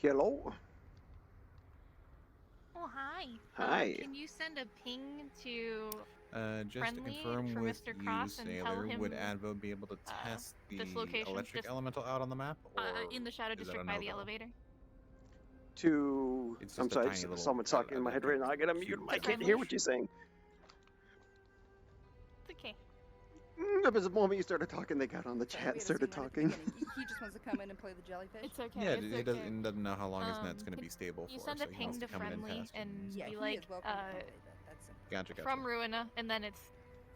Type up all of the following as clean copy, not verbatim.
Hello. Oh, hi. Hi. Can you send a ping to Just to friendly confirm for with Mr. you, Cross and tell Sailor, him would Advo be able to test this the location electric just elemental out on the map, or in the Shadow is that a District by the no-go? elevator? It's I'm just a sorry, tiny little. someone's talking in my head right now. I gotta mute him. I can't hear what you're saying. It's okay. There was a moment you started talking, they got on the chat and started talking. He just wants to come in and play the jellyfish. It's okay. Yeah, it's he okay. doesn't know how long his net's going to be stable You for, send so a he wants ping to to come in and friendly test. and Yeah, be he like, is welcome to play that. That's simple. Gotcha. from Ruina, and then it's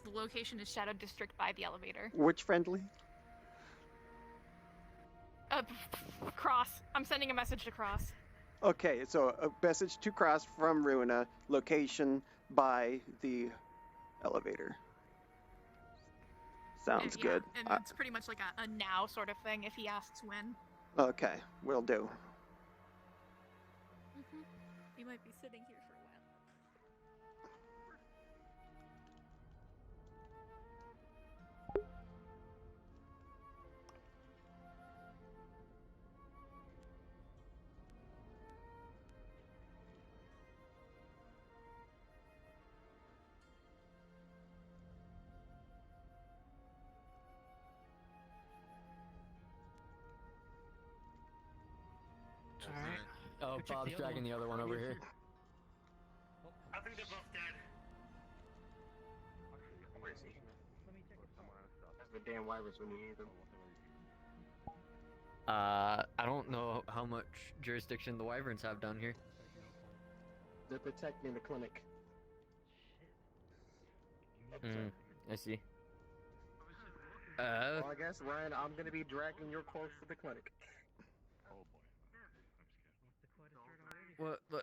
the location is Shadow District by the elevator. Which friendly? Cross. I'm sending a message to Cross. Okay, so a message to Cross from Ruina, location by the elevator. Sounds good. And it's pretty much like a now sort of thing if he asks when. Okay, will do. He might be sitting here for a while. Alright. Oh, Bob's dragging the other one over here. I think they're both dead. Where is he? That's the damn wyverns when you need them. I don't know how much jurisdiction the wyverns have down here. They're protecting the clinic. I see. Well, I guess, Ryan, I'm gonna be dragging your corpse to the clinic.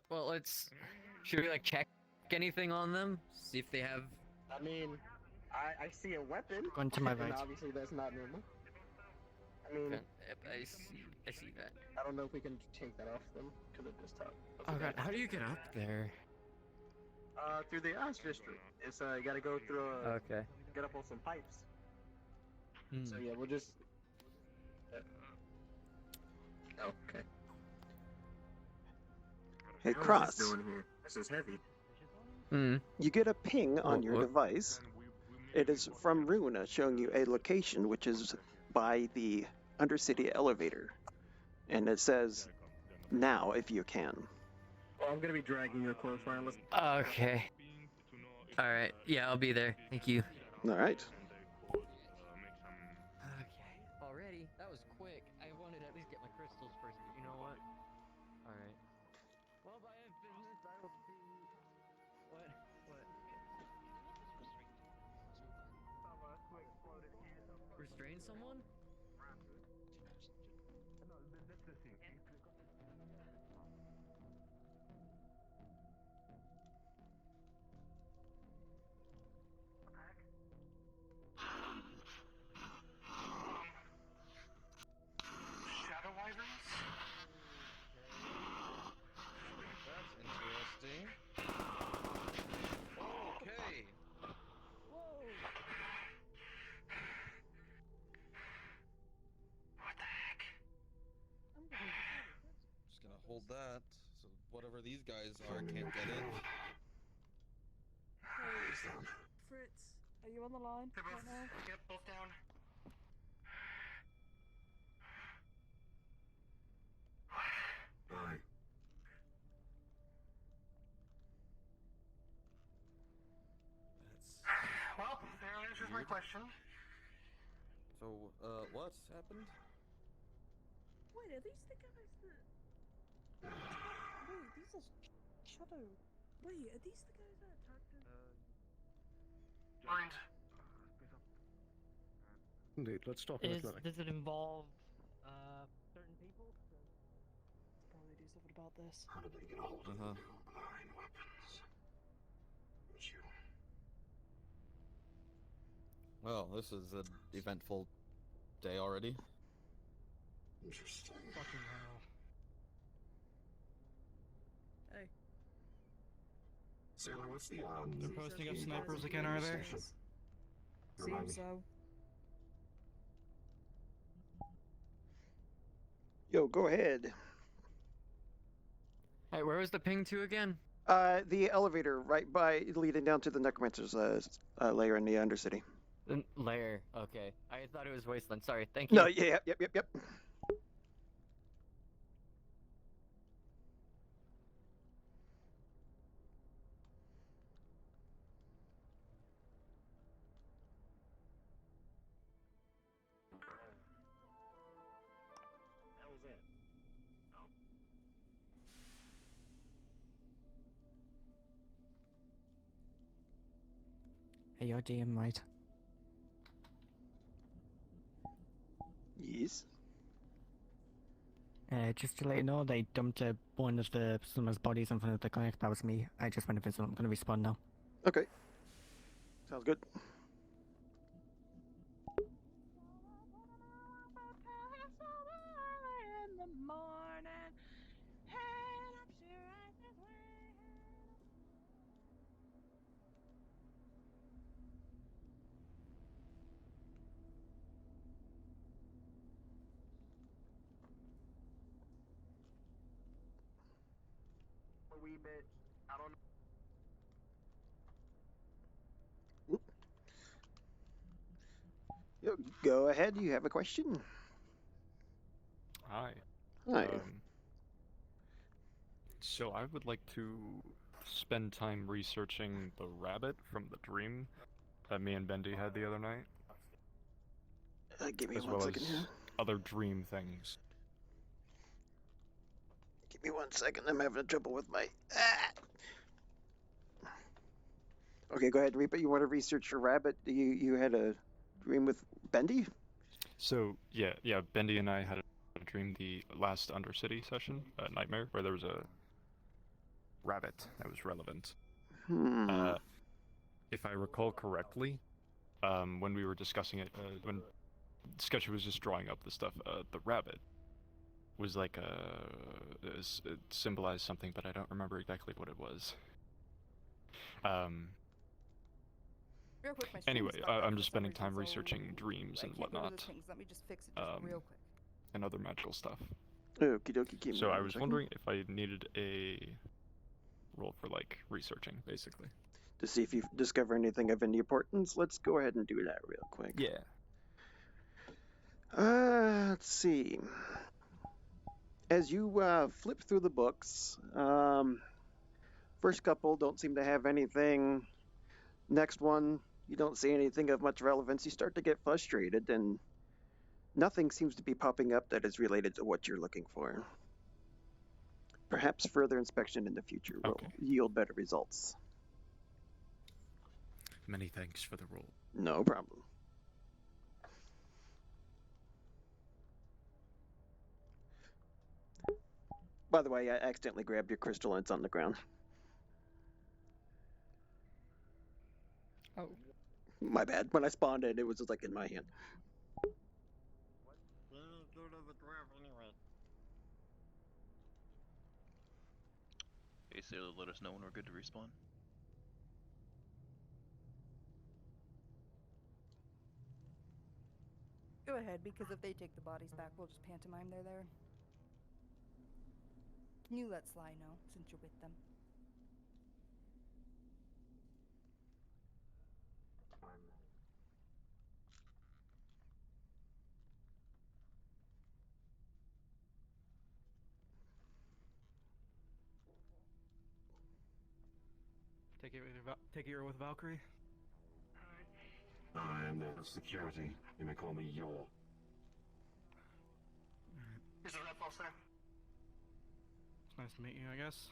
Well, let's. Should we like check anything on them? See if they have. I mean, I see a weapon. Going to my and right. obviously that's not normal. I mean, I see that. I don't know if we can take that off them to the desktop. Oh god, how do you get up there? Through the Oz district. It's you gotta go through. Okay. Get up on some pipes. So yeah, we'll just. Okay. Hey, What Cross. is this doing here? This is heavy. You get a ping on your what? device. It is from Ruina showing you a location which is by the Undercity elevator. And it says, now if you can. Well, I'm gonna be dragging your clothes, Ryan. Let's. Okay. Alright, yeah, I'll be there. Thank you. Alright. Okay. Already? That was quick. I wanted to at least get my crystals first, but you know what? Alright. Well, by business, I will see. What? Restrain someone? Shadow wyverns? That's interesting. Okay. What the heck? Just gonna hold that, so whatever these guys are can't get in. Fritz, are you on the line They're both, right now? yep, both down. Well, there answers my question. So, what's happened? Wait, are these the guys that? Wait, these are Shadow. Wait, are these the guys that attacked us? Mind. Indeed, let's stop in the clinic. Does it involve certain people? Probably do something about this. How did they get a hold of the malign weapons? It was you. Well, this is an eventful day already. Interesting. Fucking hell. Hey. Sailor, what's the They're posting up snipers again, are they? Seems so. Yo, go ahead. Hey, where was the ping to again? The elevator right by leading down to the Necromancer's lair in the Undercity. The lair. Okay. I thought it was Wasteland. Sorry. Thank you. No, yeah, yep. That was it. Hey, you're DM, right? Yes. Just to let you know, they dumped one of the summoner's bodies in front of the clinic. That was me. I just went to visit. I'm going to respawn now. Okay. Sounds good. A wee bit. I don't know. Go ahead. You have a question? Hi. Hi. So I would like to spend time researching the rabbit from the dream that me and Bendy had the other night, Give me as one well second as here. other dream things. Give me 1 second. I'm having trouble with my. Okay, go ahead, Reaper. You want to research your rabbit? You had a dream with Bendy? So yeah, Bendy and I had a dream the last Undercity session, Nightmare, where there was a rabbit that was relevant. If I recall correctly, when we were discussing it, when Sketcher was just drawing up the stuff, the rabbit was like it symbolized something, but I don't remember exactly what it was. Real quick, my Anyway, stream's fucked up I'm for just some spending reason, time so researching dreams I and can't go to whatnot, those things. Let me just fix it just real quick. and other magical stuff. Okie dokie, keep me So I 1 was second. wondering if I needed a roll for like researching, basically. To see if you discover anything of any importance. Let's go ahead and do that real quick. Yeah. Let's see. As you flip through the books, first couple don't seem to have anything. Next one, you don't see anything of much relevance. You start to get frustrated, and nothing seems to be popping up that is related to what you're looking for. Perhaps further inspection in the future will yield better results. Many thanks for the roll. No problem. By the way, I accidentally grabbed your crystal and it's on the ground. Oh. My bad. When I spawned it, it was just like in my hand. Okay, so let us know when we're good to respawn. Go ahead, because if they take the bodies back, we'll just pantomime they're there. Can you let Sly know, since you're with them? Take it with Valkyrie. I am the head of security. You may call me Yor. Is the rep all set? It's nice to meet you, I guess.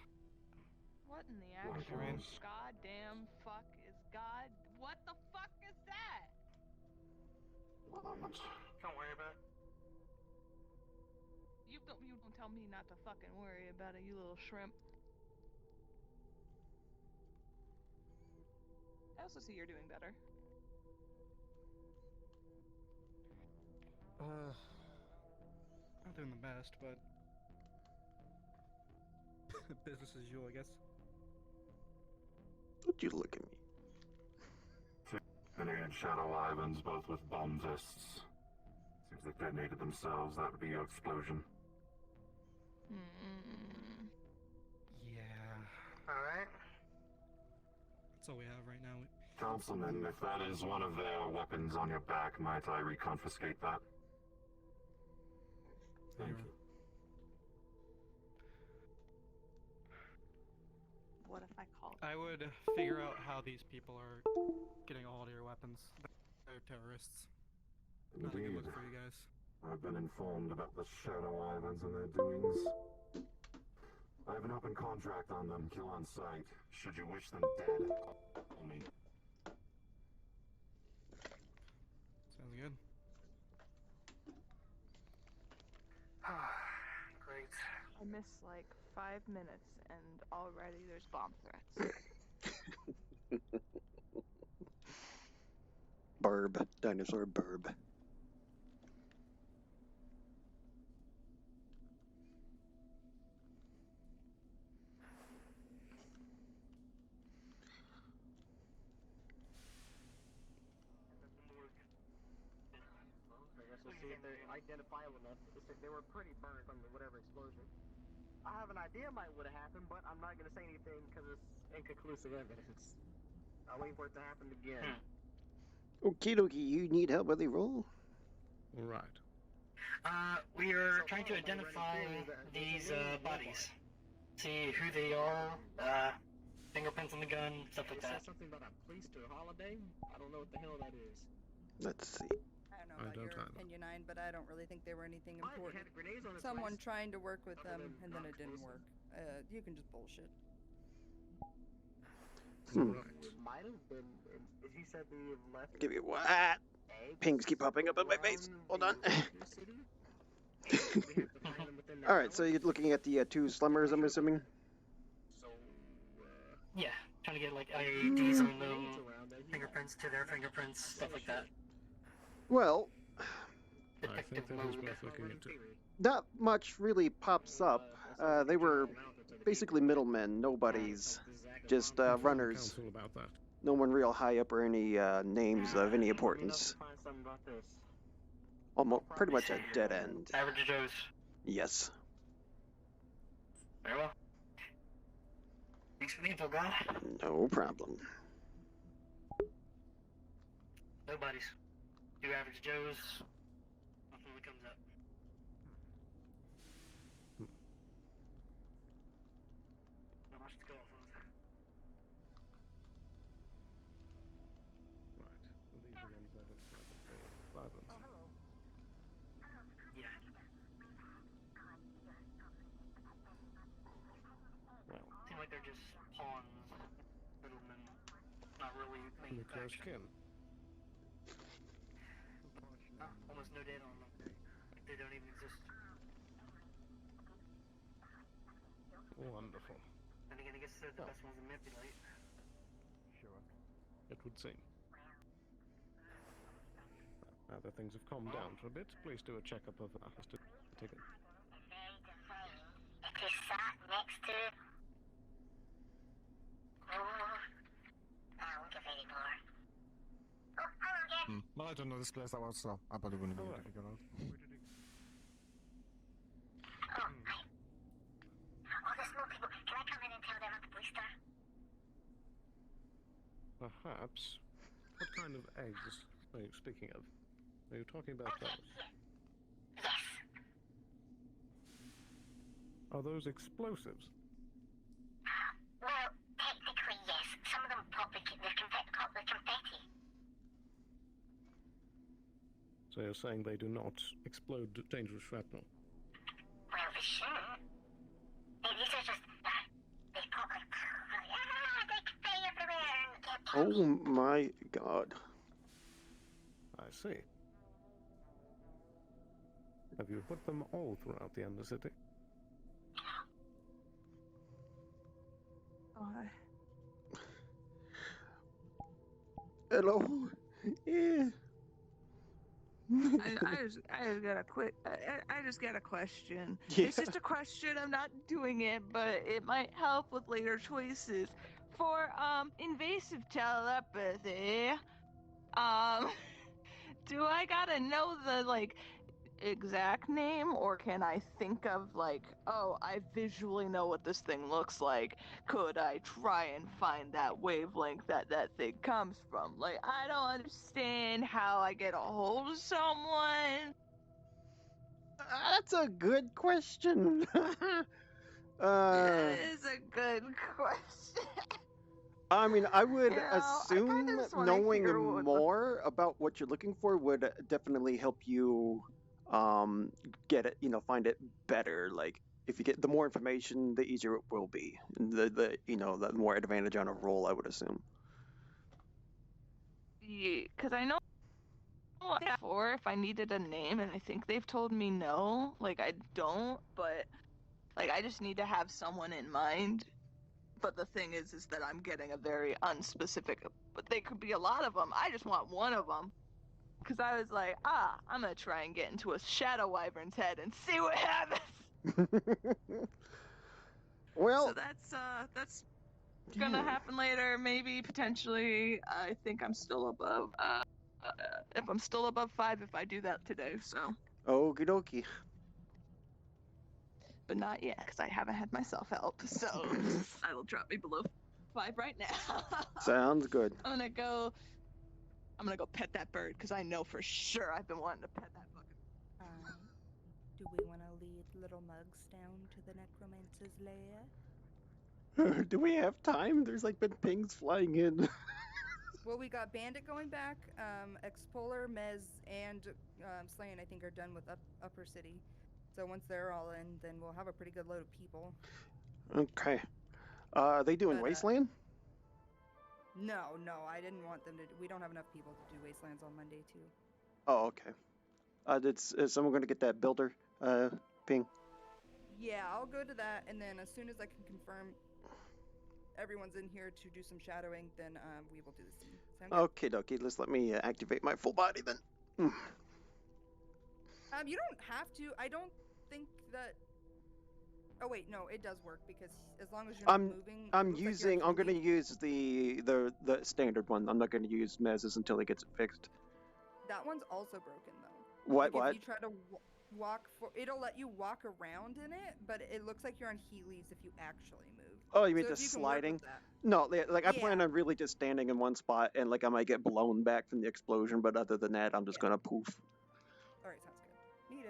What in the actual goddamn fuck is God? What the fuck is that? Don't worry about it. You don't tell me not to fucking worry about it, you little shrimp. I also see you're doing better. Not doing the best, but business as usual, I guess. Don't you look at me. Detonated Shadow Islands, both with bomb tests. Seems they detonated themselves. That would be your explosion. That's all we have right now. Councilman, if that is one of their weapons on your back, might I reconfiscate that? Thank you. What if I call? I would figure out how these people are getting a hold of your weapons. They're terrorists. Not a good look for you guys. I've been informed about the Shadow Islands and their doings. I have an open contract on them, kill on sight. Should you wish them dead, call me. Sounds good. Great. I missed like 5 minutes and already there's bomb threats. Burb. Dinosaur burb. I guess we'll see if they're identifiable enough. They were pretty burnt from whatever explosion. I have an idea might would have happened, but I'm not going to say anything because it's inconclusive evidence. I'll wait for it to happen again. Okie dokie, you need help with the roll? Right. We are trying to identify these bodies. See who they are, fingerprints on the gun, stuff like that. Something about a police to a holiday? I don't know what the hell that is. Let's see. I don't know about your opinion, Nine, but I don't really think they were anything important. Someone trying to work with them, and then it didn't work. You can just bullshit. Might have been. He said they left. Give me what? Pings keep popping up on my face. Hold on. Alright, so you're looking at the two slummers, I'm assuming? Yeah, trying to get like IEDs on them, fingerprints to their fingerprints, stuff like that. Well, I think that was worth looking into. Not much really pops up. They were basically middlemen, nobodies, just runners. About that. No one real high up or any names of any importance. Almost pretty much a dead end. Average Joe's. Yes. Very well. Thanks for the info, guy. No problem. No bodies. Do Average Joe's. Nothing really comes up. Not much to go off of. Right. These are ones identified as violent. Oh, hello. Yeah. Well, Seem like they're just pawns, middlemen, not really main close kin. Almost no data on them. Like they don't even exist. Wonderful. And again, I guess they're the best ones to manipulate. Sure. It would seem. Now that things have calmed down for a bit, please do a checkup of Mr. Ticket. It is sat next to... No, I won't give any more. Oh, hello again. Well, I don't know this place that well, so I probably wouldn't be able to figure it out. Oh, hi. Oh, there's more people. Can I come in and tell them at the police star? Perhaps. What kind of eggs are you speaking of? Are you talking about those? Yes. Are those explosives? Well, technically, yes. Some of them probably they're confetti. So you're saying they do not explode dangerous shrapnel? Well, they shouldn't. These are just... they pop like... they fly everywhere and get... Oh my god. I see. Have you put them all throughout the Undercity? Why? Hello? Yeah. I just got a question. Yeah. It's just a question. I'm not doing it, but it might help with later choices. For invasive telepathy, do I gotta know the exact name, or can I think of like, oh, I visually know what this thing looks like? Could I try and find that wavelength that that thing comes from? Like, I don't understand how I get a hold of someone. That's a good question. That is a good question. I mean, I would You know, I assume kind of just want to knowing hear what the more about what you're looking for would definitely help you get it, find it better. Like if you get the more information, the easier it will be. And the more advantage on a roll, I would assume. because I know before if I needed a name, and I think they've told me no. Like I don't, but like I just need to have someone in mind. But the thing is that I'm getting a very unspecific. But they could be a lot of them. I just want one of them. Because I was like, I'm gonna try and get into a shadow wyvern's head and see what happens. Well, so that's gonna happen later. Maybe potentially. I think I'm still above. If I'm still above 5, if I do that today. So. Okie dokie. But not yet, because I haven't had my self help. So that'll drop me below 5 right now. Sounds good. I'm gonna go pet that bird because I know for sure I've been wanting to pet that fucking. Do we want to lead little Mugs down to the necromancer's lair? Do we have time? There's like been pings flying in. Well, we got Bandit going back. Expolar, Mez, and Slain, I think, are done with Upper City. So once they're all in, then we'll have a pretty good load of people. Okay. Are they doing Wasteland? No, I didn't want them to. We don't have enough people to do Wastelands on Monday, too. Oh, okay. Is someone going to get that builder ping? Yeah, I'll go to that, and then as soon as I can confirm everyone's in here to do some shadowing, then we will do the scene. Sound good? Okay, dokie. Let's let me activate my full body then. You don't have to. I don't think that. Oh wait, no, it does work because as long as you're not moving. I'm going to use the standard one. I'm not going to use Mez's until he gets it fixed. That one's also broken though. What? If you try to walk it'll let you walk around in it, but it looks like you're on Heelys if you actually move. Oh, you mean the sliding? No, like I plan on really just standing in one spot, and like I might get blown back from the explosion, but other than that, I'm just gonna poof. All right, sounds good. Neato.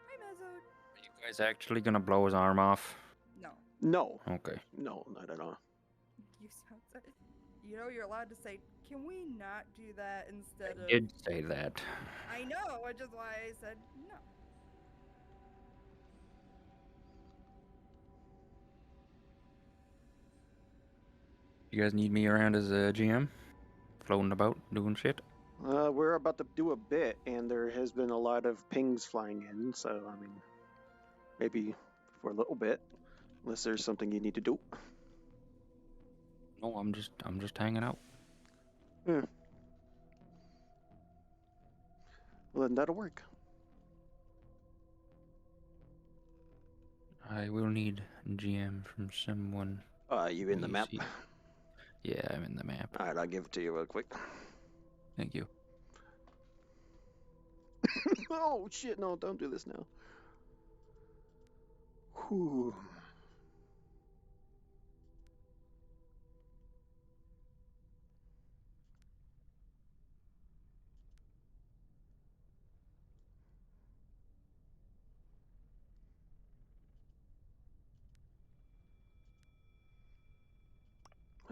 Hi, Mezzo. Are you guys actually gonna blow his arm off? No. No. Okay. No, not at all. You sound so. You know, you're allowed to say, "Can we not do that instead of?" I did say that. I know, which is why I said no. You guys need me around as a GM? Floating about, doing shit? We're about to do a bit, and there has been a lot of pings flying in, so, I mean, maybe for a little bit, unless there's something you need to do. No, I'm just hanging out. Yeah. Well, then that'll work. I will need GM from someone. You in the map? Yeah, I'm in the map. Alright, I'll give it to you real quick. Thank you. Oh, shit, no, don't do this now. Whew.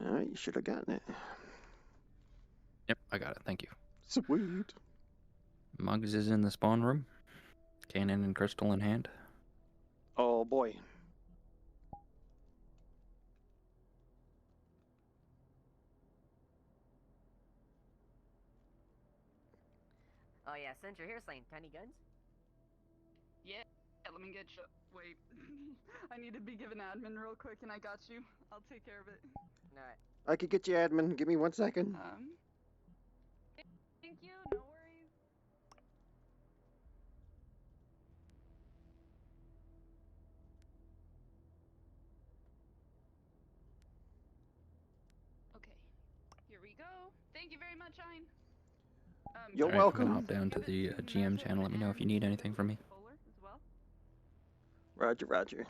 Alright, you should have gotten it. Yep, I got it. Thank you. Sweet. Muggs is in the spawn room. Cannon and crystal in hand. Oh, boy. Oh yeah, since you're here, Slain, tiny guns? Yeah, let me get you. Wait, I need to be given admin real quick, and I got you. I'll take care of it. Alright. I could get you admin. Give me 1 second. Thank you, no worries. Okay, here we go. Thank you very much, Ein. You're Alright, I'm gonna welcome. hop down to the GM channel. Let me know if you need anything from me. Roger, roger.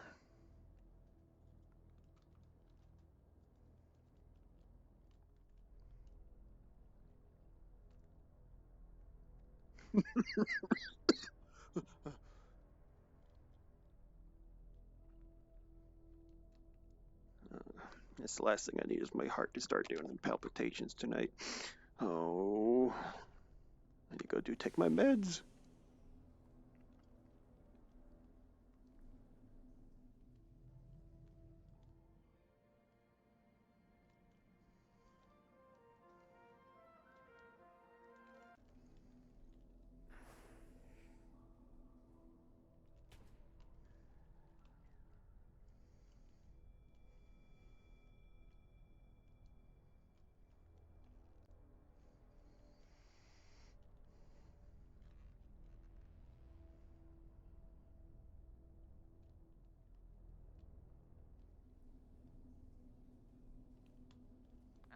That's the last thing I need is my heart to start doing palpitations tonight. Oh, I need to go take my meds.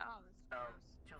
Oh, that's gross.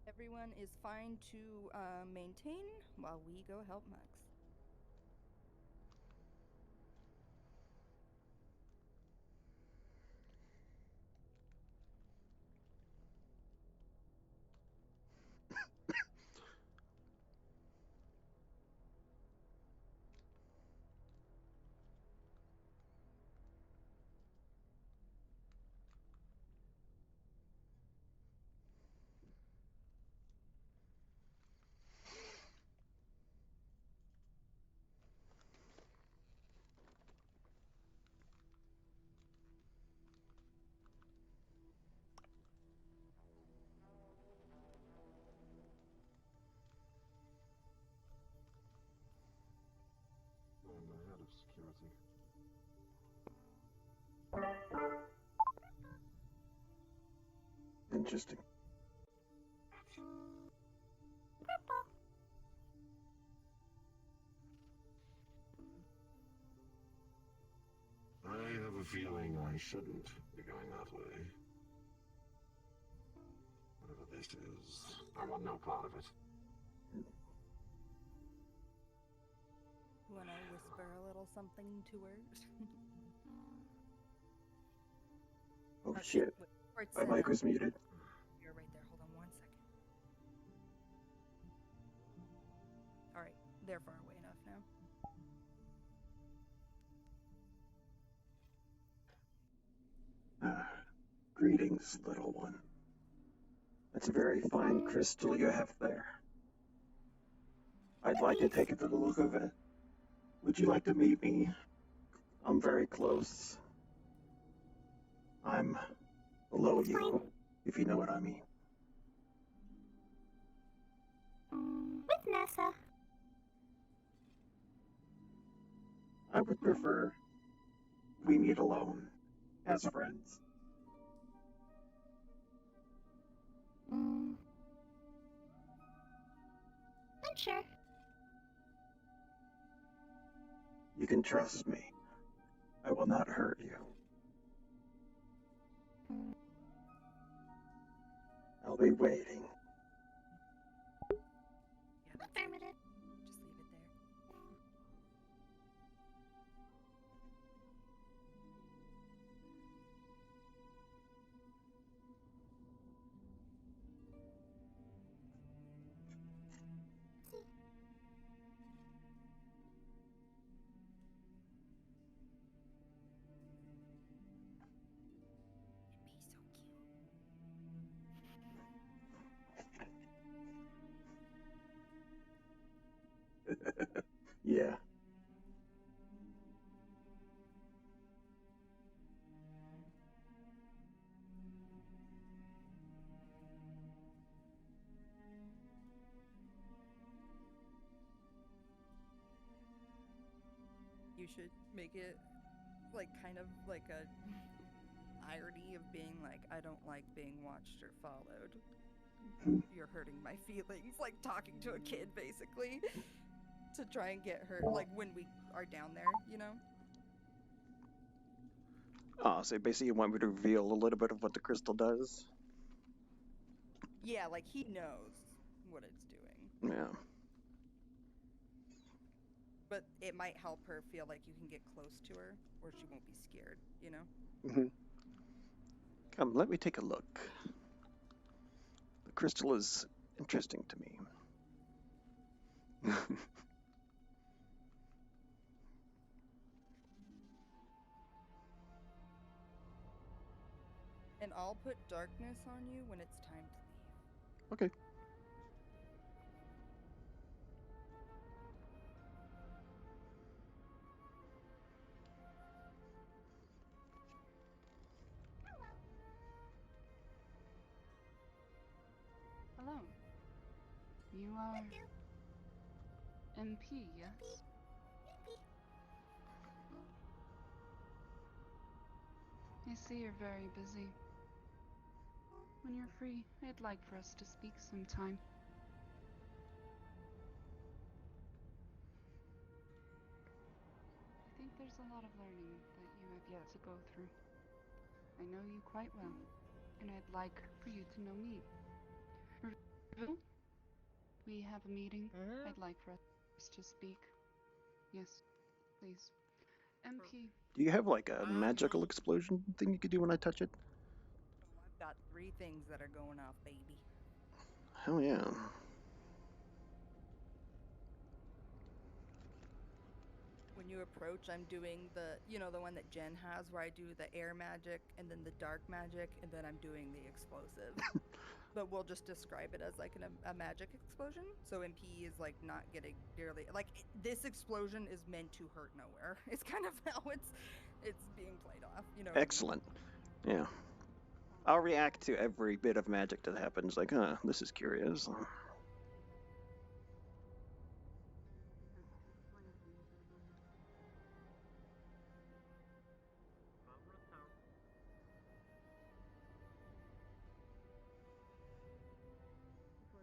Everyone is fine to maintain while we go help Max. I'm ahead of security. Interesting. I have a feeling I shouldn't be going that way. Whatever this is, I want no part of it. Wanna whisper a little something to her? Oh shit. My mic was muted. You're right there. Hold on 1 second. Alright, they're far away enough now. Greetings, little one. That's a very fine crystal you have there. I'd like to take it for the look of it. Would you like to meet me? I'm very close. I'm below you, if you know what I mean. With NASA. I would prefer we meet alone, as friends. Sure. You can trust me. I will not hurt you. I'll be waiting. Affirmative. Just leave it there. Yeah. You should make it like kind of like a irony of being like, I don't like being watched or followed. You're hurting my feelings, like talking to a kid basically to try and get her like when we are down there, you know? Oh, so basically you want me to reveal a little bit of what the crystal does? Yeah, like he knows what it's doing. Yeah. But it might help her feel like you can get close to her or she won't be scared, you know? Mm-hmm. Come, let me take a look. The crystal is interesting to me. And I'll put darkness on you when it's time to leave. Okay. Hello. You are MP, yes? I see you're very busy. When you're free, I'd like for us to speak sometime. I think there's a lot of learning that you have yet to go through. I know you quite well, and I'd like for you to know me. Reveal? We have a meeting. I'd like for us to speak. Yes, please. MP. Do you have like a magical explosion thing you could do when I touch it? Oh, I've got 3 things that are going off, baby. Hell yeah. When you approach, I'm doing the, you know, the one that Jen has where I do the air magic and then the dark magic and then I'm doing the explosive. But we'll just describe it as like a magic explosion. So MP is like not getting nearly, like this explosion is meant to hurt nowhere. It's kind of how it's being played off, you know. Excellent. Yeah. I'll react to every bit of magic that happens, like, huh, this is curious. Before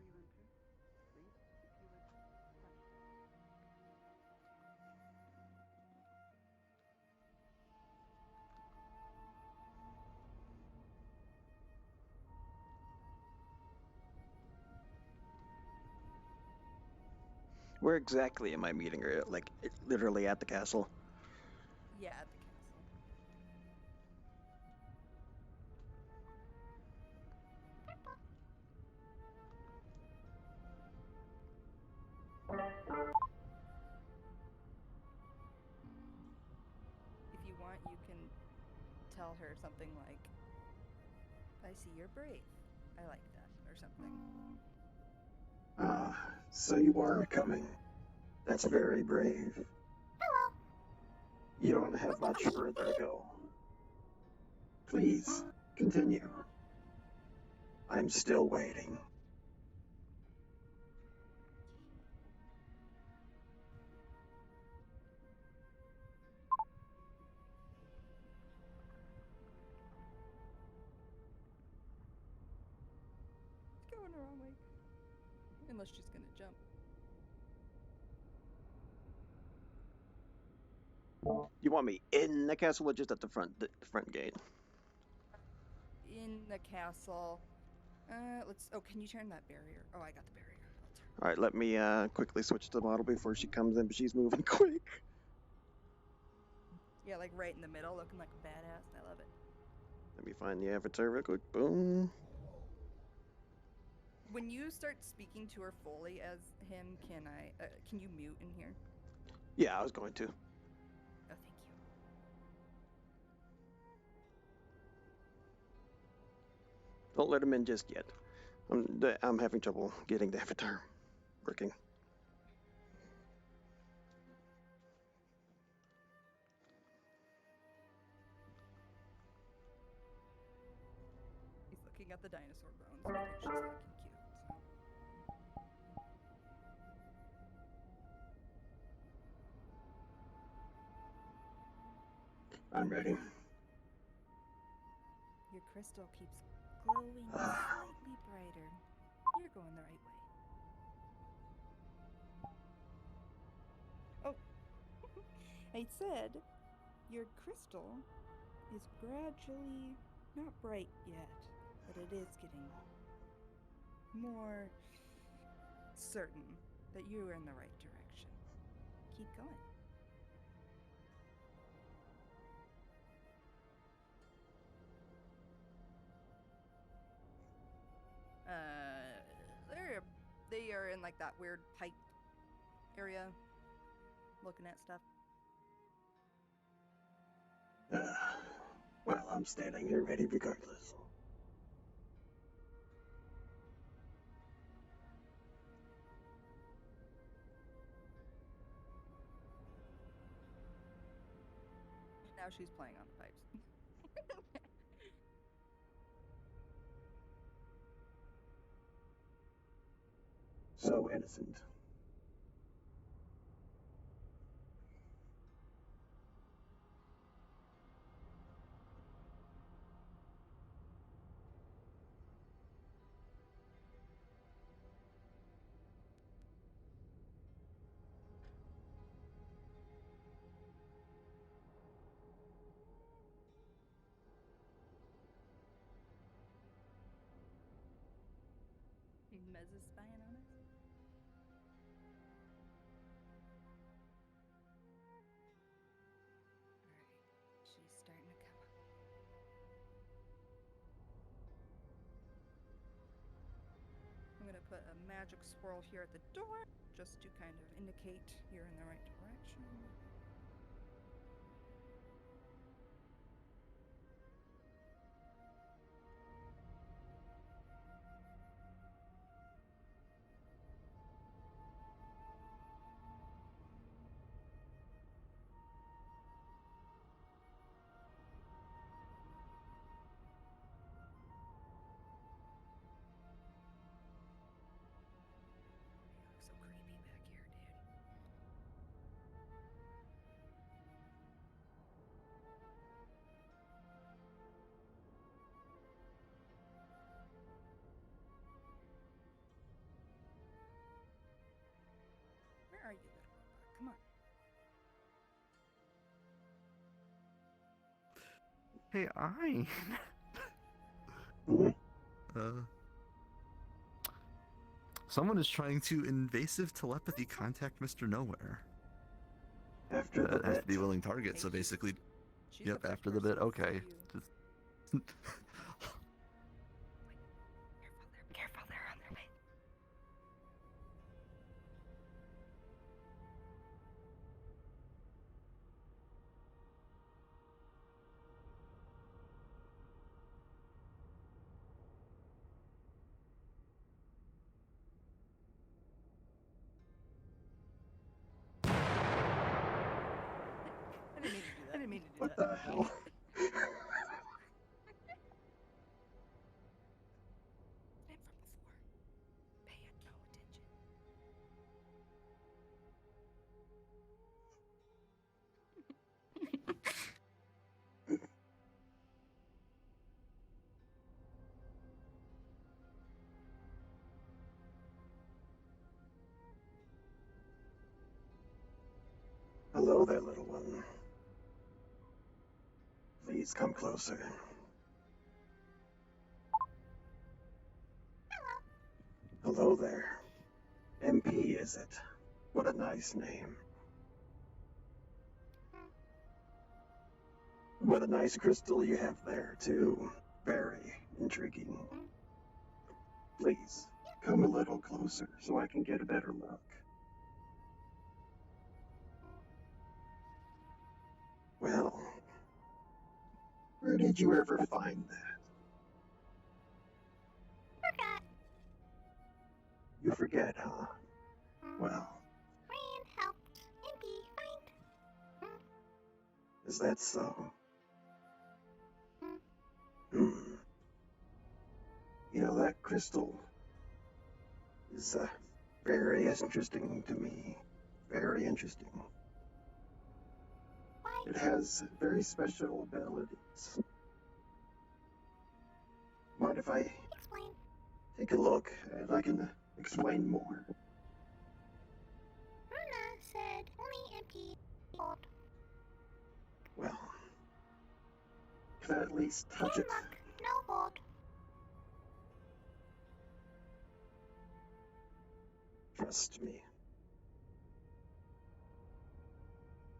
you enter, please, if you would touch. Where exactly am I meeting her? Like, literally at the castle? Yeah, at the castle. If you want, you can tell her something like, I see you're brave. I like that, or something. Ah, so you are coming. That's very brave. Hello. You don't have much further to go. Please, continue. I'm still waiting. It's going the wrong way. Unless she's gonna jump. You want me in the castle or just at the front gate? In the castle. Let's. Oh, can you turn that barrier? Oh, I got the barrier. All right, let me quickly switch the model before she comes in, but she's moving quick. Yeah, like right in the middle, looking like a badass. I love it. Let me find the avatar real quick. Boom. When you start speaking to her fully as him, can you mute in here? Yeah, I was going to. Oh, thank you. Don't let him in just yet. I'm having trouble getting the avatar working. He's looking at the dinosaur bones because she's looking cute. So. I'm ready. Your crystal keeps glowing slightly brighter. You're going the right way. Oh, I said your crystal is gradually not bright yet, but it is getting more certain that you're in the right direction. Keep going. They are in like that weird pipe area, looking at stuff. Well, I'm standing here ready regardless. Now she's playing on the pipes. So innocent. Mez is spying on us. Alright, she's starting to come up. I'm gonna put a magic swirl here at the door, just to kind of indicate you're in the right direction. You look so creepy back here, dude. Where are you, little robot? Come on. Hey, I. Someone is trying to invasive telepathy contact Mr. Nowhere. After the has to bit. be a willing target, so basically. Yep, after the bit. Okay. Just. Careful, they're on their way. I didn't mean to do that. What the hell? Him from before. Pay it no attention. Hello there, little one. Please come closer. Hello there. MP, is it? What a nice name. What a nice crystal you have there, too. Very intriguing. Please, come a little closer so I can get a better look. Well, where did you ever find that? Forgot. You forget, huh? Well, Ryan helped MP find. is that so? Hmm. You know, that crystal is very interesting to me. Very interesting. It has very special abilities. Mind if I Explain. take a look and I can explain more? Runa said only MP hold. Well, can I at least touch it? Look, no hold. Trust me.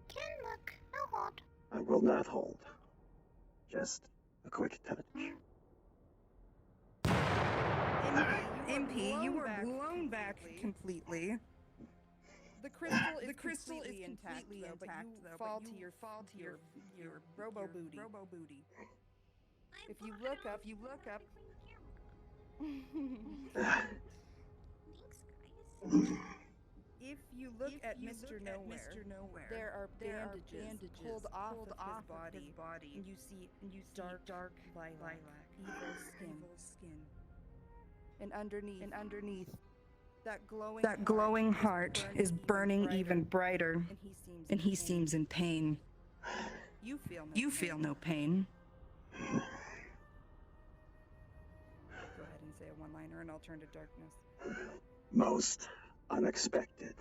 Can look, no hold. I will not hold. Just a quick touch. MP, you were blown back completely. The crystal is completely intact, though, fall to your robo booty. If you look up, if you look at Mr. Nowhere, there are bandages pulled off of his body, and you see dark lilac, evil skin. And underneath, that glowing heart is burning even brighter, and he seems in pain. You feel no pain. Go ahead and say a one-liner, and I'll turn to darkness. Most unexpected.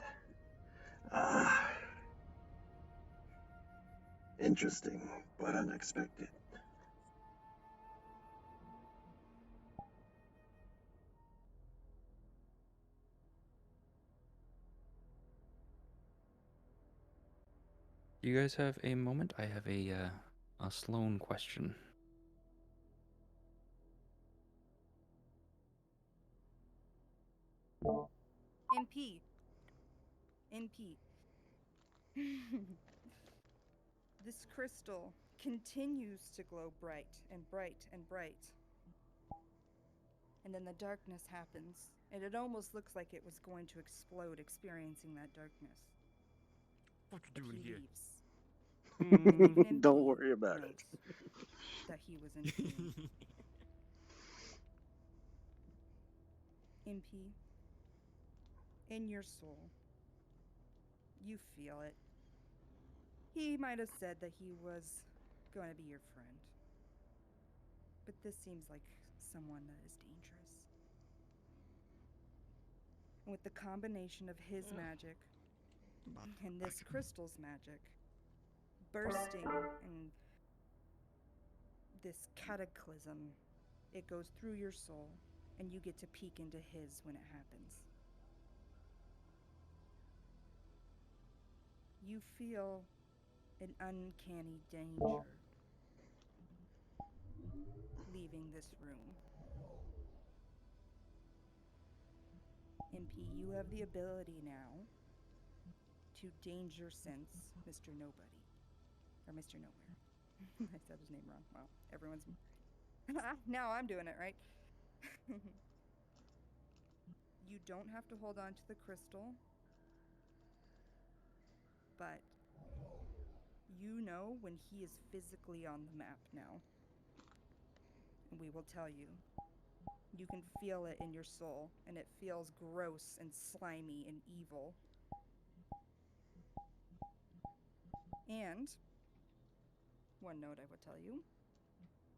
Interesting, but unexpected. Do you guys have a moment? I have a Sloan question. NP. This crystal continues to glow bright and bright and bright. And then the darkness happens, and it almost looks like it was going to explode experiencing that darkness. What you doing here? Don't worry about it. That he was in pain. MP, in your soul, you feel it. He might have said that he was going to be your friend. But this seems like someone that is dangerous. And with the combination of his magic and this crystal's magic bursting in this cataclysm, it goes through your soul, and you get to peek into his when it happens. You feel an uncanny danger leaving this room. MP, you have the ability now to danger sense Mr. Nobody. Or Mr. Nowhere. I said his name wrong. Well, everyone's... Now I'm doing it, right? You don't have to hold on to the crystal, but you know when he is physically on the map now. And we will tell you. You can feel it in your soul, and it feels gross and slimy and evil. And one note I will tell you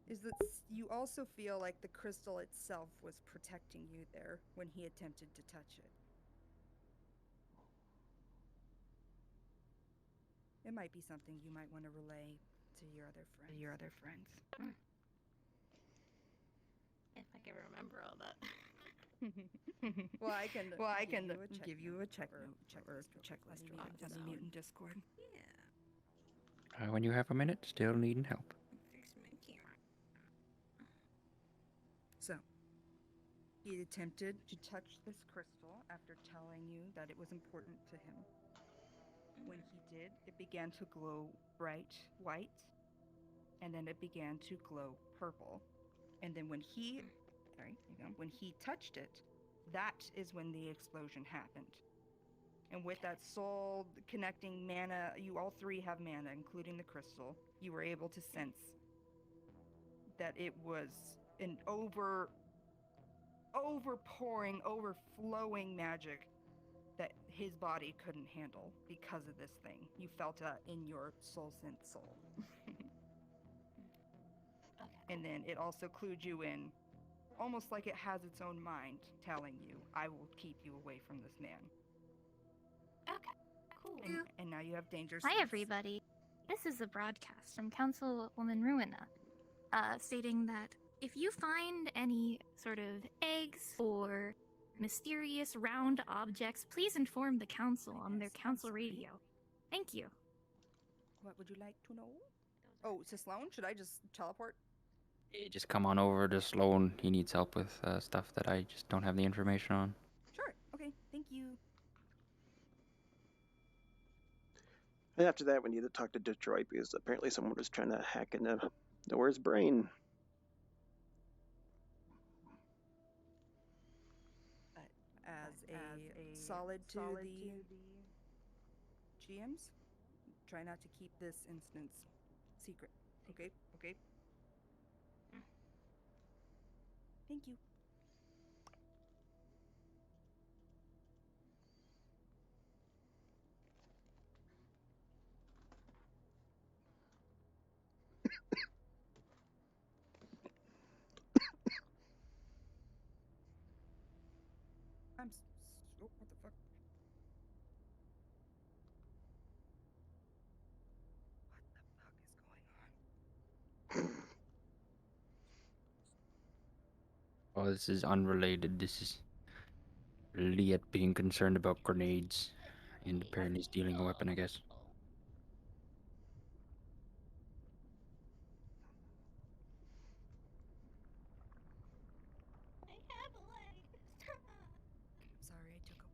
is that you also feel like the crystal itself was protecting you there when he attempted to touch it. It might be something you might want to relay to your other friends. If I can remember all that. Well, I can give you a checklist as a mutant Discord. Yeah. When you have a minute, still needing help. Fix my camera. So, he attempted to touch this crystal after telling you that it was important to him. When he did, it began to glow bright white, and then it began to glow purple. And then when he touched it, that is when the explosion happened. And with that soul connecting mana, you all three have mana, including the crystal. You were able to sense that it was an overpouring, overflowing magic that his body couldn't handle because of this thing. You felt it in your soul sense soul. And then it also clued you in, almost like it has its own mind, telling you, I will keep you away from this man. Okay, cool. And now you have danger Hi, sense. everybody. This is a broadcast from Councilwoman Ruina, stating that if you find any sort of eggs or mysterious round objects, please inform the council on their council radio. Thank you. What would you like to know? Oh, to Sloan? Should I just teleport? Just come on over to Sloan. He needs help with stuff that I just don't have the information on. Sure. Okay. Thank you. And after that, we need to talk to Detroit because apparently someone was trying to hack into Noah's brain. As a solid to the GMs, try not to keep this instance secret. Okay? Okay? Thank you. Oh, what the fuck? What the fuck is going on? Oh, this is unrelated. This is Liet being concerned about grenades and apparently stealing a weapon, I guess. I have a leg. Sorry, I took a while.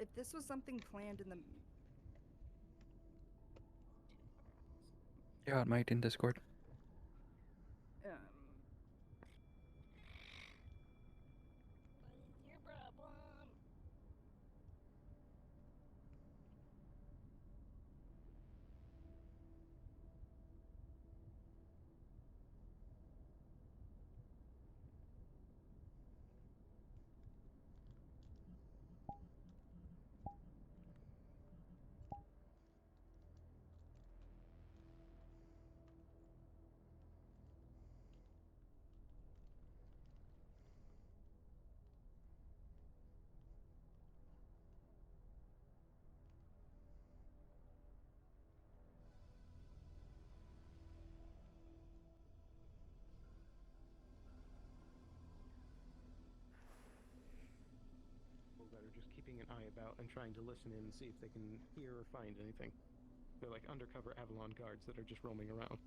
If this was something planned in the... Yeah, it might in Discord. What is your problem? That are just keeping an eye about and trying to listen in and see if they can hear or find anything. They're like undercover Avalon guards that are just roaming around.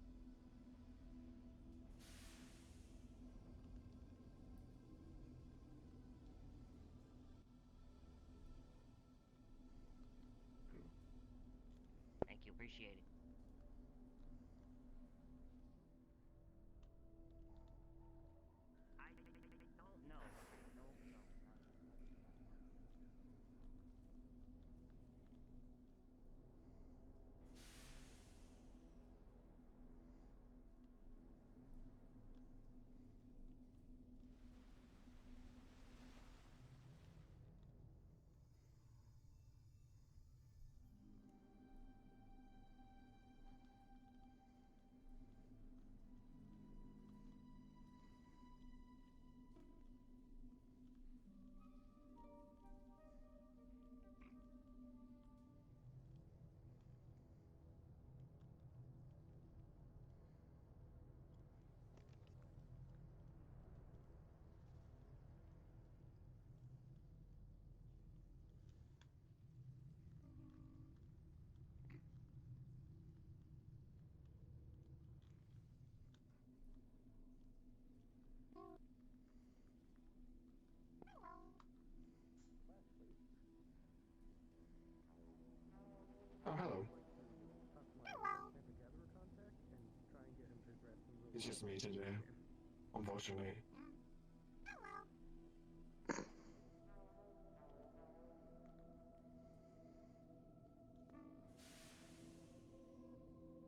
Thank you, appreciate it. I don't know. No. It's just me today. Unfortunately.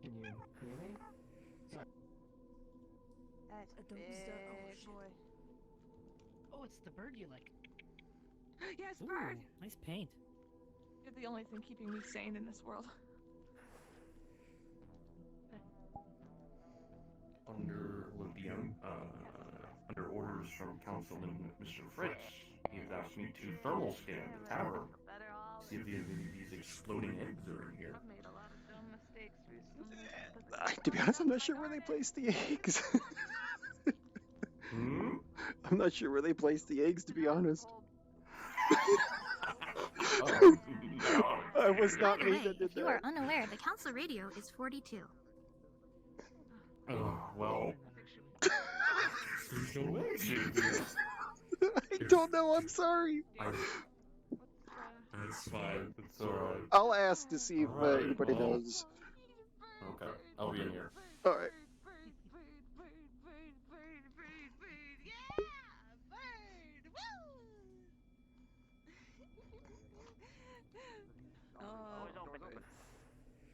Can you hear me? Sorry. That's a Don't be big so- oh, shit. boy. Oh, it's the bird you like. Yes, bird! Nice paint. You're the only thing keeping me sane in this world. Under Olympian, under orders from Councilman Mr. Fritz, he has asked me to thermal scan the tavern. See if any of these exploding eggs are in here. I've made a lot of dumb mistakes recently. To be honest, I'm not sure where they placed the eggs. Hmm? I'm not sure where they placed the eggs, to be honest. Oh, I was not By the me way, that did if you are that. unaware, the council radio is 42. Oh, well. There's no eggs here. I don't know, I'm sorry. That's fine. It's alright. I'll ask to see if Alright, anybody well. knows. Okay, I'll be in here. Alright.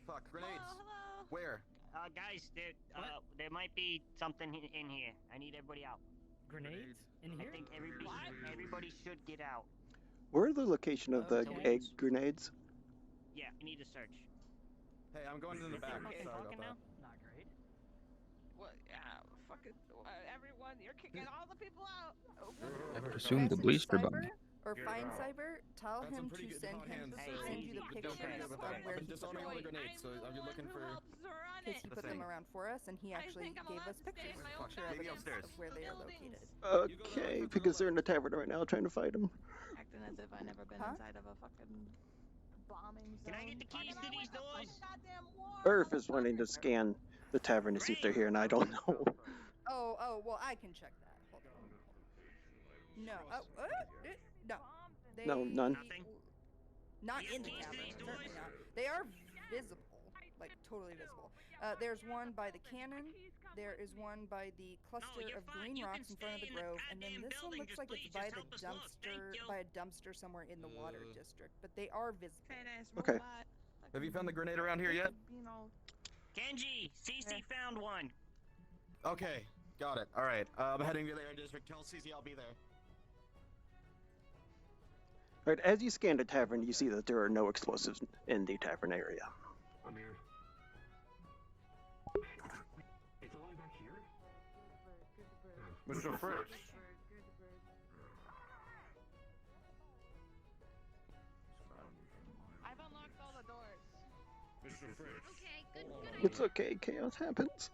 Fuck, grenades. Hello. Where? Guys, there might be something in here. I need everybody out. Grenades? In here? I think everybody should get out. Where are the location of the Okay. egg grenades? Yeah, we need to search. Hey, I'm going in the back. Okay, Sorry talking about now? that. Not great. What? Yeah, fuck it. Everyone, you're kicking all the people out. I presume the bleaster bunny. Or find Cyber, tell Got some him pretty to good send hot him hands, to so send you the don't pictures forget of about that. where I've he been disarming all the put them. grenades, so are you looking for Because he the put them thing? around for us, and he actually think I'm gave allowed us to stay pictures in my of own picture Maybe evidence upstairs. of where they are located. Okay, because they're in the tavern right now trying to fight them. Acting as if I've never been Huh? inside of a fucking bombing zone. Can I get the keys to these doors? Earth is wanting to scan the tavern to see if they're here, and I don't know. Oh, well, I can check that. Hold on. No, no. They, No, none. Not in the tavern, certainly not. They are visible, like totally visible. There's one by the cannon. There is one by the cluster of green rocks in front of the grove, and then this one looks like it's by the dumpster, by a dumpster somewhere in the water district. But they are visible. Okay. Have you found the grenade around here yet? Kenji, CC found one. Okay, got it. Alright, I'm heading to their district. Tell CC I'll be there. Alright, as you scan the tavern, you see that there are no explosives in the tavern area. I'm here. It's all back here? Mr. Fritz. I've unlocked all the doors. Mr. Fritz. Okay, good. It's okay, chaos happens.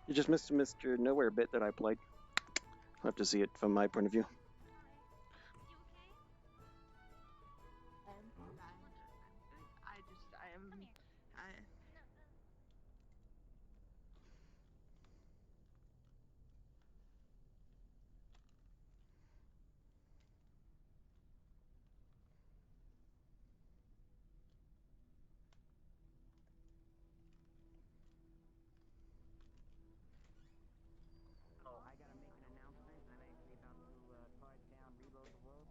You just missed Mr. Nowhere bit that I played. I'll have to see it from my point of view. I Oh, I gotta make an announcement. I'm actually about to charge down, reload the world.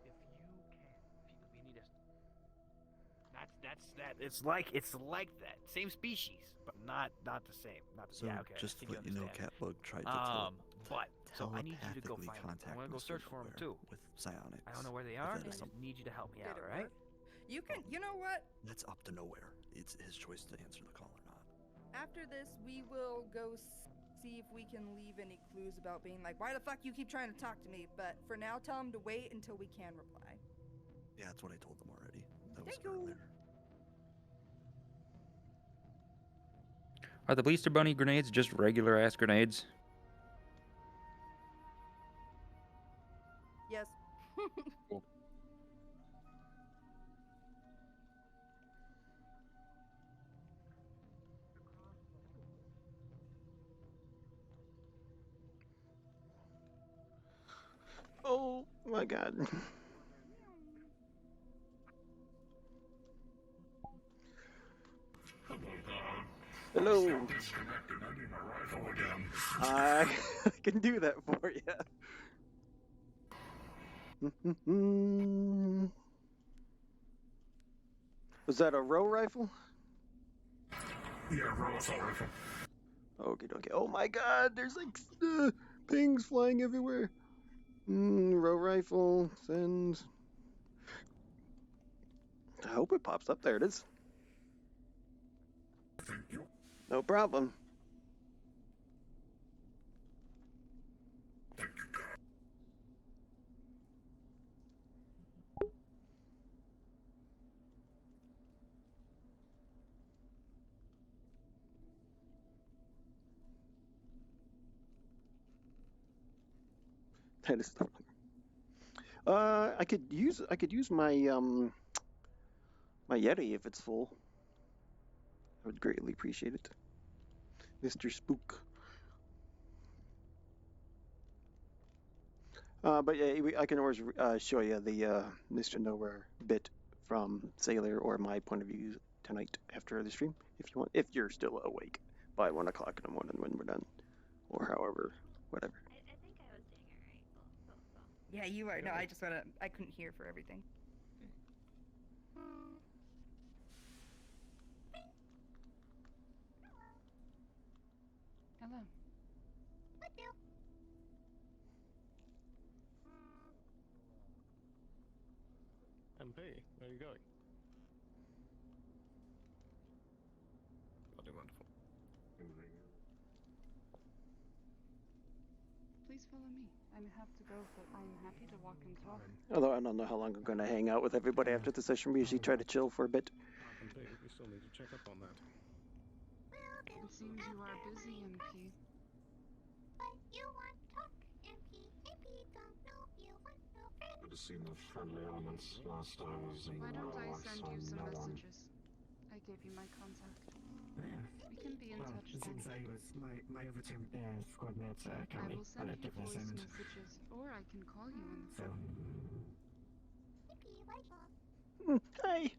If you can, we need a. It's like that. Same species, but not the same. Not the, So yeah, okay. just I to think let you know, understand. Catbug tried to But so I need you to go telepathically find them. contact I'm gonna go Mr. search for them Nowhere too. with psionics. I don't know where they If are. that And is I need you to help me out. Did it All right? work? You can, you know what? That's up to Nowhere. It's his choice to answer the call or not. After this, we will go see if we can leave any clues about being like, why the fuck you keep trying to talk to me? But for now, tell him to wait until we can reply. Yeah, that's what I told them already. That was Thank you. earlier. Are the bleaster bunny grenades just regular ass grenades? Yes. Cool. Oh my god. Hello. Disconnected. I need my rifle again. I can do that for you. Was that a row rifle? Yeah, roll assault rifle. Okay, okay. Oh my god, there's like pings flying everywhere. Row rifle, send. I hope it pops up. There it is. Thank you. No problem. Thank you, God. That is the. I could use my my Yeti if it's full. I would greatly appreciate it, Mr. Spook. But yeah, I can always show you the Mr. Nowhere bit from Sailor or my point of view tonight after the stream, if you want, if you're still awake by 1 o'clock in the morning when we're done, or however, whatever. I think I was doing it right. Go. Yeah, you are. No, I just wanna. I couldn't hear for everything. Hello. MP, where are you going? Bloody wonderful. Please follow me. I have to go, but I'm happy to walk and talk. Although I don't know how long I'm going to hang out with everybody after the session. We usually try to chill for a bit. MP, we still need to check up on that. It seems you are busy, MP. But you want talk, MP. MP don't know you want no friend. Good to see no friendly elements. Last I was in Why don't I Warlock, send so you some no one. messages? I gave you my contact. We can be in touch It then. seems I was my other two squad mates are I currently will on send a you different voice assignment. messages, or I can call you on the So, phone. MP rifle. Hey.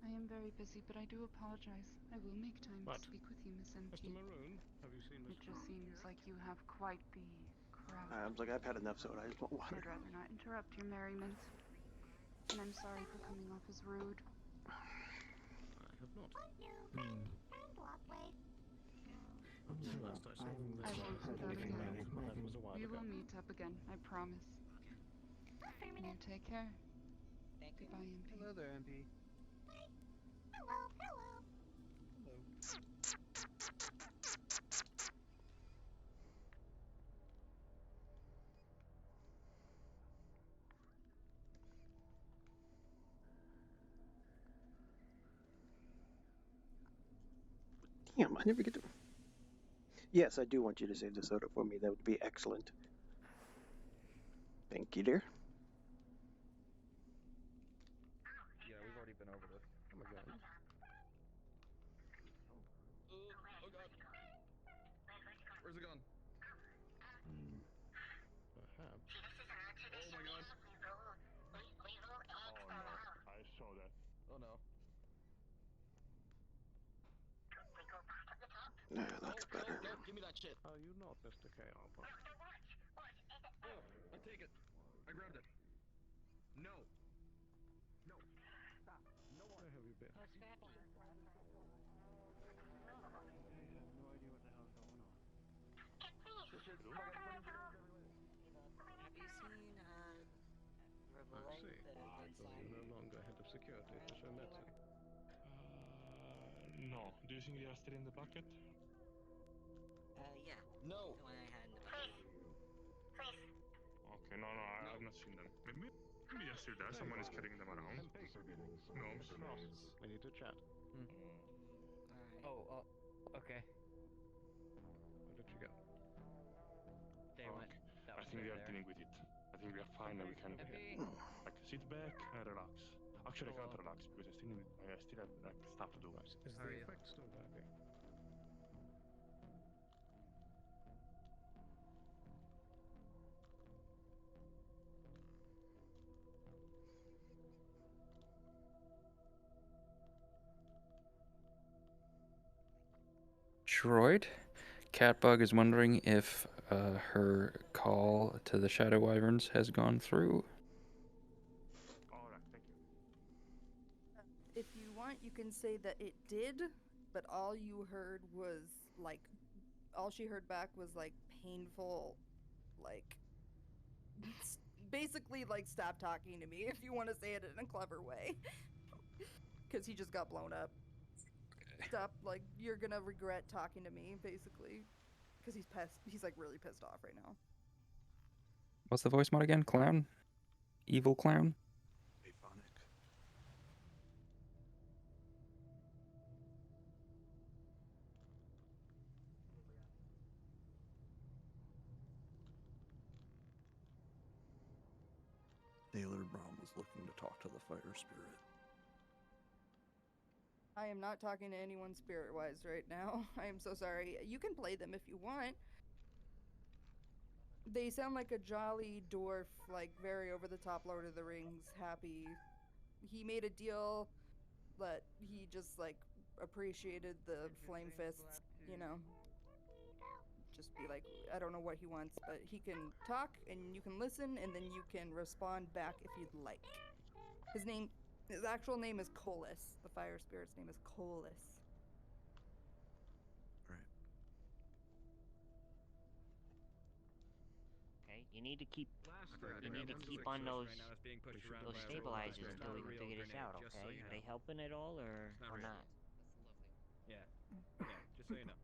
I am very busy, but I do apologize. I will make time What? to speak with you, Miss MP. Mr. Maroon, have you seen It Mr. just seems like you have quite the crowd. I was like, I've had enough soda. I just want water. I'd rather not interrupt your merriment. And I'm sorry for coming off as rude. I have not. And walkway. Last I saw from I this won't do that anything again. magic, but that was a while We ago. will meet up again, I promise. You take care. Thank you. Goodbye, MP. Hello there, MP. Hello, hello. Hello. Damn, I never get to. Yes, I do want you to save the soda for me. That would be excellent. Thank you, dear. Yeah, we've already been over this. Oh my god. Oh god. Where's it gone? Perhaps. Oh my god. Oh no, I saw that. Oh no. That's better. No, give me that shit. Are you not Mr. K. Alpha? Oh, I take it. I grabbed it. No. No. Stop. No one. Where have you been? I have no idea what the hell is going on. Have you seen I see. Revolt, So you're no longer head of security for Shometsu. No. Do you think they are still in the bucket? Yeah. No. The one I had in the bucket. Okay, no, I've not seen them. Maybe they're still there. Someone is carrying them around. MP. No. Ross, we need to chat. Alright. Oh, okay. Where did she go? They went. Okay. That I was think we are there. dealing with it. I think we are fine and we can MP. like sit back and relax. Actually, I can't relax because I still have like stuff to do. Is How are the you? effect still working? Droid. Catbug is wondering if her call to the Shadow Wyverns has gone through. Alright, thank you. If you want, you can say that it did, but all you heard was like, all she heard back was like painful, like, basically like stop talking to me if you want to say it in a clever way, because he just got blown up. Stop, like, you're gonna regret talking to me, basically, because he's pissed. He's like really pissed off right now. What's the voice mod again? Clown? Evil clown? Taylor Brown was looking to talk to the fire spirit. I am not talking to anyone spirit-wise right now. I am so sorry. You can play them if you want. They sound like a jolly dwarf, like very over-the-top Lord of the Rings, happy. He made a deal that he just like appreciated the flame fists, you know. Just be like, I don't know what he wants, but he can talk and you can listen and then you can respond back if you'd like. His actual name is Colas. The fire spirit's name is Colas. Okay, you need to keep on those stabilizers until we can figure this out. Okay, are they helping at all or not? Yeah, just so you know.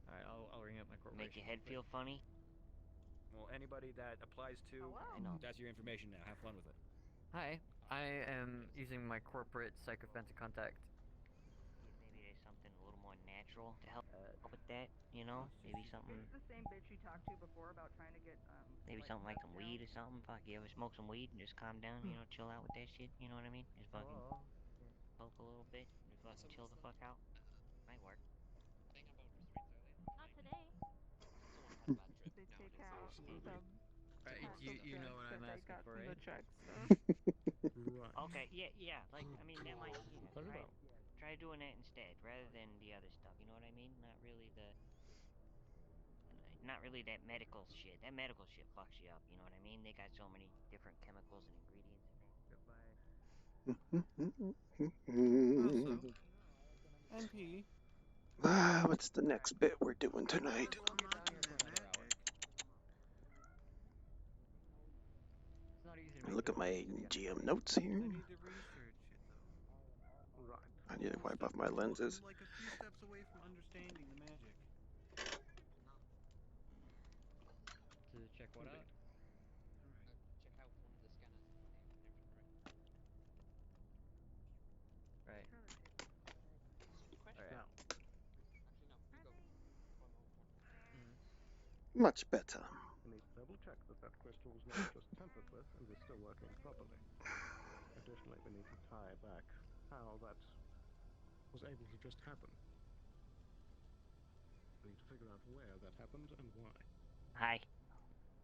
Alright, I'll ring up my corporation. Make your head feel funny? Well, anybody that applies to, that's your information now. Have fun with it. Hi, I am using my corporate psychophantic contact. Maybe there's something a little more natural to help with that, you know? Maybe something. It's the same bitch you talked to before about trying to get Maybe something like some weed or something. Fuck, you ever smoke some weed and just calm down, you know, chill out with that shit, you know what I mean? Just fucking poke a little bit, just fucking chill the fuck out. Might work. Not today. They take out the You know what I'm asking for, eh? Okay, yeah, like, I mean, that might, try doing that instead, rather than the other stuff, you know what I mean? Not really that medical shit. That medical shit fucks you up, you know what I mean? They got so many different chemicals and ingredients in there. MP. What's the next bit we're doing tonight? Look at my GM notes here. I need to wipe off my lenses. Like a few steps away from understanding the magic. To check what out? Right. Now. Much better. I need to double check that that crystal was not just tampered with and is still working properly. Additionally, we need to tie back how that was able to just happen. We need to figure out where that happened and why. Hi.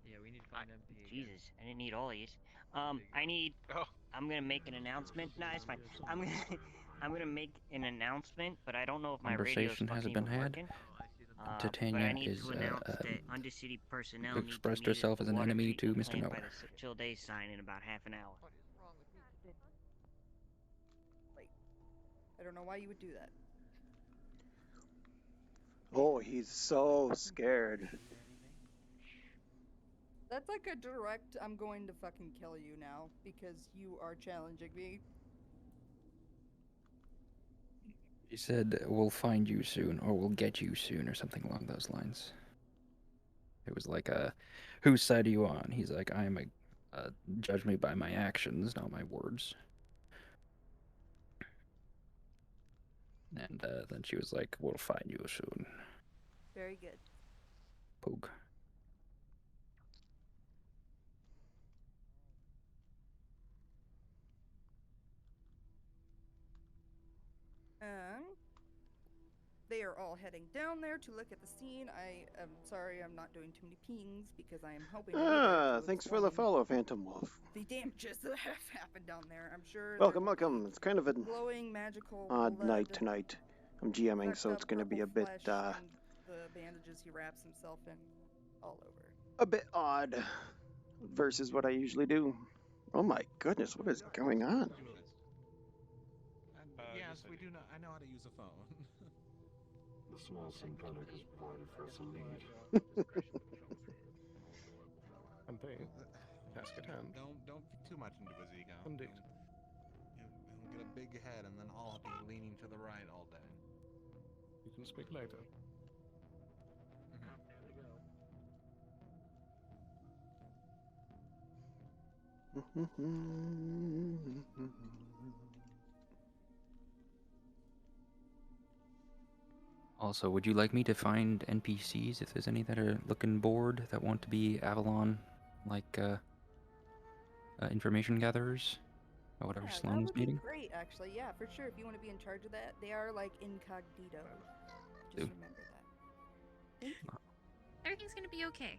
Yeah, we need to find MP again. Jesus, I didn't need all these. I'm gonna make an announcement. Nah, it's fine. I'm gonna make an announcement, but I don't know if my radio's Conversation fucking hasn't been even had. working. But I Titania need is to announce that Undercity personnel need to expressed meet at herself the as an water enemy to treatment Mr. plant Noah. by the Chill Days sign in about half an hour. Like, I don't know why you would do that. Oh, he's so scared. That's like a direct, I'm going to fucking kill you now because you are challenging me. He said, "We'll find you soon," or "We'll get you soon," or something along those lines. It was like whose side are you on? He's like, I am judge me by my actions, not my words. And then she was like, "We'll find you soon." Very good. Poog. They are all heading down there to look at the scene. I am sorry I'm not doing too many pings because I am hoping to Thanks for the follow, Phantom Wolf. the damages that have happened down there. I'm sure Welcome. It's kind of an glowing magical odd blood. night tonight. I'm GMing, so Sucked it's up going to be a purple bit flesh and the bandages he wraps himself in all over. a bit odd versus what I usually do. Oh my goodness, what is going on? Yes, we do know. I know how to use a phone. The small synthetic has provided for us a lead. And they, task at hand. Don't be too much into his ego. Indeed. He'll get a big head, and then I'll be leaning to the right all day. You can speak later. Also, would you like me to find NPCs if there's any that are looking bored that want to be Avalon, like information gatherers, or whatever Yeah, that Sloan's would be meeting? great, actually. Yeah, for sure. If you want to be in charge of that, they are like incognito. Just Ooh. remember that. Thank you. Everything's gonna be okay.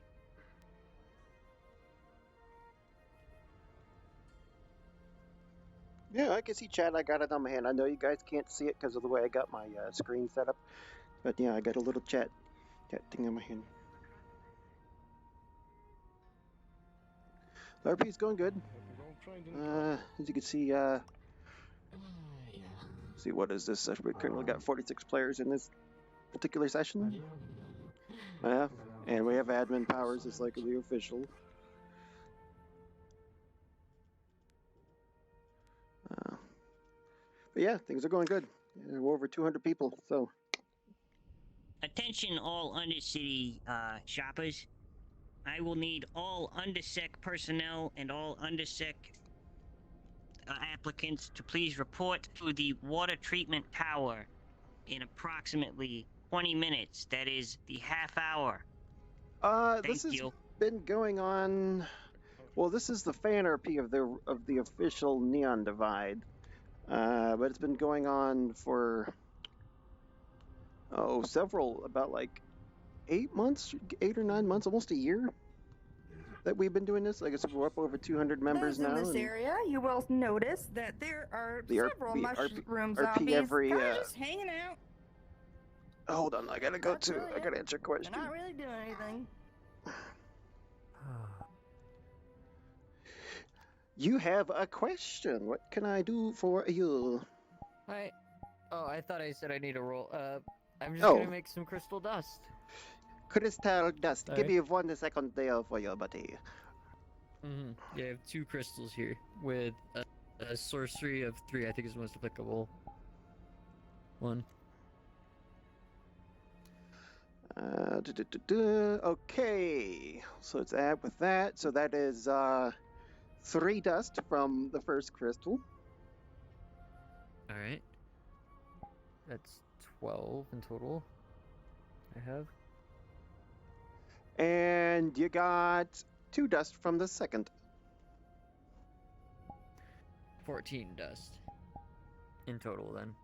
Yeah, I can see chat. I got it on my hand. I know you guys can't see it because of the way I got my screen set up. But yeah, I got a little chat thing on my hand. The RP is going good. As you can see, see what is this? We currently got 46 players in this particular session. Yeah, and we have admin powers. It's like the official. But yeah, things are going good. Yeah, we're over 200 people, so. Attention all Undercity shoppers. I will need all Undersec personnel and all Undersec applicants to please report to the water treatment tower in approximately 20 minutes. That is the half hour. This has been going on. Well, this is the fan RP of the official Neon Divide, but it's been going on for about like 8 months, 8 or 9 months, almost a year that we've been doing this. Like I said, we're up over 200 members Those now. in this area, you will notice that there are several mushroom RP zombies every, kind of just hanging out. Hold on, I gotta go That's too. really I gotta it. answer a question. They're not really doing anything. You have a question. What can I do for you? Hi. Oh, I thought I said I need a roll. I'm just Oh. gonna make some crystal dust. Crystal dust. Sorry. Give me 1 second there for you, buddy. Yeah, I have 2 crystals here with a sorcery of 3. I think is the most applicable one. Okay, so let's add with that. So that is 3 dust from the first crystal. All right. That's 12 in total. I have. And you got 2 dust from the second. 14 dust in total then.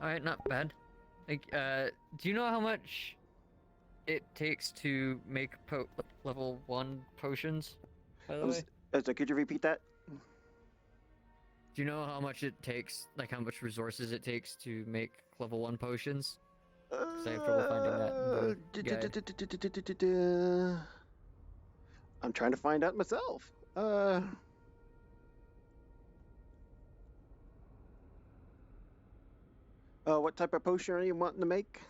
All right, not bad. Like, do you know how much it takes to make level 1 potions? By the way, So could you repeat that? do you know how much it takes? Like, how much resources it takes to make level 1 potions? 'Cause I have trouble finding that in the guide. I'm trying to find out myself. What type of potion are you wanting to make?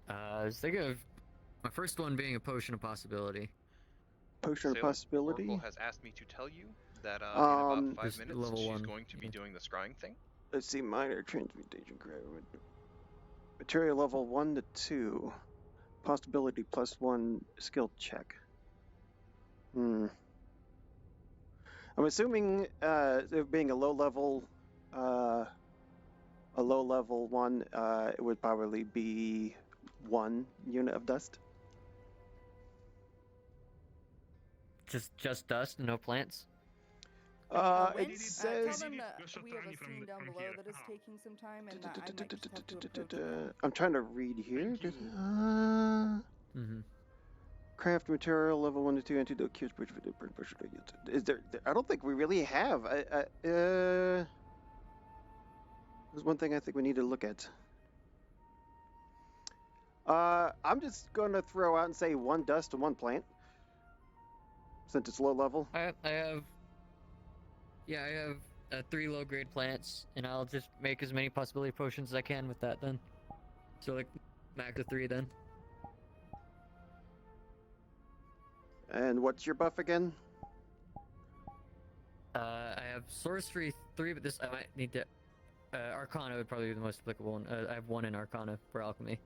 I was thinking of my first one being a potion of possibility. Potion of Salem possibility? Oracle has asked me to tell you that in about 5 Just minutes level she's 1, going to be doing the scrying thing. Let's see, minor transmutation material level 1 to 2. Possibility +1 skill check. I'm assuming it being a low level one, it would probably be 1 unit of dust. Just dust, no plants. It says. Tell them that we have a scene down below that is taking some time, and that I might just have to approach it. I'm trying to read here. Craft material level 1 to 2 antidote cures push for the burn push. Is there? I don't think we really have. There's one thing I think we need to look at. I'm just gonna throw out and say 1 dust and 1 plant, since it's low level. I have 3 low grade plants, and I'll just make as many possibility potions as I can with that then. So like max of 3 then. And what's your buff again? I have sorcery 3, but this I might need to. Arcana would probably be the most applicable one. I have 1 in Arcana for alchemy.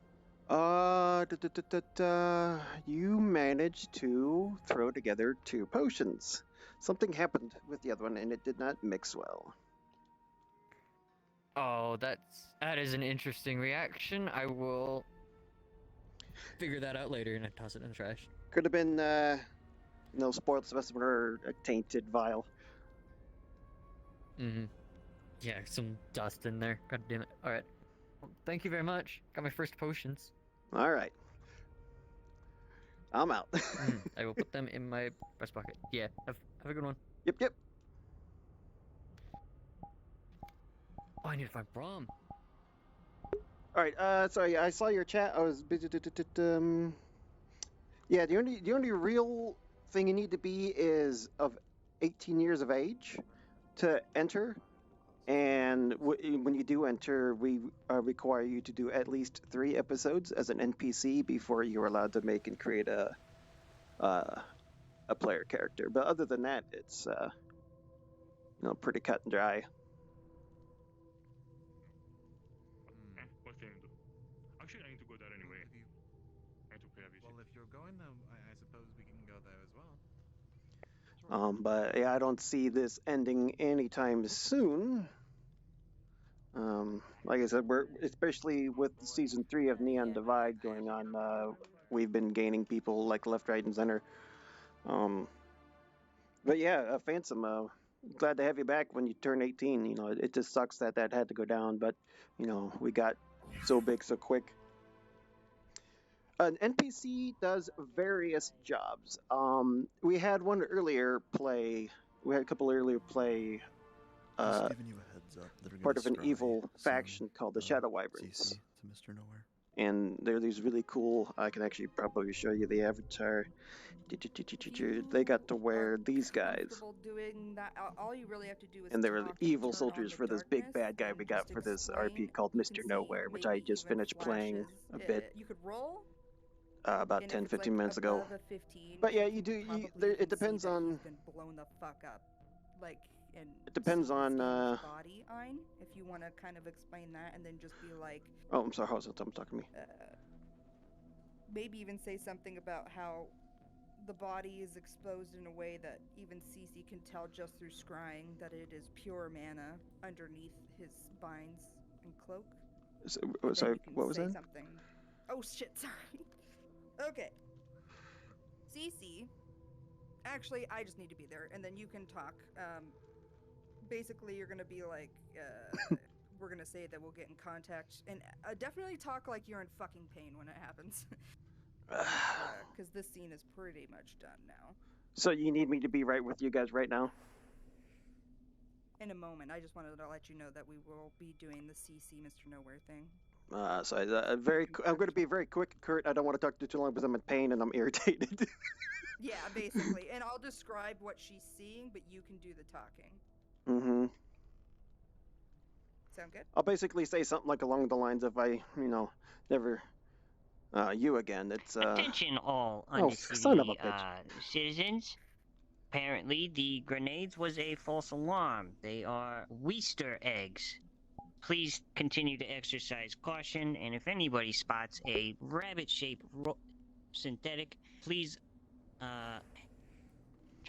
You managed to throw together 2 potions. Something happened with the other one, and it did not mix well. Oh, that is an interesting reaction. I will figure that out later and I toss it in the trash. Could have been, spoiled specimen or a tainted vial. Mm-hmm. Yeah, some dust in there. God damn it. Alright. Well, thank you very much. Got my first potions. Alright. I'm out. I will put them in my breast pocket. Yeah, have a good one. Yep. Oh, I need to find Braum. Alright, sorry, I saw your chat. I was busy. Yeah, the only real thing you need to be is of 18 years of age to enter. And when you do enter, we require you to do at least 3 episodes as an NPC before you're allowed to make and create a player character. But other than that, it's pretty cut and dry. What can you do? Actually, I need to go there anyway. I need to pay a visit. Well, if you're going there, I suppose we can go there as well. But yeah, I don't see this ending anytime soon. Like I said, we're especially with season 3 of Neon Divide going on. We've been gaining people like left, right, and center. But yeah, Phantom, glad to have you back when you turn 18. It just sucks that had to go down, but we got so big so quick. An NPC does various jobs. We had one earlier play. We had a couple earlier play. Just giving you a heads up. They're Part of an scry evil soon, faction called the Shadow Wyverns. CC to Mr. Nowhere. And they're these really cool. I can actually probably show you the avatar. They got to wear these guys. Doing that, all you really have to do is And they were the talk evil turn on soldiers the for this big darkness bad guy and we got just for this explain. RP called You Mr. can see Nowhere, which I maybe just even finished playing a flashes. bit. You could roll. About And 10, if it's, 15 like, minutes ago. above a 15, But yeah, it depends on. He's been blown the fuck up, like, and It depends on. body, Ein. If you want to kind of explain that, and then just be like. Oh, I'm sorry. How's it? Talking to me. Maybe even say something about how the body is exposed in a way that even Cece can tell just through scrying that it is pure mana underneath his binds and cloak. Sorry, what was that? Something. Oh shit! Sorry. Okay. Cece. Actually, I just need to be there, and then you can talk. Basically, you're gonna be like, we're gonna say that we'll get in contact, and definitely talk like you're in fucking pain when it happens. Because this scene is pretty much done now. So you need me to be right with you guys right now? In a moment, I just wanted to let you know that we will be doing the CC Mr. Nowhere thing. I'm going to be very quick, Kurt. I don't want to talk too long because I'm in pain and I'm irritated. Yeah, basically. And I'll describe what she's seeing, but you can do the talking. Mm-hmm. Sound good? I'll basically say something like along the lines of never you again. It's Attention all son of a Undercity bitch. citizens. Apparently the grenades was a false alarm. They are Weester eggs. Please continue to exercise caution, and if anybody spots a rabbit-shaped synthetic, please try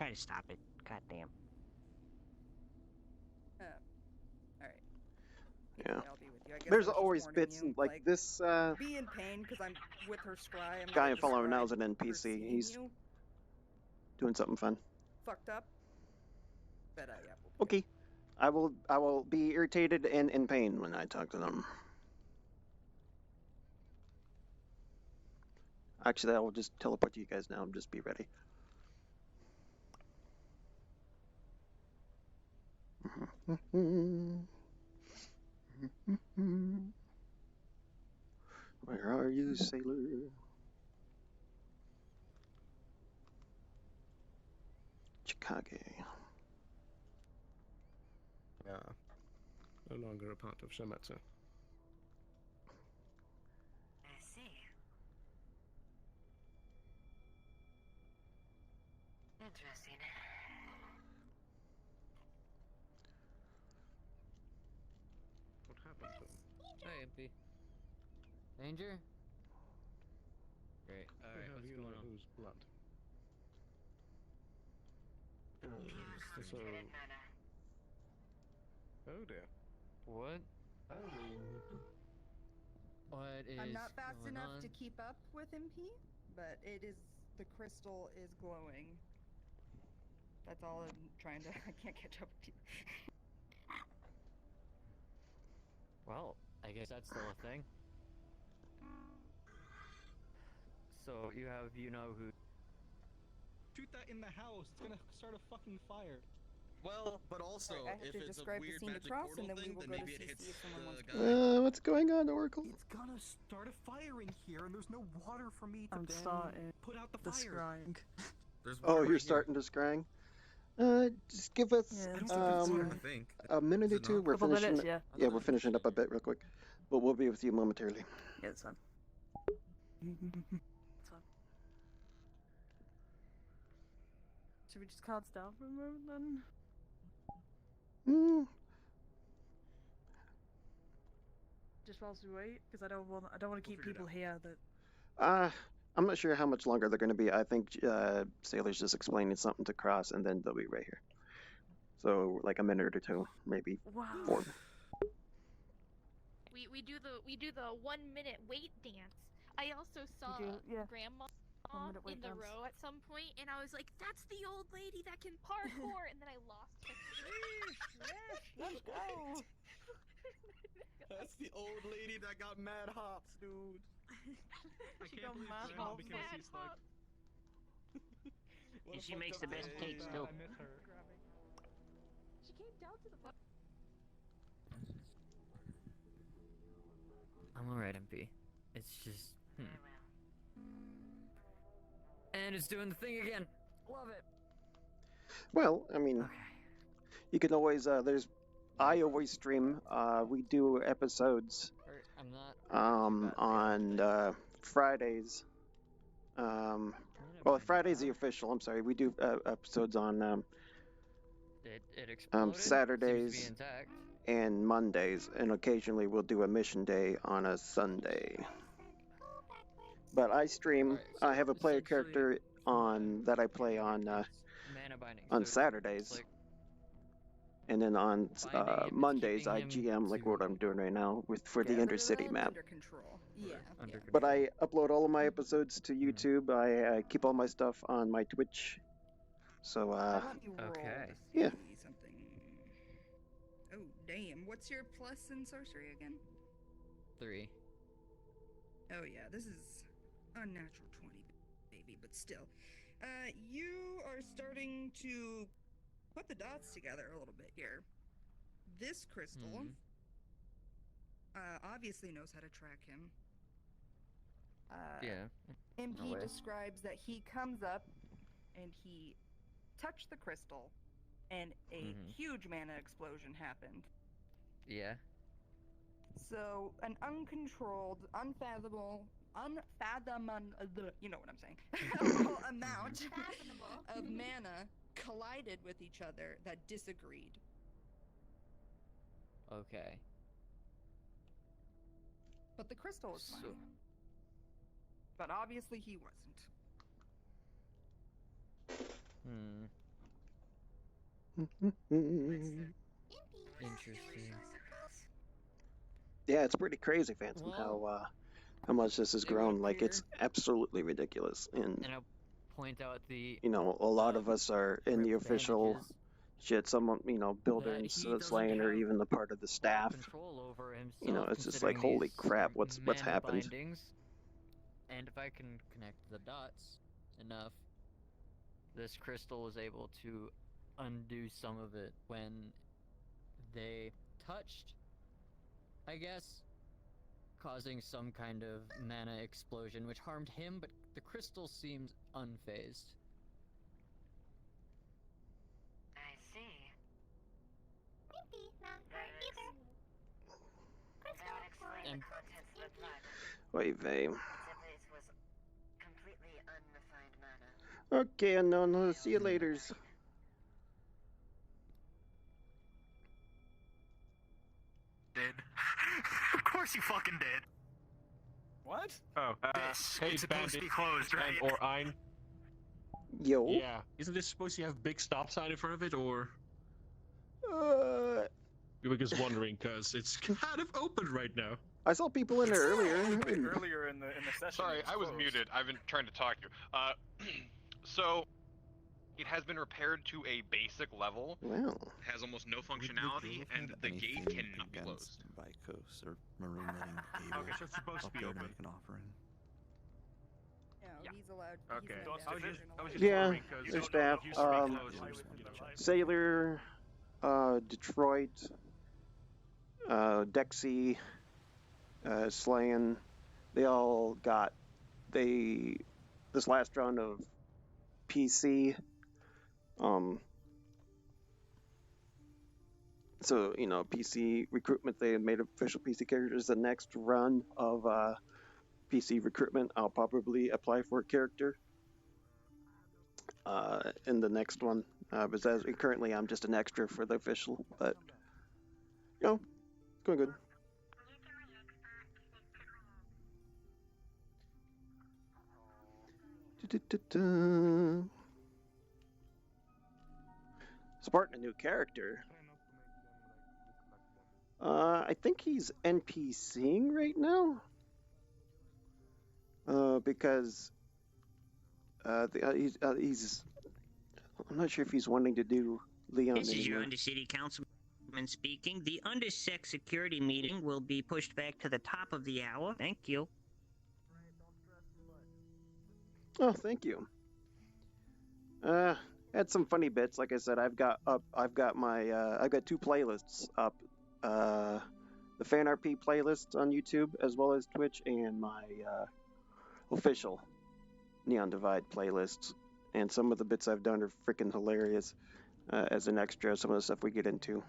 to stop it. God damn. Alright. Yeah. I'll be with you. I guess There's I was just always warning bits you, like this. Be in pain because I'm with her scry. I'm Guy gonna I'm following now is describe an her NPC. seeing He's you. doing something fun. Fucked up. But yeah. Okay. I will be irritated and in pain when I talk to them. Actually, I will just teleport to you guys now and just be ready. Where are you, sailor? Chicago. No longer a part of Shamatsu. I see. Interesting. What happened to him? Hi, MP. Danger? Great. We Alright, have what's you going know on? whose blood. So. Oh dear. What? What is I'm not fast going enough on? to keep up with MP, but it is the crystal is glowing. That's all I'm trying to. I can't catch up with you. Well, I guess that's still a thing. So you have who. Shoot that in the house. It's gonna start a fucking fire. Well, but also, Alright, I have if to it's a describe the weird scene magic across, portal and then we thing, will then go to maybe it CC hits if someone wants to. guy. What's going on, Oracle? It's gonna start a fire in here, and there's no water for me to I'm starting put out the the fire. scrying. There's Oh, water you're right starting to scrying? Just give us Yeah, I don't think it's water. I think. a minute Is or it two. not? We're Couple finishing. minutes, yeah. Yeah, we're finishing up a bit real quick, but we'll be with you momentarily. Yeah, it's fine. It's fine. Should we just cards down for a moment then? Hmm. Just whilst we wait, because I don't want to keep people here that. I'm not sure how much longer they're going to be. I think Sailor's just explaining something to Cross, and then they'll be right here. So like a minute or two, maybe 4. We do the 1 minute wait dance. I also saw Grandma 1 minute wait in the dance. row at some point, and I was like, "That's the old lady that can parkour," and then I lost her. Let's go. That's the old lady that got mad hops, dude. She got mad hops. And she makes the best cakes too. I miss her. She came down to the. I'm alright, MP. It's just. And it's doing the thing again. Love it. Well, I mean, you can always I always stream. We do episodes I'm not. on Fridays. Well, Friday's the official. I'm sorry. We do episodes on It exploded. Seems to be Saturdays intact. and Mondays, and occasionally we'll do a mission day on a Sunday. But I stream. I have a player character on that I play on Mana binding. on Saturdays, and then on Mondays I GM like what I'm doing right now for the Undercity map. Under control. Yeah. But I upload all of my episodes to YouTube. I keep all my stuff on my Twitch. So Okay. Yeah. Something. Oh damn! What's your plus in sorcery again? 3. Oh yeah, this is unnatural 20, baby, but still. You are starting to put the dots together a little bit here. This crystal obviously knows how to track him. Yeah. MP describes that he comes up and he touched the crystal and a huge mana explosion happened. Yeah. So an uncontrolled, unfathomable, you know what I'm saying, amount of mana collided with each other that disagreed. Okay. But the crystal was fine. But obviously he wasn't. Interesting. Yeah, it's pretty crazy, Phantom, how much this has grown. Like, it's absolutely ridiculous. And I'll point out the. You know, a lot of us are in the official shit. Some, builder and slaying, or even the part of the staff. Control over himself, It's just like, considering holy these crap, what's mana happened? Bindings. And if I can connect the dots enough, this crystal was able to undo some of it when they touched I guess, causing some kind of mana explosion which harmed him, but the crystal seems unfazed. I see. Maybe not her either. That would explain And- the contents of the plot. Wait, Vay. Except that it was completely unrefined mana. Okay, unknown. I'll see you later. Did. Of course you fucking did. What? Oh, hey, it's supposed to be Bandit closed, right? and or Ein. Yo. Yeah. Isn't this supposed to have big stop sign in front of it, or? We were just wondering, cause it's kind of open right now. I saw people in there earlier. Earlier in the session. Sorry, it I was closed. muted. I've been trying to talk to you. So, it has been repaired to a basic level. Wow. Has almost no functionality, and the gate cannot be closed. Vicos or Marine letting Gable Okay, so it's supposed to up be there open. to make an offering. Yeah, he's allowed. Okay. He's an I was ambassador just Yeah, wondering, 'cause there's it staff. used to be closed, you know. Sailor, Detroit, Dexy, Slayan, they all got this last round of PC. So PC recruitment. They made official PC characters. The next run of PC recruitment, I'll probably apply for a character. In the next one, because currently I'm just an extra for the official, but it's going good. Spartan, a new character. I think he's NPCing right now. Because he's. I'm not sure if he's wanting to do Leon This is your anymore. Undercity Councilman speaking. The Undersec security meeting will be pushed back to the top of the hour. Thank you. Oh, thank you. Had some funny bits. Like I said, I've got two playlists up. The Fan RP playlist on YouTube as well as Twitch, and my official Neon Divide playlist. And some of the bits I've done are freaking hilarious as an extra. Some of the stuff we get into.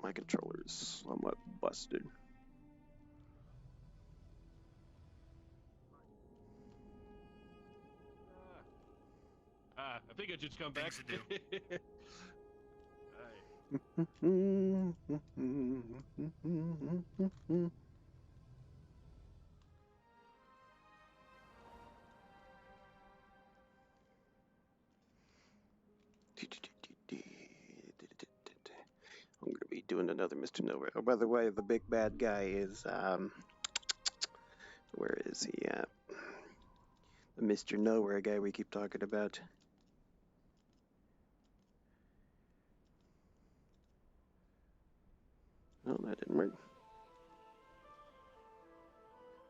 My controller's somewhat busted. I think I just come back. I'm gonna be doing another Mr. Nowhere. Oh, by the way, the big bad guy is where is he at? The Mr. Nowhere guy we keep talking about. Oh, that didn't work.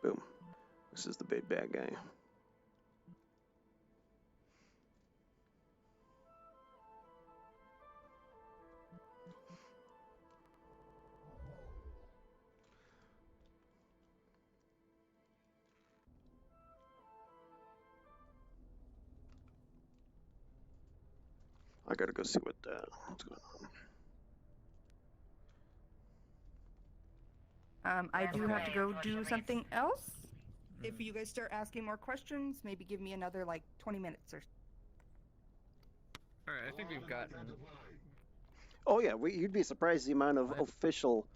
Boom. This is the big bad guy. I gotta go see what's going on. I do have to go do something else. If you guys start asking more questions, maybe give me another like 20 minutes or. All right, I think we've gotten. Oh yeah, you'd be surprised the amount of official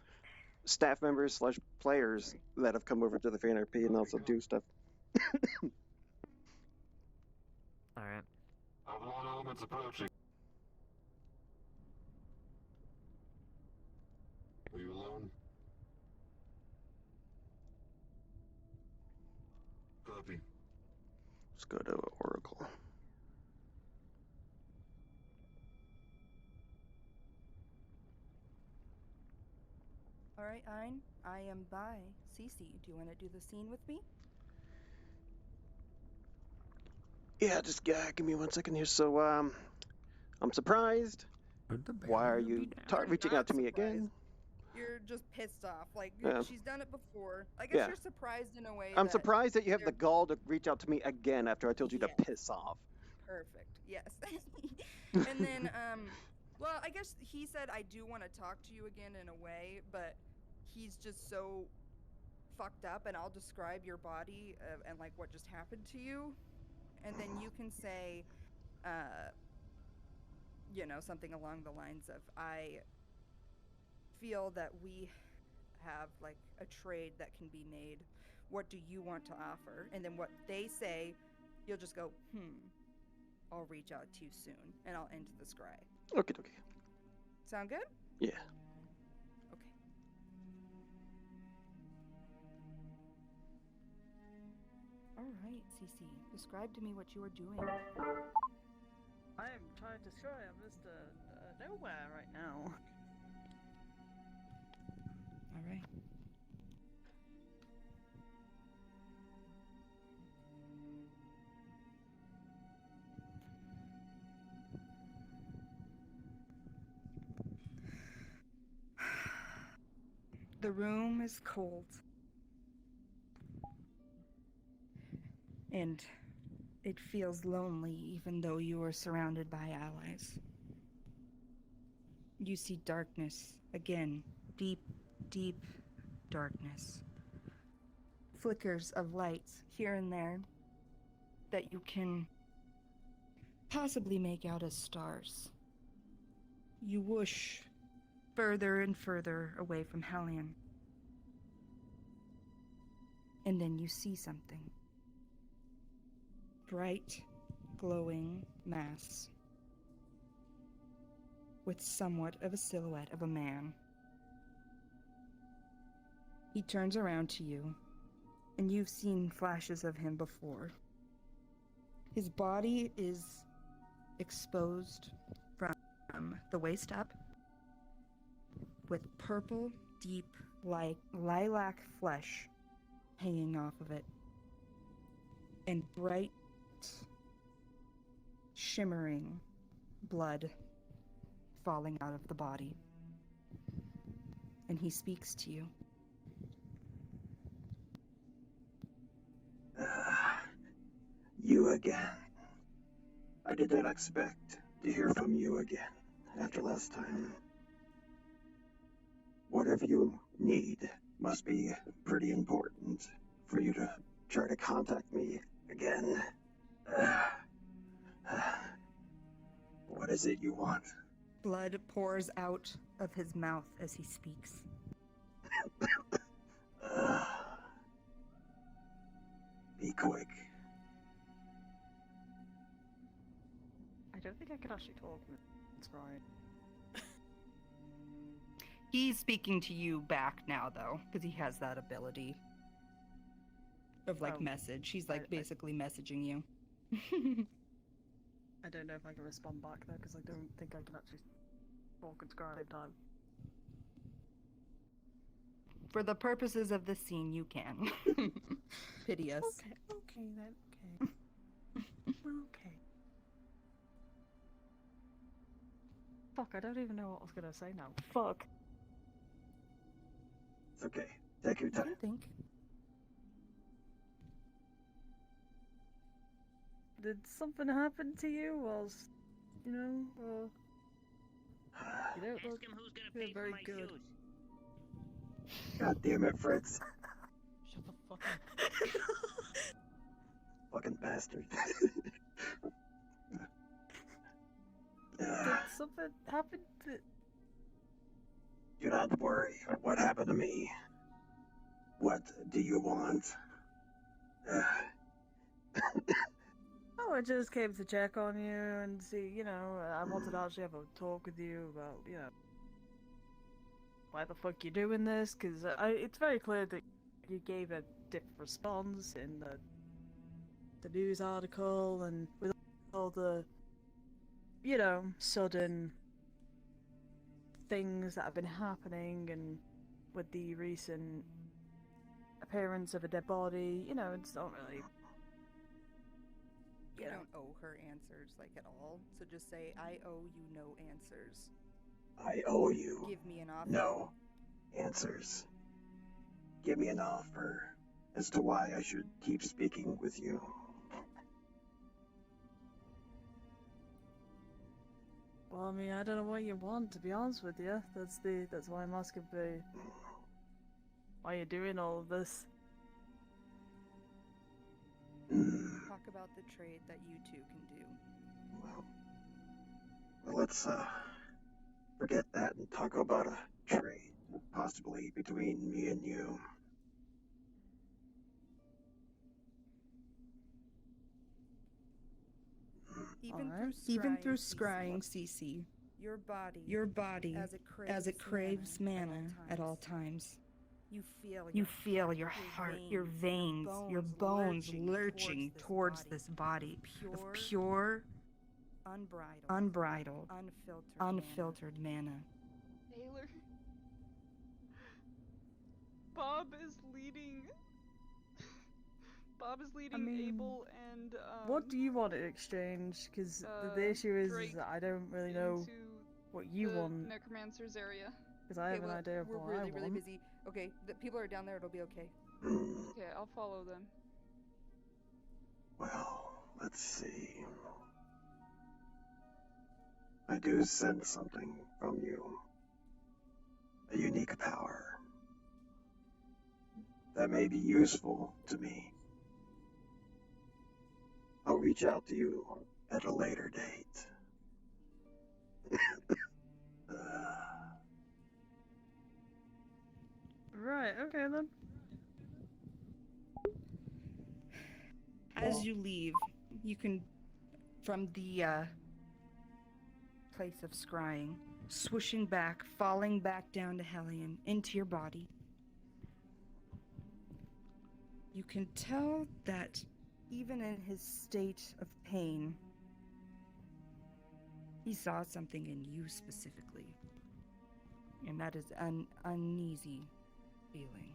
staff members / players that have come over to the Fan RP and also do stuff. All right. Avalon elements approaching. Are you alone? Copy. Let's go to Oracle. All right, Ein, I am by Cece. Do you want to do the scene with me? Yeah, just give me 1 second here. So, I'm surprised. Why are you reaching out to me again? You're just pissed off. Like, Yeah. she's done it before. I guess Yeah. you're surprised in a way I'm that surprised that you have the gall to reach out to me again after I told you to piss off. Perfect. Yes. And then, well, I guess he said I do want to talk to you again in a way, but he's just so fucked up, and I'll describe your body and like what just happened to you, and then you can say, you know, something along the lines of, I feel that we have like a trade that can be made. What do you want to offer? And then what they say, you'll just go, I'll reach out to you soon, and I'll end the scry. Okay. Sound good? Yeah. Okay. All right, Cece, describe to me what you are doing. I'm trying to destroy Mr. Nowhere right now. All right. The room is cold. And it feels lonely even though you are surrounded by allies. You see darkness, again, deep, deep darkness. Flickers of lights here and there that you can possibly make out as stars. You whoosh further and further away from Hellion. And then you see something. Bright, glowing mass with somewhat of a silhouette of a man. He turns around to you, and you've seen flashes of him before. His body is exposed from the waist up, with purple, deep, lilac flesh hanging off of it, and bright, shimmering blood falling out of the body. And he speaks to you. You again. I did not expect to hear from you again after last time. Whatever you need must be pretty important for you to try to contact me again. What is it you want? Blood pours out of his mouth as he speaks. Be quick. I don't think I can actually talk. That's right. He's speaking to you back now, though, because he has that ability of, like, message. He's, like, basically messaging you. I don't know if I can respond back, though, because I don't think I can actually talk and scry at the same time. For the purposes of this scene, you can. Pity us. Okay then, okay. Okay. Fuck, I don't even know what I was gonna say now. Fuck. It's okay. Take your time. I think. Did something happen to you whilst, you know, you don't look very good. God damn it, Fritz. Shut the fuck up. Fucking bastard. Did something happen to... Do not worry. What happened to me? What do you want? Oh, I just came to check on you and see, you know, I wanted to actually have a talk with you about, you know, why the fuck you doing this, because it's very clear that you gave a different response in the news article, and with all the, you know, sudden things that have been happening, and with the recent appearance of a dead body, you know, it's not really You don't owe her answers, like, at all. So just say, I owe you no answers. I owe you Give me an offer. no answers. Give me an offer as to why I should keep speaking with you. Well, I mean, I don't know what you want, to be honest with you. That's why I'm asking for why you're doing all of this. Talk about the trade that you two can do. Well, let's forget that and talk about a trade, possibly between me and you. Even through scrying, CC, your body, as it craves mana at all times. You feel your heart, your veins, your bones lurching towards this body of pure, unbridled, unfiltered mana. Taylor. Bob is leading. Bob is leading Abel and What do you want in exchange? Because the issue is that I don't really know what you want. Necromancer's area. Because I have an idea of what I want. We're really busy. Okay, the people are down there. It'll be okay. Okay, I'll follow them. Well, let's see. I do sense something from you. A unique power that may be useful to me. I'll reach out to you at a later date. Right, okay then. As you leave, you can, from the place of scrying, swooshing back, falling back down to Hellion, into your body. You can tell that even in his state of pain, he saw something in you specifically. And that is an uneasy feeling.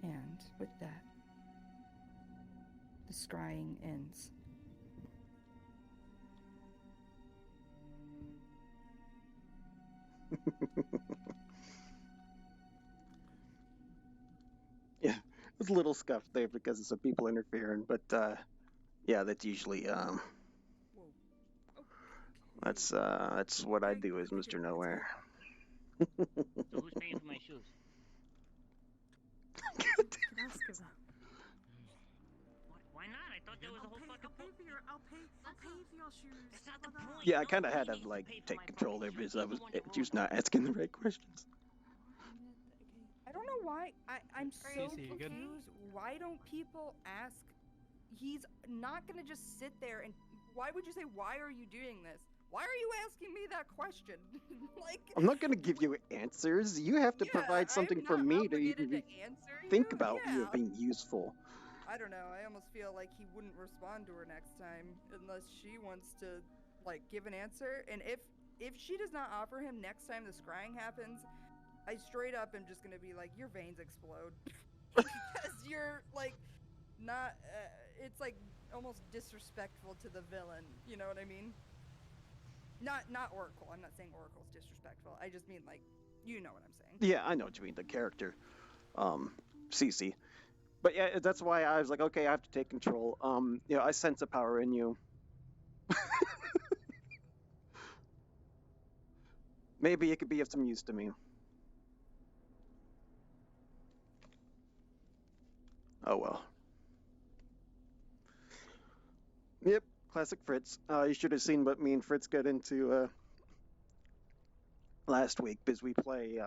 And with that, the scrying ends. Yeah, it was a little scuffed there because of some people interfering, but yeah, that's usually that's what I do as Mr. Nowhere. So who's paying for my shoes? Why not? I thought there was a whole fucking. I'll pay for your shoes. That's not the point. Yeah, I kind of had to like take control there because I was just not asking the right questions. I don't know why. I'm so Cece, you good? confused. Why don't people ask? He's not gonna just sit there and. Why would you say, why are you doing this? Why are you asking me that question? Like. I'm not going to give you answers. You have to provide something for me to even think about you being useful. I don't know. I almost feel like he wouldn't respond to her next time unless she wants to, like, give an answer. And if she does not offer him next time the scrying happens, I straight up am just gonna be like, your veins explode because you're like not. It's like almost disrespectful to the villain. You know what I mean? Not Oracle. I'm not saying Oracle's disrespectful. I just mean like, you know what I'm saying. Yeah, I know what you mean. The character, Cece. But yeah, that's why I was like, okay, I have to take control. You know, I sense a power in you. Maybe it could be of some use to me. Oh well. Yep, classic Fritz. You should have seen what me and Fritz got into last week, because we play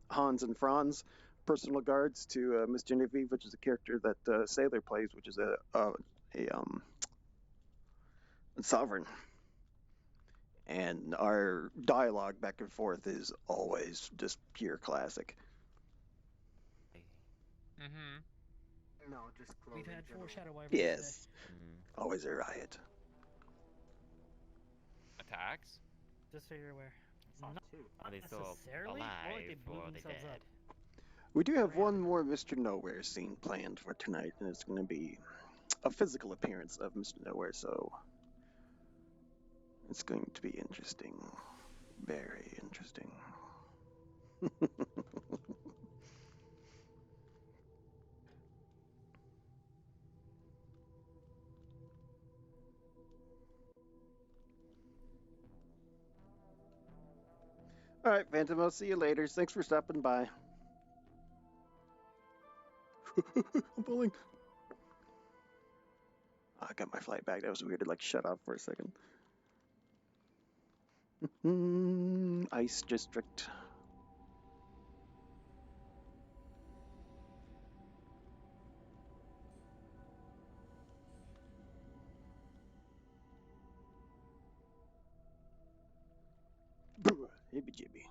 Hans and Franz, personal guards to Miss Genevieve, which is a character that Sailor plays, which is a sovereign. And our dialogue back and forth is always just pure classic. Mm-hmm. No, just we've had foreshadow over Yes. Always a riot. Attacks? Just so you're aware. Are they still necessarily, or they alive blew or are they themselves dead? up. We do have one more Mr. Nowhere scene planned for tonight, and it's going to be a physical appearance of Mr. Nowhere, so it's going to be interesting. Very interesting. All right, Phantom, I'll see you later. Thanks for stopping by. I'm falling. Oh, I got my flight back. That was weird. It like shut off for a second. Ice District. Hibby jibby.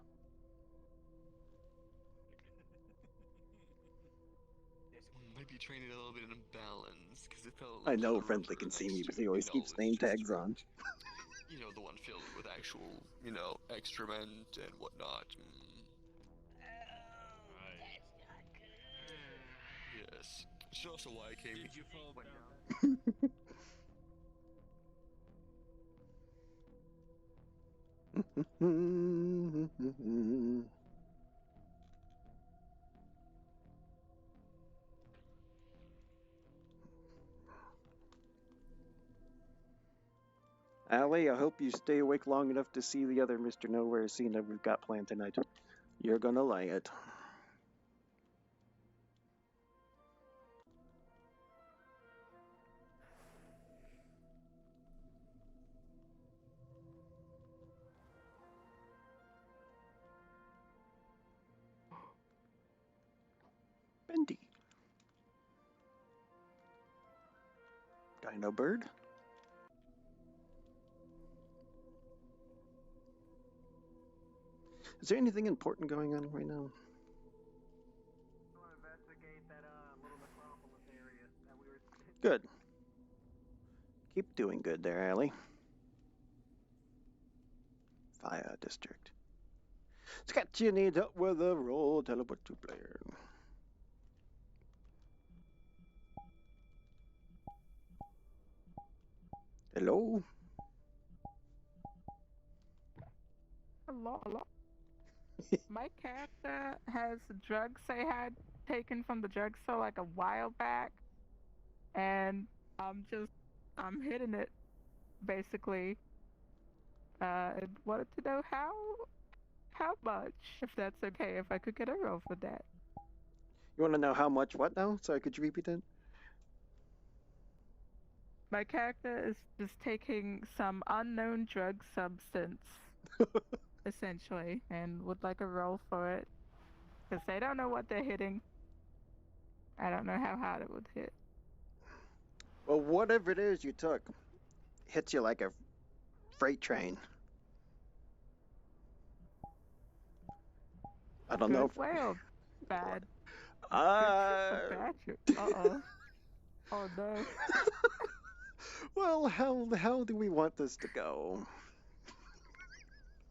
Might be training a little bit in balance because it felt. I Like know the Friendly river can see next me, to but it, he always keeps was name just, tags on. the one filled with actual, excrement and whatnot. Yes. Which is also why I came. Did you fall down? Allie, I hope you stay awake long enough to see the other Mr. Nowhere scene that we've got planned tonight. You're gonna like it. Bendy. Dino Bird. Is there anything important going on right now? Good. Keep doing good there, Allie. Fire District. Sketchy needs up with a roll. Tell her what to play. Hello? Hello. My character has drugs I had taken from the drugstore like a while back, and I'm hitting it, basically. And wanted to know how much, if that's okay, if I could get a roll for that. You want to know how much what now? Sorry, could you repeat that? My character is just taking some unknown drug substance, essentially, and would like a roll for it. Because they don't know what they're hitting. I don't know how hard it would hit. Well, whatever it is you took hits you like a freight train. I don't know. Good way or bad? Good shit for Patrick. Uh-oh. Oh no. Well, how do we want this to go?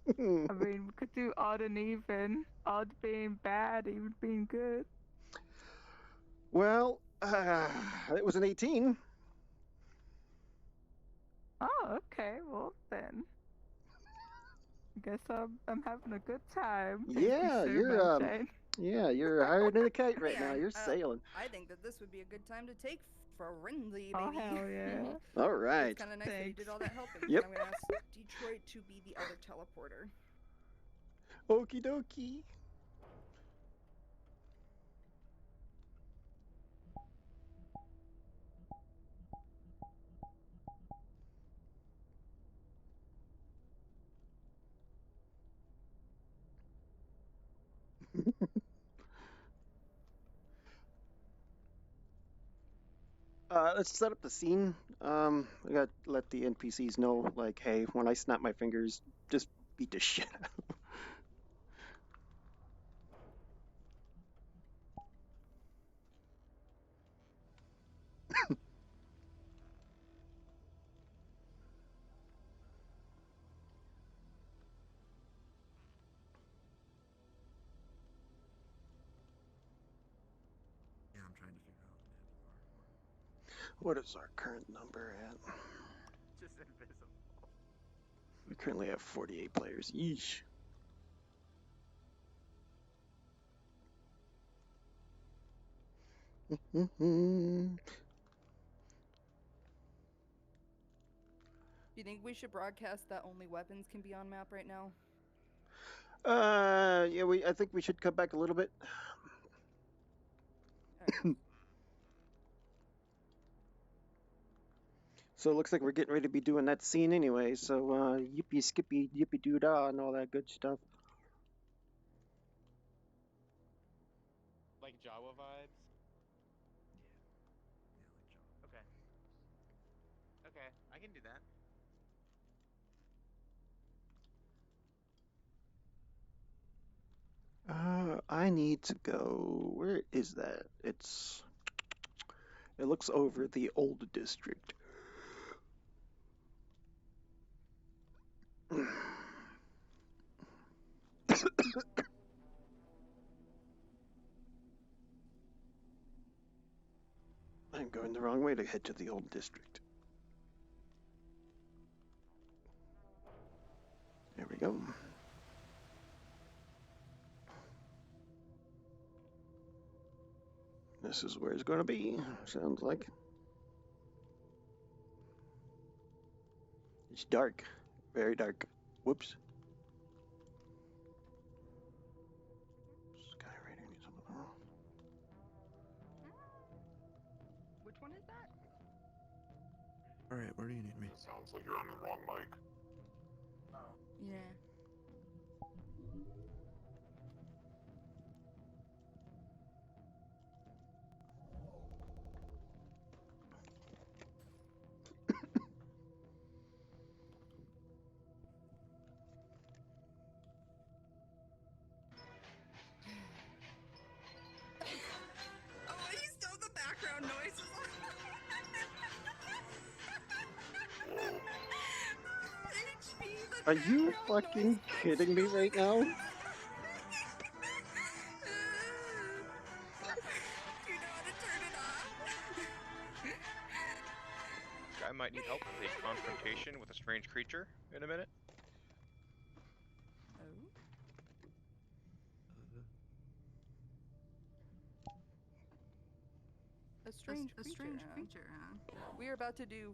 I mean, we could do odd and even. Odd being bad, even being good. Well, it was an 18. Oh, okay. Well then, I guess I'm having a good time. Yeah, you're higher than a kite right now. You're sailing. I think that this would be a good time to take friendly, baby. Oh hell yeah! All right. It's kind of nice that you did all that helping. Yep. I'm gonna ask Detroit to be the other teleporter. Okie dokie. Let's set up the scene. We gotta let the NPCs know, like, hey, when I snap my fingers, just beat the shit out of them. trying to figure out What is our current number at? Just invisible. We currently have 48 players. Yeesh. Do you think we should broadcast that only weapons can be on map right now? Yeah, I think we should cut back a little bit. So it looks like we're getting ready to be doing that scene anyway. So yippee skippy yippee doo dah and all that good stuff. Like Jawa vibes. Okay. Okay, I can do that. I need to go. Where is that? It looks over the old district. I'm going the wrong way to head to the old district. There we go. This is where it's going to be, sounds like. It's dark. Very dark. Whoops. Skywriting needs something wrong. Which one is that? Alright, where do you need me? Sounds like you're on the wrong mic. Yeah. Oh, he's still the background noises. HP, Are you fucking kidding me right now? Guy might need help with a confrontation with a strange creature in a minute. A strange creature, huh? We're about to do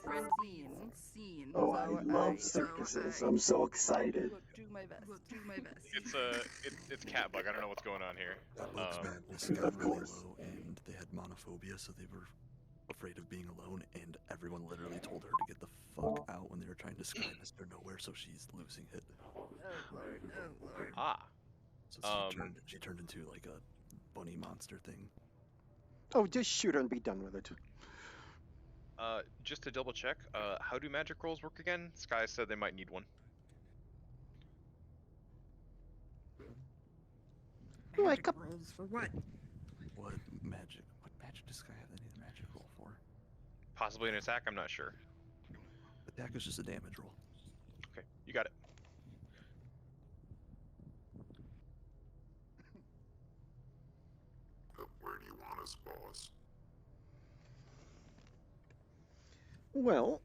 friendly scene. Oh, so I love circuses. I'm so excited. Will do my best. It's cat bug. I don't know what's going on here. That bug's madness got really low, and they had monophobia, so they were afraid of being alone, and everyone literally told her to get the fuck out when they were trying to sky Mr. Nowhere, so she's losing it. Oh lord, oh lord. Ah. So she turned into like a bunny monster thing. Oh, just shoot her and be done with it. Just to double check, how do magic rolls work again? Sky said they might need one. Like rolls for what? What magic does Sky have any magic roll for? Possibly an attack, I'm not sure. Attack is just a damage roll. Okay, you got it. Where do you want us, boss? Well,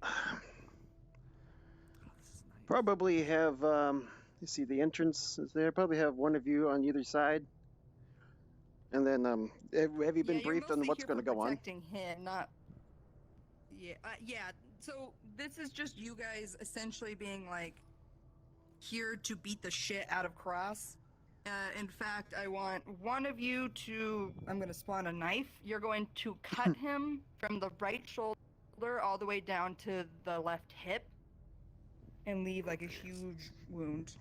probably have, you see the entrance is there. Probably have one of you on either side. And then, have you been briefed on what's going to go on? Protecting him, not. Yeah, yeah. So this is just you guys essentially being like here to beat the shit out of Cross. In fact, I want one of you to. I'm going to spawn a knife. You're going to cut him from the right shoulder all the way down to the left hip, and leave like a huge wound.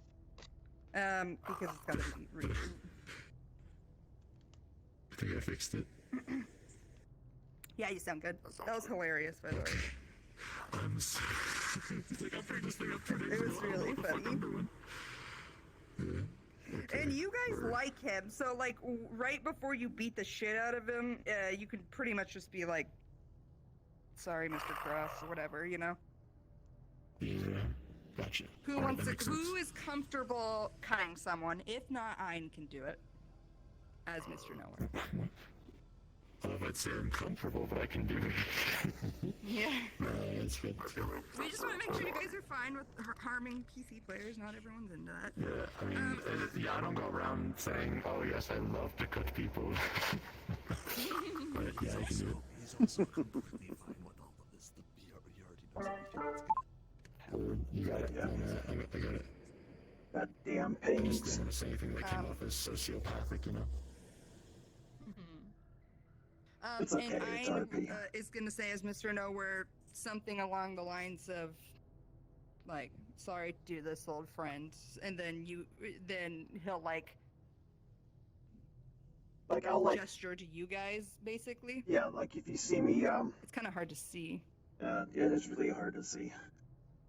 Because it's got to be reshoot. I think I fixed it. Yeah, you sound good. That was hilarious, by the way. I'm sorry. I picked this thing up 2 days It ago. was really funny. Yeah. And you guys like him, so like right before you beat the shit out of him, you can pretty much just be like, "Sorry, Mr. Cross," or whatever, you know. Yeah, gotcha. Who wants to? Who is comfortable cutting someone? If not, Ein can do it as Mr. Nowhere. I might say uncomfortable, but I can do it. Yeah. No, it's good. We just want to make sure you guys are fine with harming PC players. Not everyone's into that. Yeah, I mean, yeah, I don't go around saying, oh yes, I love to cut people. But yeah, I can do it. He's also completely fine with all of this. He already knows everything that's gonna happen. You got it, yeah, I got it. God damn I just pings. don't want to say anything that came off as sociopathic, you know? It's okay, it's and RP. is gonna say as Mr. Nowhere something along the lines of, like, sorry to do this, old friend, and then he'll like I'll like gesture to you guys, basically. Yeah, like if you see me, It's kind of hard to see. it is really hard to see.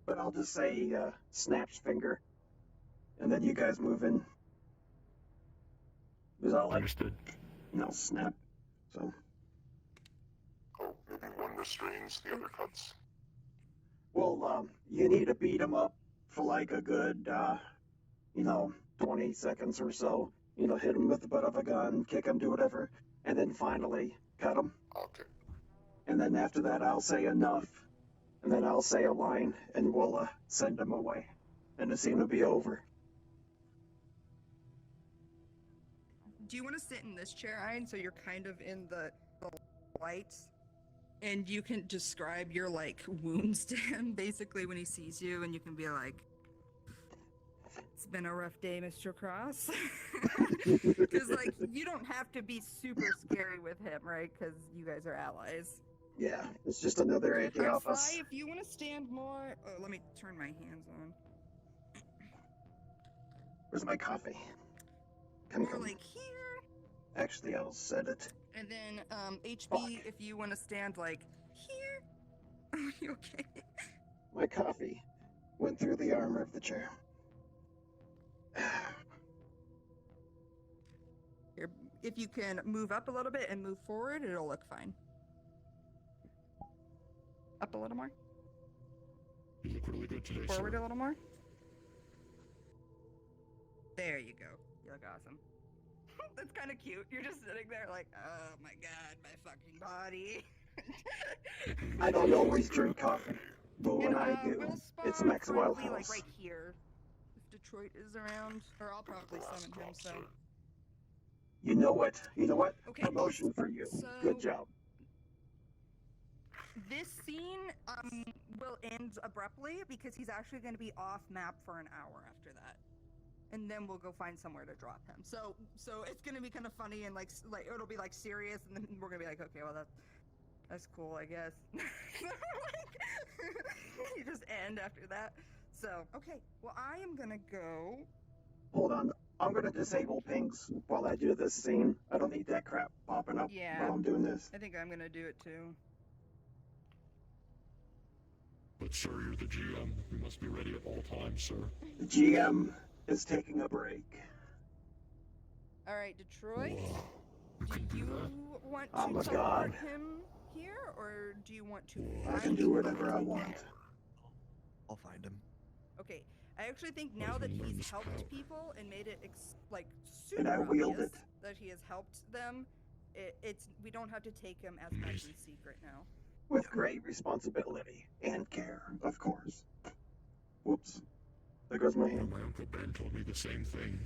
But I'll just say, snaps finger, and then you guys move in. Because I'll like, Understood. Snap. So. Oh, maybe one restrains, the other cuts. Well, you need to beat him up for like a good, 20 seconds or so. Hit him with the butt of a gun, kick him, do whatever, and then finally cut him. Okay. And then after that, I'll say enough, and then I'll say a line, and we'll send him away, and the scene will be over. Do you want to sit in this chair, Ian, so you're kind of in the light, and you can describe your like wounds to him basically when he sees you, and you can be like, "It's been a rough day, Mr. Cross." Because like you don't have to be super scary with him, right? Because you guys are allies. Yeah, it's just another AD office. Sly, if you want to stand more, let me turn my hands on. Where's my coffee? More like here. Actually, I'll set it. And then HB, if you want to stand like here. Are you okay? My coffee went through the armor of the chair. Here, if you can move up a little bit and move forward, it'll look fine. Up a little more. You look really good today, Forward sir. a little more. There you go. You look awesome. That's kind of cute. You're just sitting there like, oh my god, my fucking body. I don't always drink coffee, but when I do, it's Max Wild Probably like House. right here. If Detroit is around, or I'll probably summon him. So. You know what? Okay. Promotion for you. So- Good job. This scene will end abruptly because he's actually going to be off map for an hour after that, and then we'll go find somewhere to drop him. So it's going to be kind of funny and like it'll be like serious, and then we're going to be like, okay, well that's cool, I guess. You just end after that. So okay, well I am going to go. Hold on. I'm gonna disable pings while I do this scene. I don't need that crap popping up while I'm doing this. I think I'm going to do it too. But sir, you're the GM. You must be ready at all times, sir. The GM is taking a break. All right, Detroit. Do you want to Oh my teleport God. him here, or do you want to? I can do whatever I want. I'll find him. Okay, I actually think now that he's helped people and made it super And I wield obvious it. that he has helped them, it's we don't have to take him as much in secret now. With great responsibility and care, of course. Whoops. There goes my hand. My Uncle Ben told me the same thing.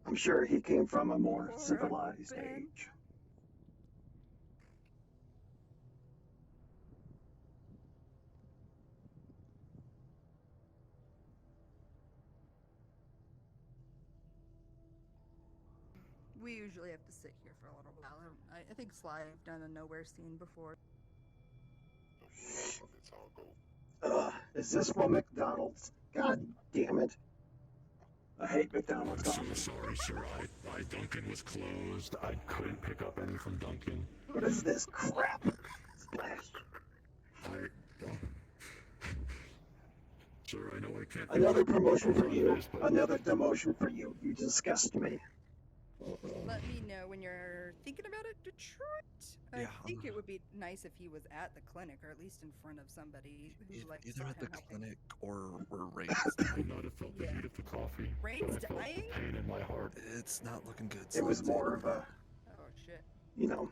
I'm sure he came from a more civilized Ben. age. We usually have to sit here for a little while. I think Sly have done a nowhere scene before. Is this from McDonald's? God damn it. I hate McDonald's I'm so coffee. sorry, sir. I Dunkin' was closed. I couldn't pick up any from Dunkin'. What is this crap? Splash. Sir, I know I can't. Another promotion for you. Another demotion for you. You disgust me. Let me know when you're thinking about it, Detroit. I think it would be nice if he was at the clinic, or at least in front of somebody who like Either saw at the him helping. clinic or raised. I would not have felt the heat of the coffee. Rain's but I felt dying? the pain in my heart. It's not looking good. It was more of a... Oh shit. You know,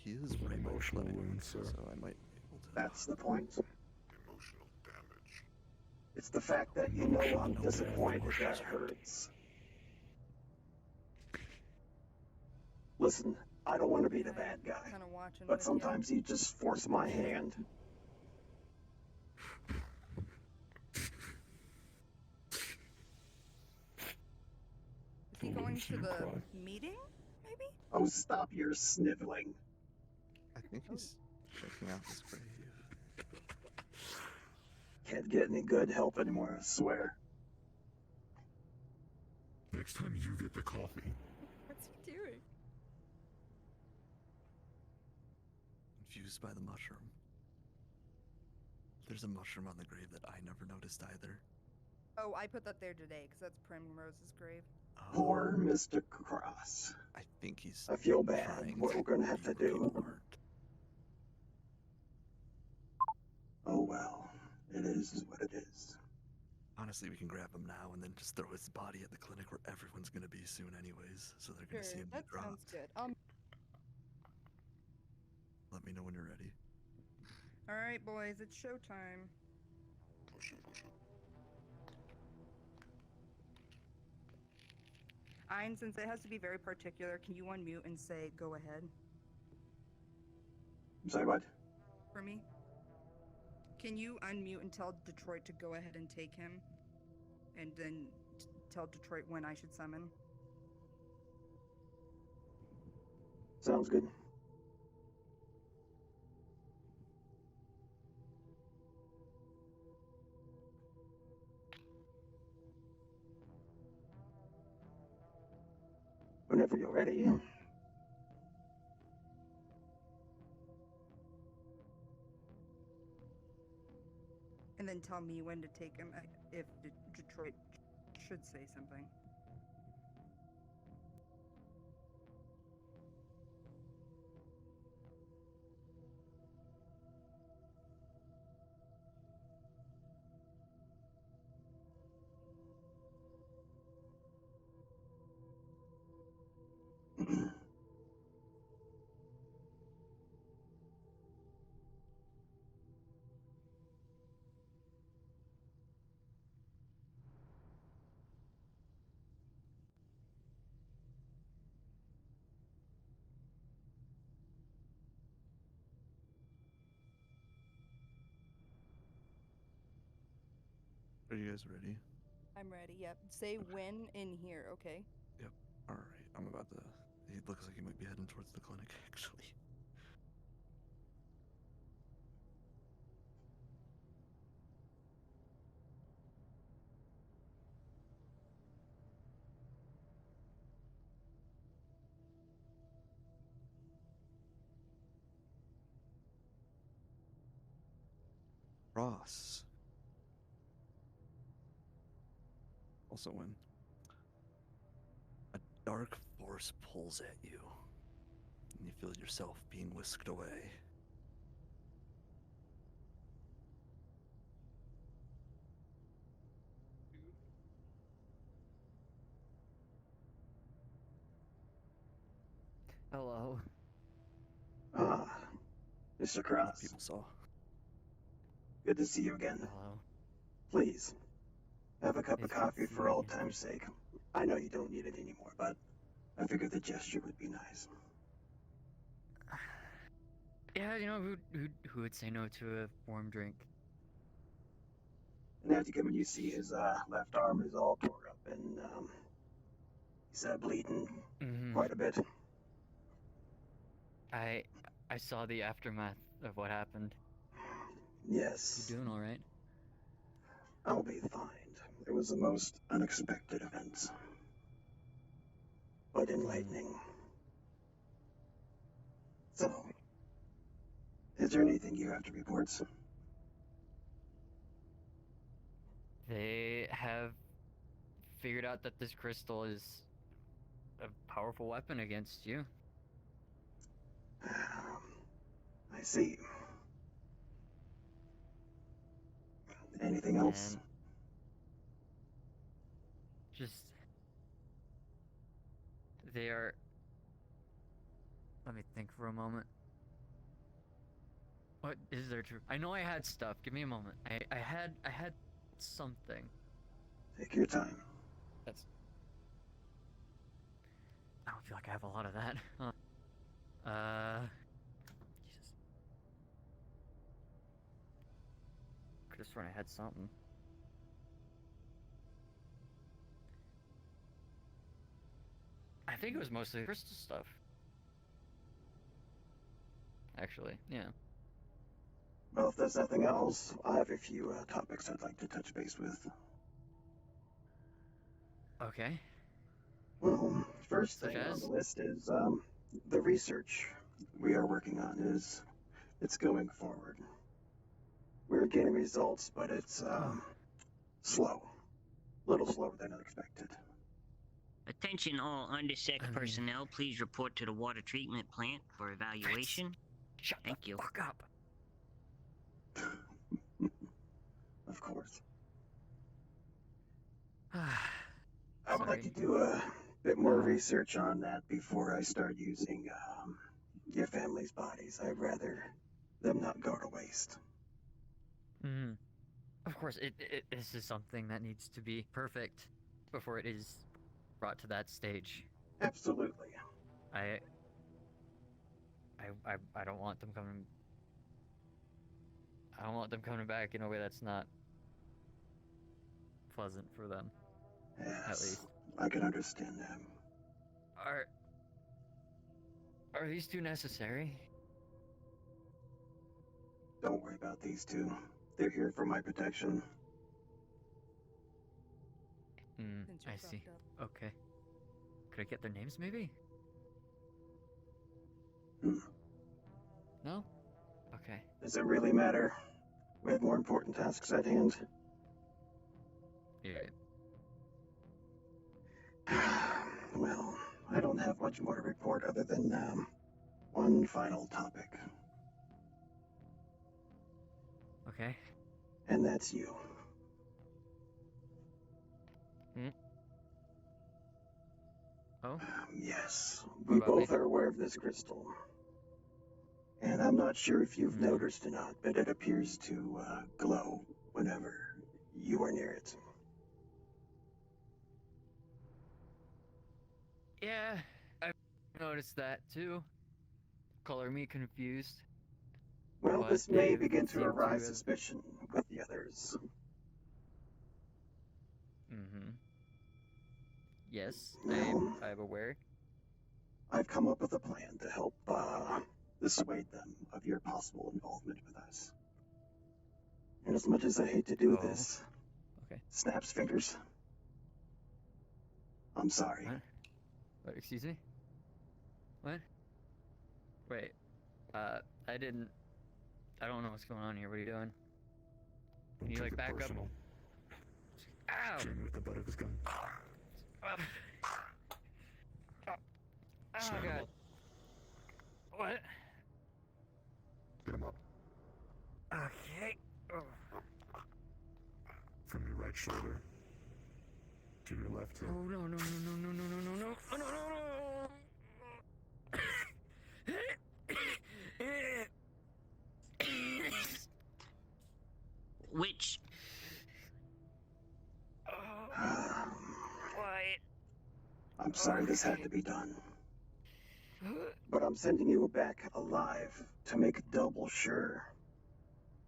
He is right by the Emotional clinic, wound, sir. so I might be able to. that's the point. Emotional damage. It's the fact that you know I'm disappointed that hurts. Listen, I don't want to be the bad guy, Kind of watching but with sometimes you just force my hand. Is he going to the meeting? Maybe. Oh, stop your sniveling. I think he's checking out his grave. Can't get any good help anymore, I swear. Next time you get the coffee. What's he doing? Confused by the mushroom. There's a mushroom on the grave that I never noticed either. Oh, I put that there today because that's Primrose's grave. Poor Mr. Cross. I think he's. I feel bad. trying What we're gonna have to do. Oh well, it is what it is. Honestly, we can grab him now and then just throw his body at the clinic where everyone's gonna be soon, anyways. So they're gonna see him that get dropped. sounds good. Let me know when you're ready. All right, boys, it's showtime. Ein, since it has to be very particular, can you unmute and say go ahead? Say what? For me? Can you unmute and tell Detroit to go ahead and take him? And then tell Detroit when I should summon? Sounds good. Whenever you're ready. And then tell me when to take him if Detroit should say something. Are you guys ready? I'm ready, yep. Say when in here, okay? Yep. Alright, I'm about to. He looks like he might be heading towards the clinic, actually. Ross. Also, when a dark force pulls at you, and you feel yourself being whisked away. Hello. Mr. Cross. People saw. Good to see you again. Hello. Please, have a cup of It's good coffee to see for you old again. time's sake. I know you don't need it anymore, but I figured the gesture would be nice. Yeah, you know, who would say no to a warm drink? And as you come and you see his left arm is all tore up and he's bleeding quite a bit. I saw the aftermath of what happened. Yes. You doing all right? I'll be fine. It was the most unexpected event, but enlightening. So, is there anything you have to report? They have figured out that this crystal is a powerful weapon against you. I see. Anything else? And just they are Let me think for a moment. What is there to? I know I had stuff. Give me a moment. I had something. Take your time. That's. I don't feel like I have a lot of that. Huh. Jesus. Could have sworn I had something. I think it was mostly crystal stuff. Actually, yeah. Well, if there's nothing else, I have a few topics I'd like to touch base with. Okay. Well, first Such thing on as? the list is the research we are working on it's going forward. We're getting results, but it's slow. A little slower than expected. Attention all Undersec personnel, please report to the water treatment plant for evaluation. Thank you. Fuck up. Of course. Ah. I would like to do a bit more research on that before I start using your family's bodies. I'd rather them not go to waste. Mm-hmm. Of course, this is something that needs to be perfect before it is brought to that stage. Absolutely. I don't want them coming. I don't want them coming back in a way that's not pleasant for them. Yes, at least. I can understand that. Are these two necessary? Don't worry about these two. They're here for my protection. I see. Okay. Could I get their names, maybe? No? Okay. Does it really matter? We have more important tasks at hand. Yeah. Well, I don't have much more to report other than one final topic. Okay. And that's you. Oh? Yes, we both are aware of this crystal. And I'm not sure if you've noticed or not, but it appears to glow whenever you are near it. Yeah, I've noticed that too. Color me confused. Well, But this may they begin to seem arise have- suspicion with the others. Yes, Well, I'm aware. I've come up with a plan to help dissuade them of your possible involvement with us. And as much as I hate to do this, Okay. snaps fingers. I'm sorry. What? Excuse me? What? Wait. I don't know what's going on here. What are you doing? Can you, like, back up? Ow! Shooting with the butt of his gun. Oh, God. What? Get him up. Okay. From your right shoulder to your left hip. Oh, no. Oh, no. Which? Quiet. I'm sorry this had to be done. But I'm sending you back alive to make double sure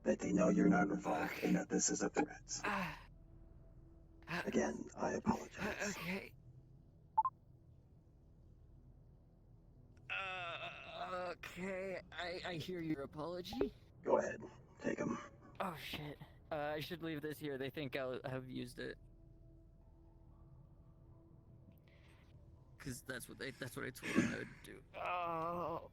that they know you're not involved and that this is a threat. Again, I apologize. Okay. Okay, I hear your apology. Go ahead, take him. Oh shit. I should leave this here. They think I'll have used it. Cause that's what I told them I would do. Oh.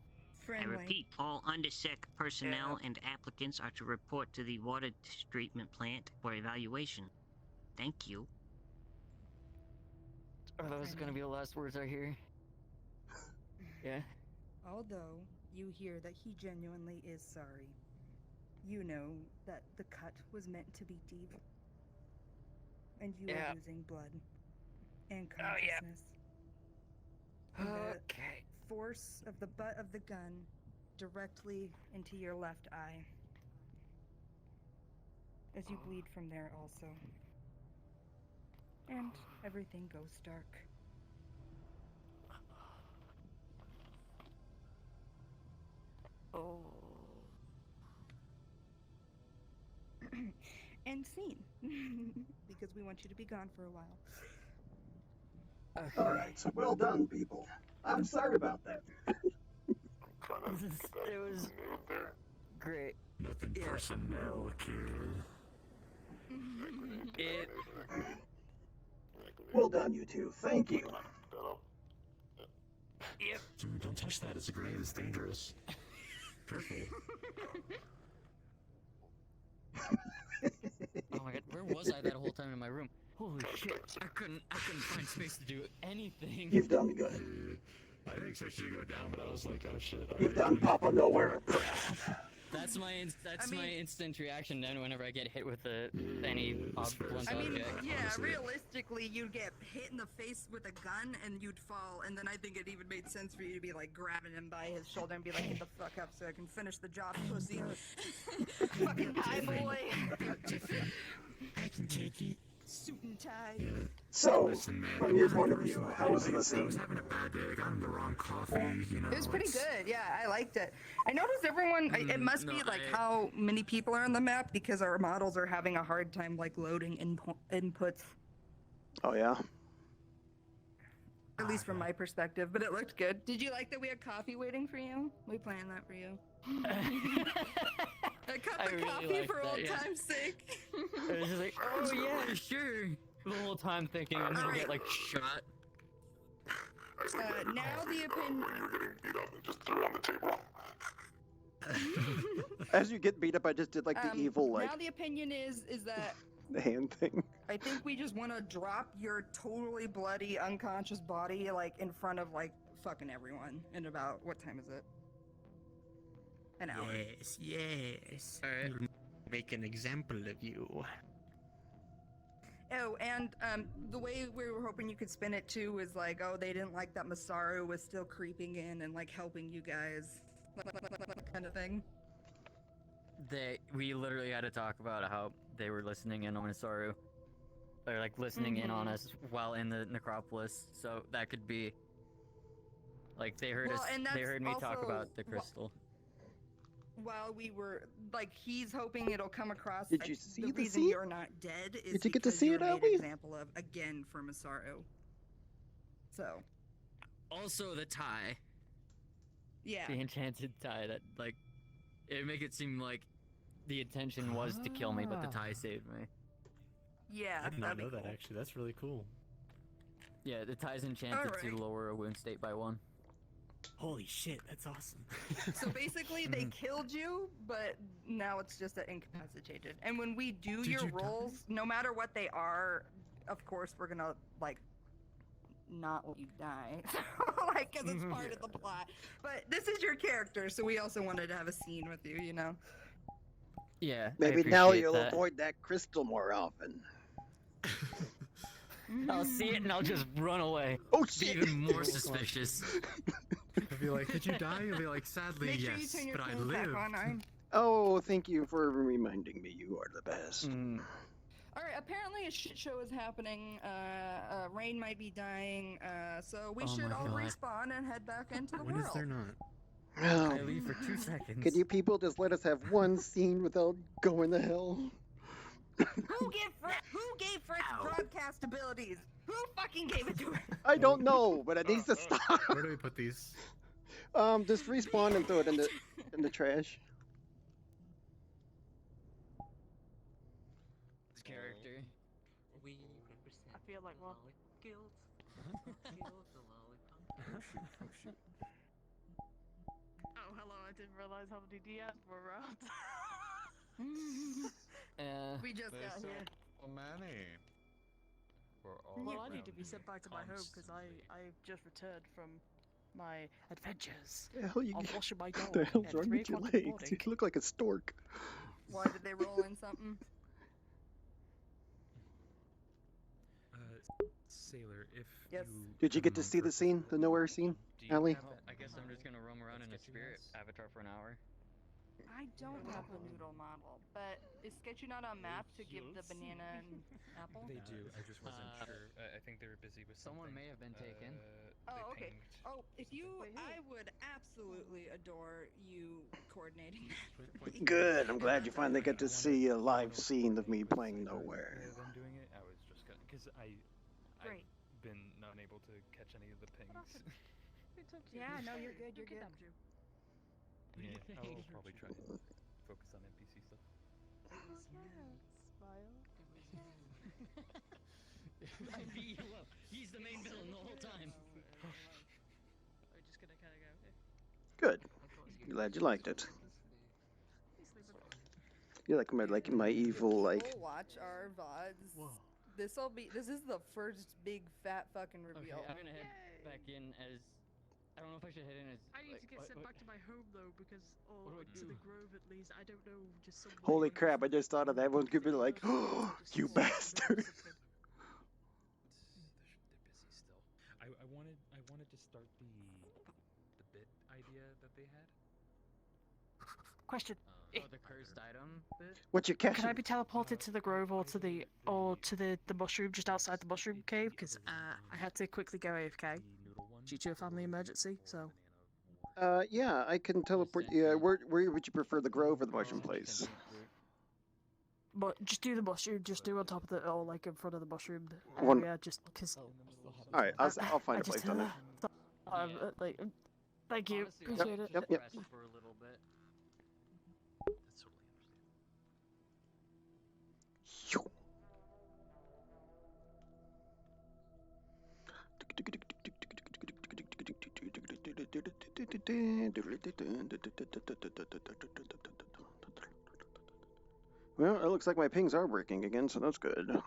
I repeat, all Undersec personnel and applicants are to report to the water treatment plant for evaluation. Thank you. Are those gonna be the last words I hear? Yeah. Although you hear that he genuinely is sorry, you know that the cut was meant to be deep, and you are losing blood and consciousness. And that Okay. for force of the butt of the gun directly into your left eye. As you bleed from there also. And everything goes dark. Oh. And scene. Because we want you to be gone for a while. Alright, so well done, people. I'm sorry about that. It was great. Nothing personnel, kid. It. Well done, you two. Thank you. Yep. Dude, don't touch that. It's a grenade. It's dangerous. Careful. Oh my god, where was I that whole time in my room? Holy shit, I couldn't find space to do anything. You've done good. I didn't expect you to go down, but I was like, oh shit. You've done Papa Nowhere. That's my instant reaction then whenever I get hit with any blunt I mean, object. yeah, realistically, you'd get hit in the face with a gun and you'd fall, and then I think it even made sense for you to be like grabbing him by his shoulder and be like, get the fuck up so I can finish the job, pussy. Fucking tie boy. I can take it. Suit and tie. So, from your point of view, how was the I was scene? having a bad day. I got him the wrong coffee, you know. It was pretty it's- good, yeah, I liked it. I noticed everyone, it must be like how many people are on the map because our models are having a hard time like loading inputs, Oh, yeah? at least from my perspective, but it looked good. Did you like that we had coffee waiting for you? We planned that for you. A cup of really coffee liked for that, old yeah. time's sake. It was just like, oh yeah, sure. The whole time thinking I'm gonna get like shot. Now the opinion. Just throw it on the table. As you get beat up, I just did like the evil, like, Now the opinion is that the hand thing. I think we just want to drop your totally bloody, unconscious body like in front of like fucking everyone. In about what time is it? An hour. Yes. We'll make an example of you. Oh, and the way we were hoping you could spin it too was like, oh, they didn't like that Masaru was still creeping in and like helping you guys, kind of thing. We literally had to talk about how they were listening in on Masaru. They're like listening in on us while in the necropolis, so that could be like they heard Well, us. and They that's heard me talk also about the crystal. While we were like, he's hoping it'll come across. Did you see the the reason scene? you're not dead is Did you get to because see you're it, made Albie? example of again for Masaru. So. Also, the tie. Yeah. The enchanted tie that like it make it seem like the intention was to kill me, but the tie saved me. Yeah. I did not that'd be know that cool. actually. That's really cool. Yeah, the tie's enchanted to Alright. lower a wound state by 1. Holy shit, that's awesome. So basically, they killed you, but now it's just incapacitated. And when we do Did your you die? rolls, no matter what they are, of course we're gonna like not let you die, like because it's part of the plot. But this is your character, so we also wanted to have a scene with you, you know. Yeah. Maybe now you'll avoid that crystal more often. I'll see it and I'll just run away. Oh Be shit! even more suspicious. I'll be like, did you die? You'll be like, sadly, Make sure you yes, turn your but I clothes back lived. on. I'm... Oh, thank you for reminding me. You are the best. All right. Apparently, a shit show is happening. Rain might be dying. So we Oh should my all God. respawn and head back into the When world. is there not? Oh, I leave for 2 seconds. could you people just let us have one scene without going to hell? Who gave Fritz broadcast abilities? Who fucking gave it to her? I don't know, but it needs to stop. Where do we put these? Just respawn and throw it in the trash. This character. We represent I feel like well. guilt. Guilt, the lollipop. Oh shoot. Oh hello, I didn't realize how many DMs were around. We just got here. So many. Well, I need to be sent back to my home because I just returned from my adventures. The hell you of washing my dog the hell's at wrong 3 with your o'clock in the legs? You morning. look like a stork. Why did they roll in something? Sailor, if Yes. you Did you get to see the scene, the nowhere scene, do you Ellie? have I guess I'm a spirit avatar for an hour. I don't have the noodle model, but is Sketchy not on map to give the banana and apple? They do. I just wasn't sure. I think they were busy with something. Someone may have been taken. Oh, okay. Pinged. Oh, if you, I would absolutely adore you coordinating that. Good. I'm glad you finally get to see a live scene of me playing Nowhere. Them doing it, I was just gonna, because I've been not able to catch any of the pings. Yeah, no, you're good. You're good. Yeah, I'll probably try and focus on NPC stuff. Smile. I beat you up. He's the main villain the whole time. We're just gonna kind of go. Good. Glad you liked it. You like my evil like. People watch our VODs. This is the first big fat fucking reveal. Okay, I'm gonna head back in as. I don't know if I should head in as. I need to get sent back to my home though, because to the Grove at least. I don't know, just some. Holy crap! I just thought of that. Everyone's gonna be like, "Oh, you bastard!" They're busy still. I wanted to start the bit idea that they had. Question. Oh, the cursed item bit? What you catching? Can I be teleported to the grove or to the mushroom just outside the mushroom cave? Because I had to quickly go AFK due to a family emergency. So. Yeah, I can teleport. Yeah, where would you prefer, the grove or the mushroom place? But just do the mushroom. Just do on top of the, or like in front of the mushroom One- area. Just because. All right, I'll find a place down there. Like, thank you. Honestly, Appreciate it. just rest for a little bit. That's totally Well, it looks like my pings are working again, so that's good.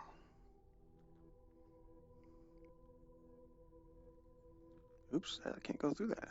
Oops, I can't go through that.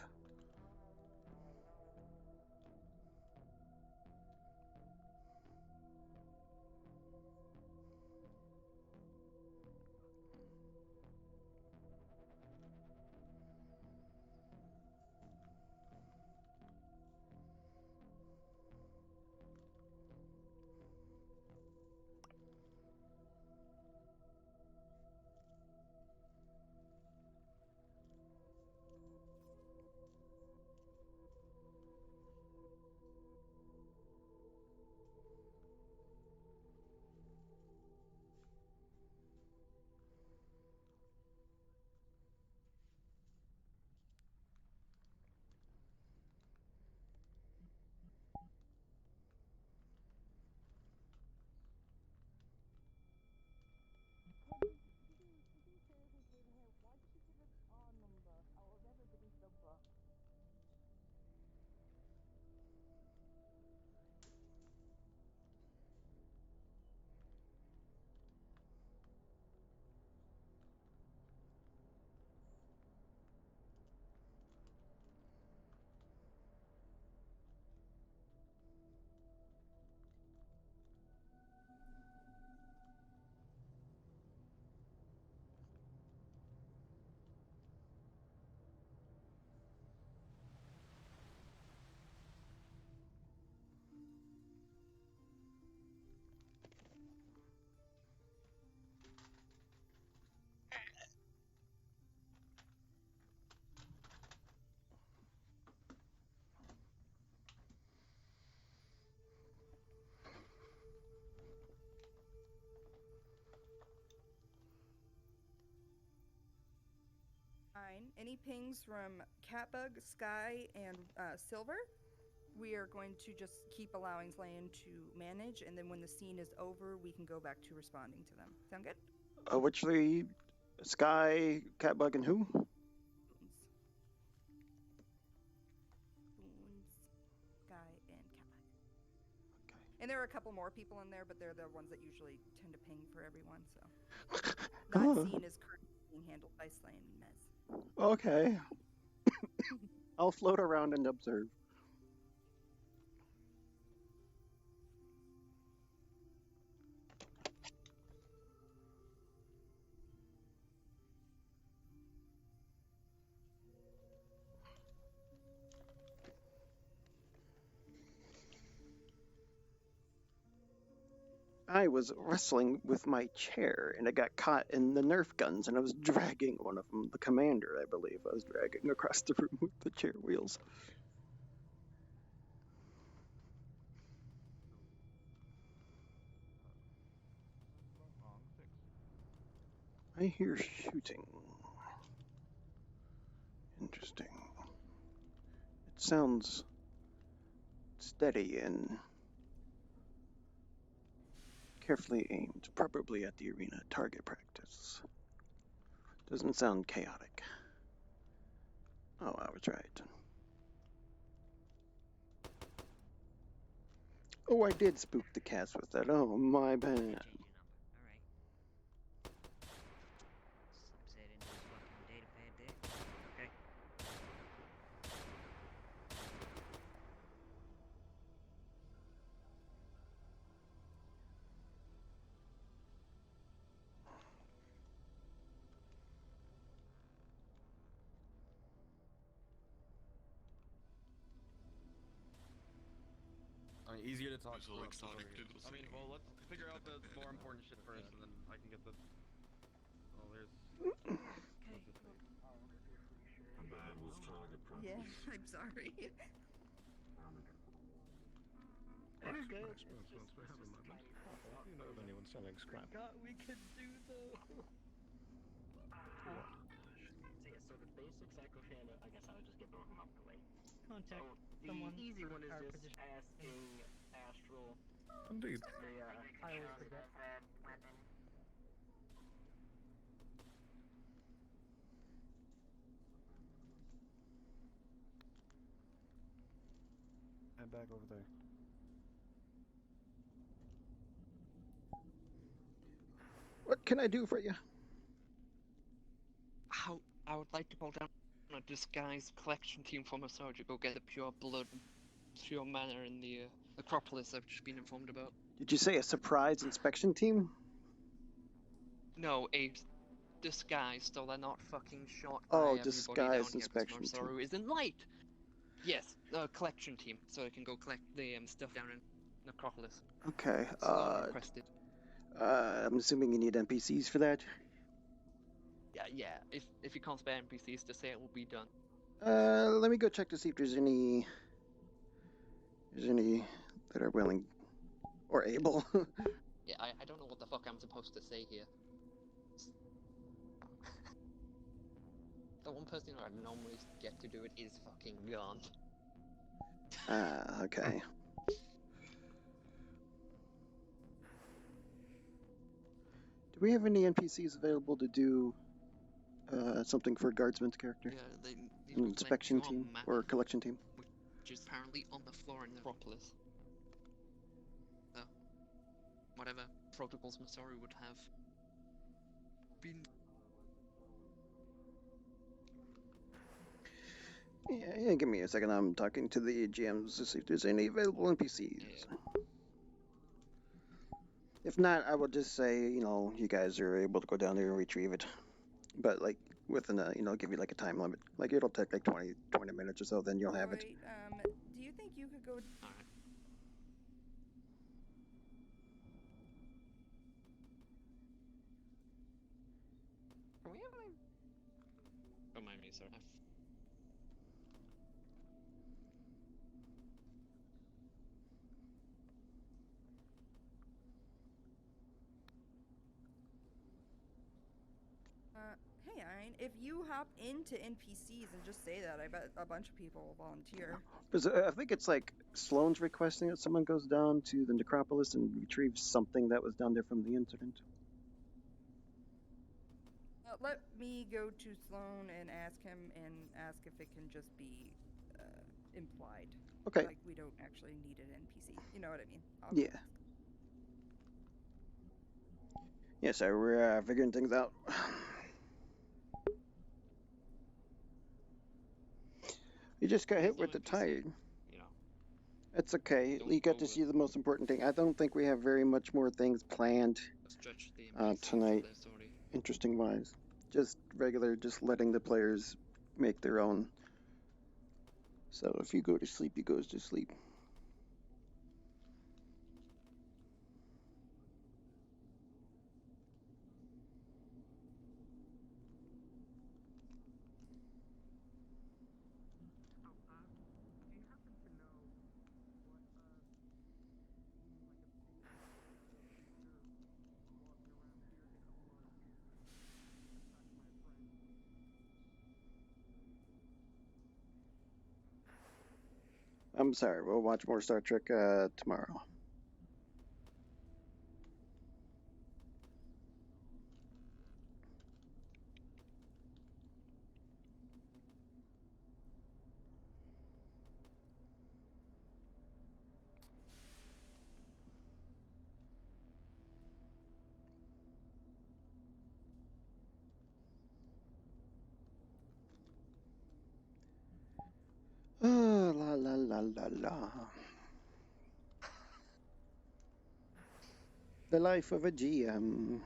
Any pings from Catbug, Sky, and Silver, we are going to just keep allowing Slayan to manage, and then when the scene is over, we can go back to responding to them. Sound good? Which three? Sky, Catbug, and who? Sky, and Catbug. Okay. And there are a couple more people in there, but they're the ones that usually tend to ping for everyone, so. That scene is currently being handled by Slayan and Mez. Okay. I'll float around and observe. I was wrestling with my chair and it got caught in the Nerf guns, and I was dragging one of them, the commander, I believe. I was dragging across the room with the chair wheels. I hear shooting. Interesting. It sounds steady and carefully aimed, probably at the arena target practice. Doesn't sound chaotic. Oh, I was right. Oh, I did spook the cats with that. Oh, my bad. Slips that into his fucking data pad there. Okay. I mean, easier to talk So to. exotic to the I mean, well, let's figure out the more important shit first, and then I can get the. Oh, there's. Yeah, I'm sorry. It's good. Thanks for having my back. You know of anyone selling scrap? God, we could do though. So yeah, so the basic psycho fan, I guess I would just get both of them out of the way. Contact the someone. easy one is our just position. asking Astral. Indeed. I always forget. Head back over there. What can I do for you? How I would like to call down a disguised collection team from Asar to go get the pure blood, pure mana in the Acropolis I've just been informed about. Did you say a surprise inspection team? No, a disguise, so they're not fucking shot Oh, by everybody down disguised here because inspection team. Marsaru isn't light. Yes, a collection team, so they can go collect the stuff down in Necropolis. Okay. Sloan requested. I'm assuming you need NPCs for that. Yeah. If you can't spare NPCs, to say it will be done. Let me go check to see if there's any that are willing or able. Yeah, I don't know what the fuck I'm supposed to say here. The one person who I normally get to do it is fucking gone. Okay. Do we have any NPCs available to do something for Guardsman's character? Yeah, they need An to inspection collect your team map, or collection team? which is apparently on the floor in Necropolis. So, whatever protocols Masaru would have been. Yeah, give me a second. I'm talking to the GMs to see if there's any available NPCs. Yeah. If not, I will just say, you guys are able to go down there and retrieve it. But, like, within a, give you, like, a time limit. Like, it'll take, like, 20 minutes or so, then you'll have it. Do you think you could go... Alright. Can we have like... Don't mind me, sir. Hey, Ein, if you hop into NPCs and just say that, I bet a bunch of people will volunteer. Because I think it's like Sloane's requesting that someone goes down to the Necropolis and retrieves something that was down there from the incident. Let me go to Sloan and ask him and ask if it can just be implied. Okay. Like, we don't actually need an NPC. You know what I mean? Yeah. Yeah, so we're figuring things out. You just got hit with the tide. It's okay. You got to see the most important thing. I don't think we have very much more things planned tonight, interesting wise. Just regular, just letting the players make their own. So if you go to sleep, he goes to sleep. I'm sorry. We'll watch more Star Trek tomorrow. La la la la la. The life of a GM.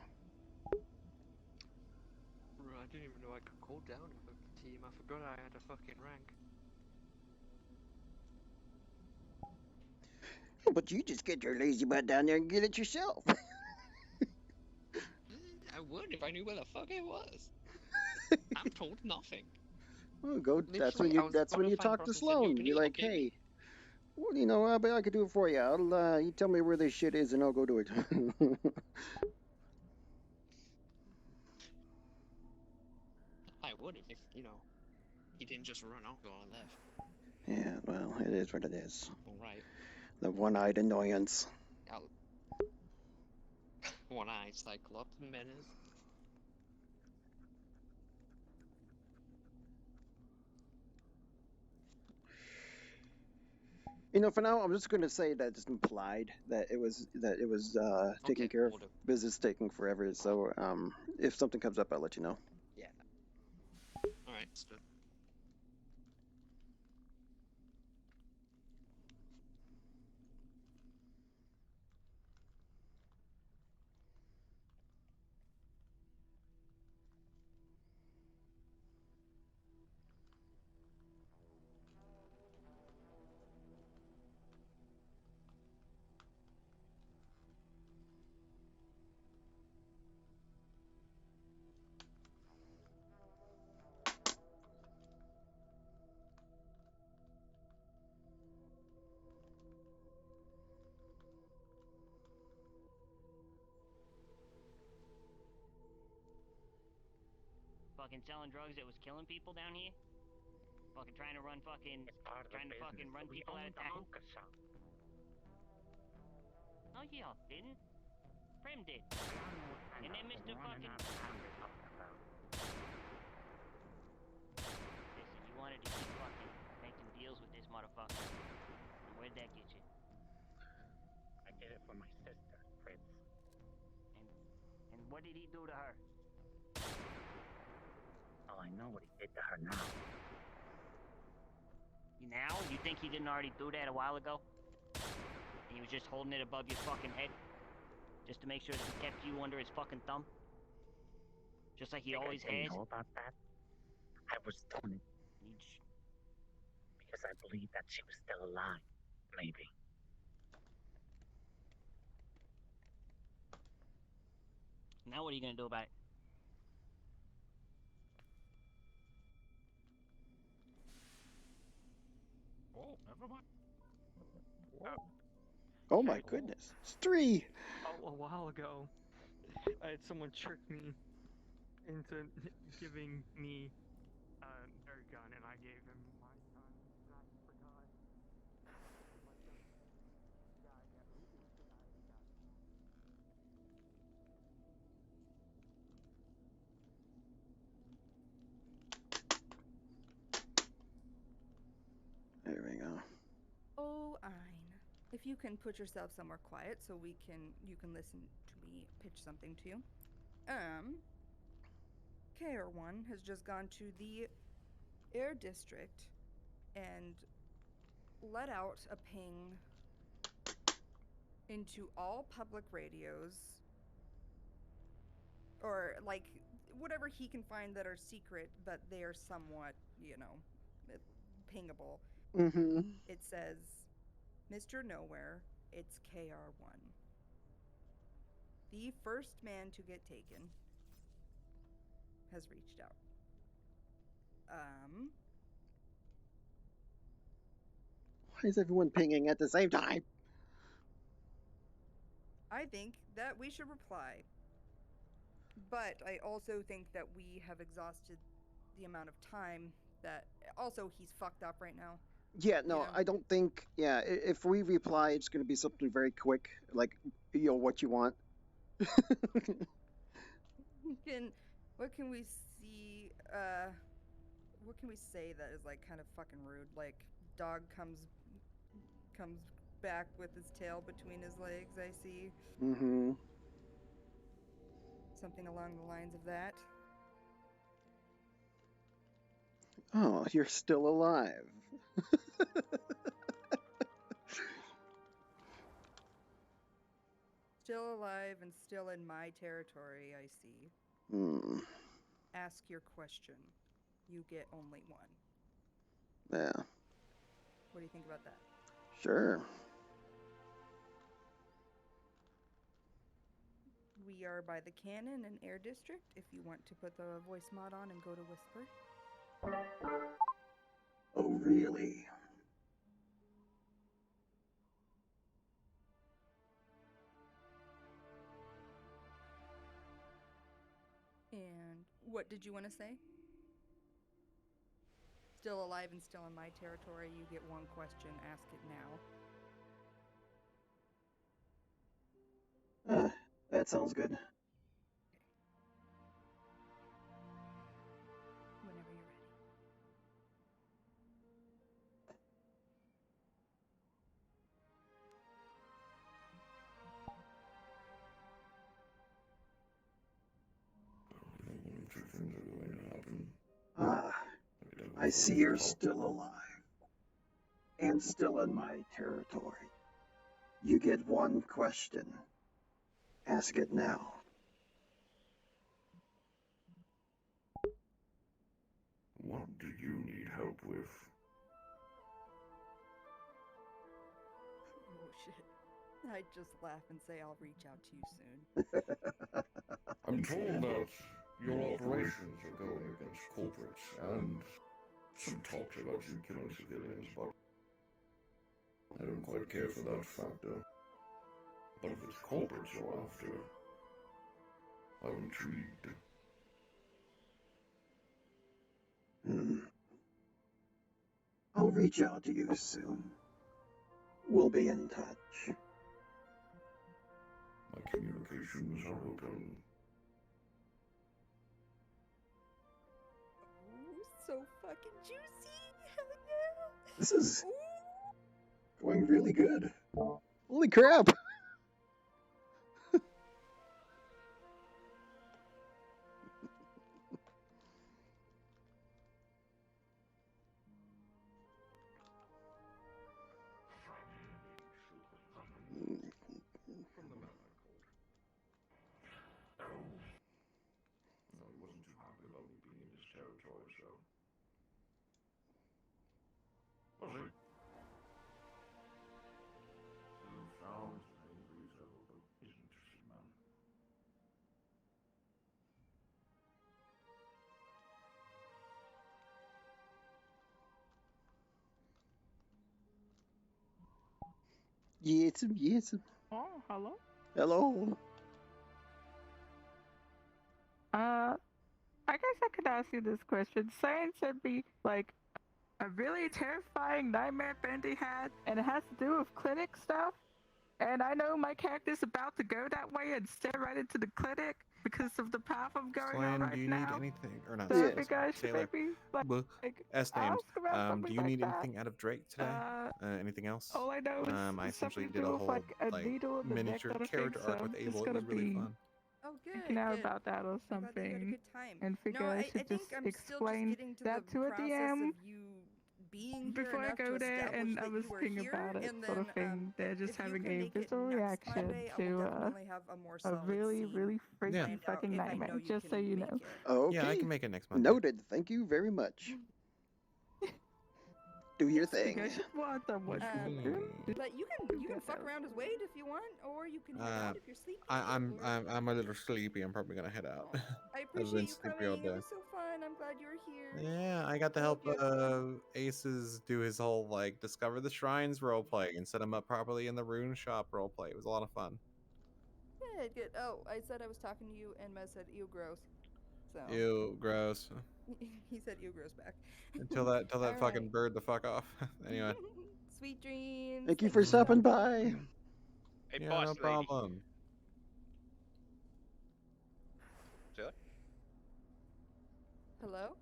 Bro, I didn't even know I could call down a fucking team. I forgot I had a fucking rank. But you just get your lazy butt down there and get it yourself. I would if I knew where the fuck it was. I'm told nothing. Oh, go. That's Literally, when I you. was That's when gonna you find talk to Cross and said, "Yo, Sloan. can You're you like, locate me?" hey, well, you know, I could do it for you. You tell me where this shit is, and I'll go do it. I would if you know he didn't just run off while I left. Yeah, well, it is what it is. All right. The one-eyed annoyance. One-eyed Cyclops menace. You know, for now, I'm just going to say that it's implied that it was taking Okay, care of will do. business taking forever. So, if something comes up, I'll let you know. Yeah. All right, let's do it. Fucking selling drugs that was killing people down here? Fucking trying to run fucking... Trying to fucking run people out of town? No, y'all didn't. Prim did. And then Mr. fucking... Listen, you wanted to keep fucking making deals with this motherfucker. And where'd that get you? I did it for my sister, Fritz. And what did he do to her? Oh, I know what he did to her now. Now? You think he didn't already do that a while ago? And he was just holding it above your fucking head? Just to make sure that he kept you under his fucking thumb? Just like he always I didn't has? know about that. I was doing it because I believed that she was still alive. Maybe. Now what are you gonna do about it? Oh, never mind. Oh my goodness, it's 3. A while ago, I had someone trick me into giving me their gun, and I gave him my gun, and I forgot. My gun. Yeah, it was the guy who got There we go. Oh, Ein. If you can put yourself somewhere quiet so you can listen to me pitch something to you. KR1 has just gone to the Air District and let out a ping into all public radios, or like whatever he can find that are secret, but they are somewhat, pingable. Mm-hmm. It says, Mr. Nowhere, it's KR1. The first man to get taken has reached out. Why is everyone pinging at the same time? I think that we should reply. But I also think that we have exhausted the amount of time that... Also, he's fucked up right now. Yeah, no, I don't think. Yeah, if we reply, it's going to be something very quick, like what you want. What can we see? What can we say that is like kind of fucking rude? Like dog comes back with his tail between his legs. I see. Mm-hmm. Something along the lines of that. Oh, you're still alive. Still alive and still in my territory. I see. Hmm. Ask your question. You get only one. Yeah. What do you think about that? Sure. We are by the Cannon and Air District. If you want to put the voice mod on and go to Whisper. Oh, really? And what did you want to say? Still alive and still in my territory. You get one question. Ask it now. That sounds good. Whenever you're ready. I see you're still alive and still in my territory. You get one question. Ask it now. What do you need help with? Oh shit. I'd just laugh and say I'll reach out to you soon. I'm told that your operations are going against corporates, and some talks about you killing civilians, but I don't quite care for that factor. But if it's corporates you're after, I'm intrigued. I'll reach out to you soon. We'll be in touch. My communications are open. Oh, so fucking juicy! Hell yeah! This is going really good. Holy crap! From the man I called. No, he wasn't too happy about me being in his territory, so. Was he? Who found angry devil, but he's an interesting man. Yes, yes. Oh, hello. Hello. I guess I could ask you this question. Science sent me like a really terrifying nightmare Bendy had, and it has to do with clinic stuff. And I know my character's about to go that way and stare right into the clinic because of the path I'm going on Slan, right do you now. need anything or not? So I think I should Sailor. maybe S named. ask about something Do you like need that. anything out of Drake today? Anything else? All I know is I something essentially to did do a with whole like a needle in the neck miniature that I think, character so arc with I'm Abel. just It gonna was really be fun. Oh, good. thinking out good. about that or I'm glad that you had a something, good time. and figure No, I I should think just I'm still just explain getting to that the to a process DM of you being here before I enough go to there, establish and I that was you were thinking here, about it, and sort then of thing. They're just if you having can a make it visceral next reaction Monday, I will to definitely have a more a solid really, scene really freaky planned out fucking if I nightmare. know you Just so can you make know. it. Okay. Yeah, I can make it next Monday. Noted. Thank you very much. Do your I think thing. I should want someone to But you can fuck around as Wade if you want, or you can head out if you're sleepy. I'm a little sleepy. I'm probably gonna head out. I I've been appreciate you sleepy all coming. It day. was so fun. I'm glad you were here. Yeah, I got to help Aces do his whole like discover the shrines roleplay and set him up properly in the rune shop roleplay. It was a lot of fun. Good, good. Oh, I said I was talking to you, and Mez said, ew, gross. So. Ew, gross. He said Ugro's back. Until that All fucking right. bird the fuck off. Anyway. Sweet dreams. Thank you Thank for so stopping much. by. Hey, Yeah, boss no lady. problem. Say that? Hello?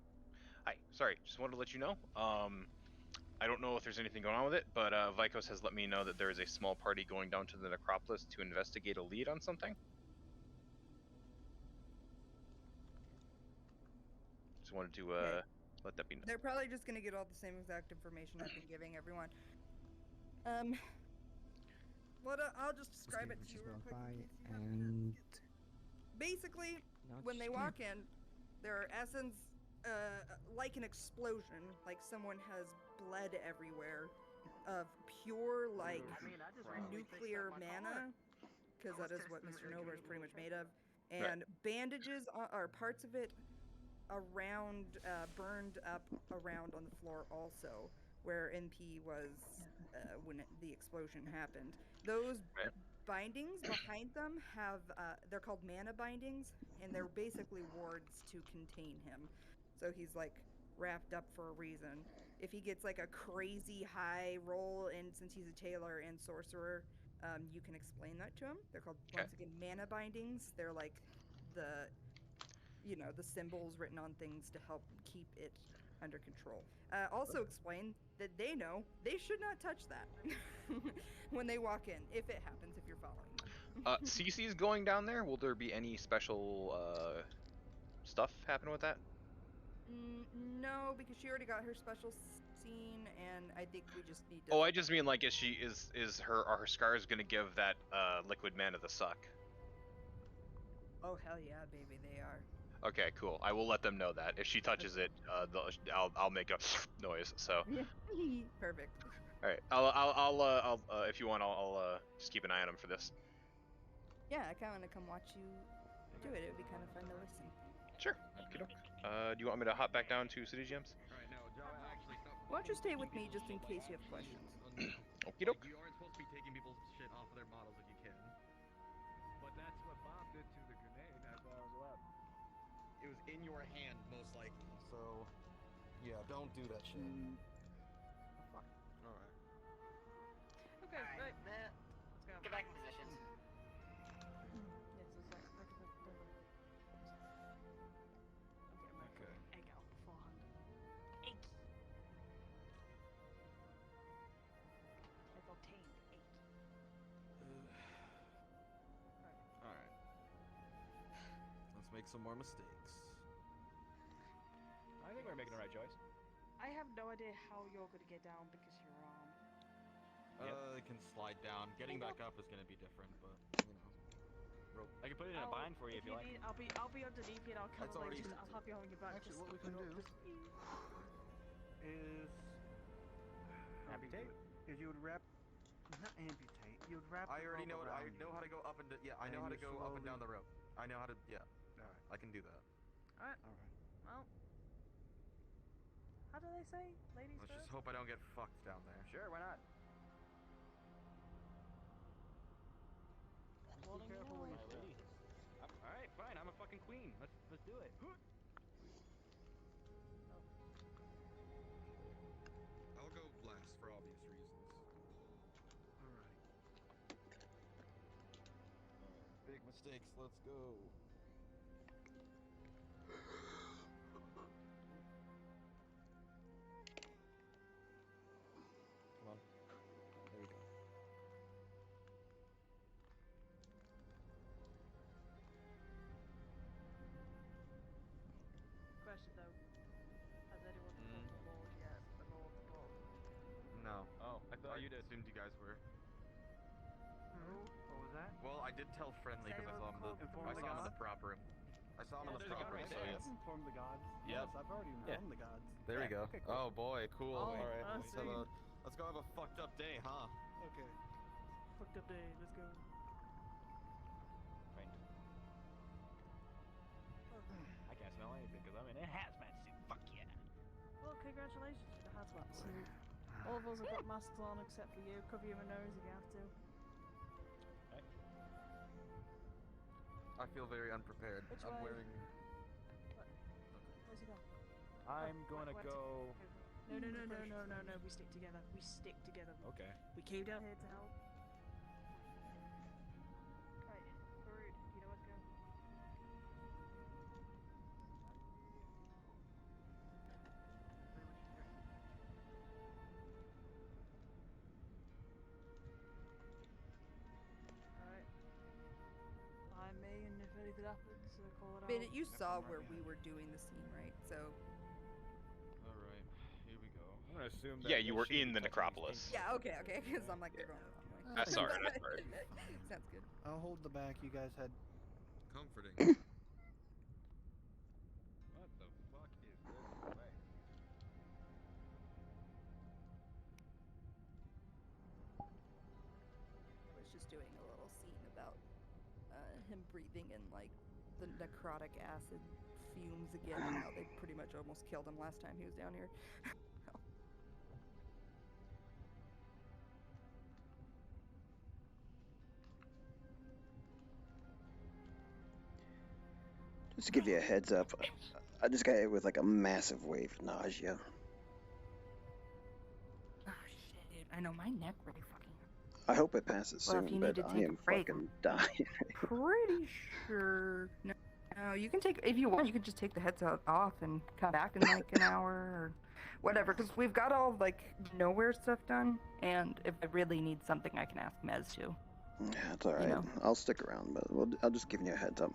Hi. Sorry, just wanted to let you know. I don't know if there's anything going on with it, but Vikos has let me know that there is a small party going down to the necropolis to investigate a lead on something. Just wanted to Okay. let that be known. They're probably just gonna get all the same exact information I've been giving everyone. What I'll just describe it to you real quick. In case you And basically, when they walk in, their essence, like an explosion, like someone has bled everywhere, of pure like nuclear mana, because that is what Mr. Nova is pretty much made of, and bandages are parts of it around, burned up around on the floor also, where NP was when the explosion happened. Those bindings behind them have, they're called mana bindings, and they're basically wards to contain him. So he's like wrapped up for a reason. If he gets like a crazy high roll, and since he's a tailor and sorcerer, you can explain that to him. They're called, once again, mana bindings. They're like the, you know, the symbols written on things to help keep it under control. Also explain that they know they should not touch that when they walk in, if it happens, if you're following them. Cece's going down there. Will there be any special stuff happen with that? No, because she already got her special scene, and I think we just need to. Oh, I just mean like, are her scars gonna give that liquid mana the suck? Oh hell yeah, baby, they are. Okay, cool. I will let them know that if she touches it, I'll make a noise. So. Perfect. All right. I'll if you want, I'll just keep an eye on him for this. Yeah, I kind of want to come watch you do it. It would be kind of fun to listen. Sure. Do you want me to hop back down to City Gems? Why don't you stay with me just in case you have questions? Okie doke. You aren't supposed to be taking people's shit off of their models if you can. But that's what Bob did to the grenade after I was left. It was in your hand, most likely. So, yeah, don't do that shit. Fuck. Alright. Okay, right. Let's go. Get back in position. Yes, it's like, Okay. egg out beforehand. Egg. I've obtained egg. Alright. Let's make some more mistakes. I think we're making the right choice. I have no idea how you're gonna get down because your arm. It can slide down. Getting back up is gonna be different, but you know. I can put it in a bind for you if you like. Need, I'll be underneath you and I'll come It's like already- just, I'll have you on your back. Actually, just what we can looking do up, just- is Amputate? is you would wrap, not amputate. You would wrap. I the already rope know. I around know you. how to go up and I know And how to you go up and down the slowly- rope. I know how to. Yeah. All right. I can do that. Alright. All right. Well. How do they say? Ladies Let's first? just hope I don't get fucked down there. Sure, why not? Warning Be careful you. where you step. Alright, fine. I'm a fucking queen. Let's do it. I'll go last for obvious reasons. All right. Big mistakes. Let's go. Come on. There we go. Question though. Has anyone told the Lord yet? The Lord above. No. Oh, I thought you did. Assumed you guys were. What was that? Well, I did tell Friendly because I saw him Inform the in the gods? prop room. I saw him in the there's a prop god room, right so there. yes. Inform the gods. Yep. Yes, I've already informed the gods. There we go. Okay, cool. Oh boy, cool. Oh, All right, I see. let's go have a fucked up day, huh? Okay. Fucked up day. Let's go. Right. I can't smell anything because I'm in a hazmat suit. Fuck yeah. Well, congratulations to the hazmat suit. All of us have got masks on except for you. Cover your nose if you have to. I feel very unprepared. Which I'm way? wearing. Where's he gone? I'm gonna what- go. No, we stick together. We stick together. Okay. We came down here to help. Right, Farood, you know what's going on? Alright. Behind me, and if anything happens, call it out. Bennett, you saw I'm right where we behind were doing the scene, right? So. All right, here we go. I'm gonna assume that. Yeah, you they were shouldn't in be the touching these necropolis. things. Yeah, okay. Because I'm like, they're going the wrong way. That's alright, that's alright. Sounds good. I'll hold the back. You guys had. Comforting. What the fuck is this way? I was just doing a little scene about him breathing in like the necrotic acid fumes again, and how they pretty much almost killed him last time he was down here. Just to give you a heads up, I just got hit with like a massive wave of nausea. Oh shit, dude. I know my neck really fucking. I hope it passes Well, if soon, you but need to I take a am break, fucking dying. Pretty sure. No, you can take if you want. You could just take the headset off and come back in like an hour or whatever. Because we've got all like nowhere stuff done, and if I really need something, I can ask Mez too. Yeah, it's alright. know. I'll stick around, but I'll just give you a heads up.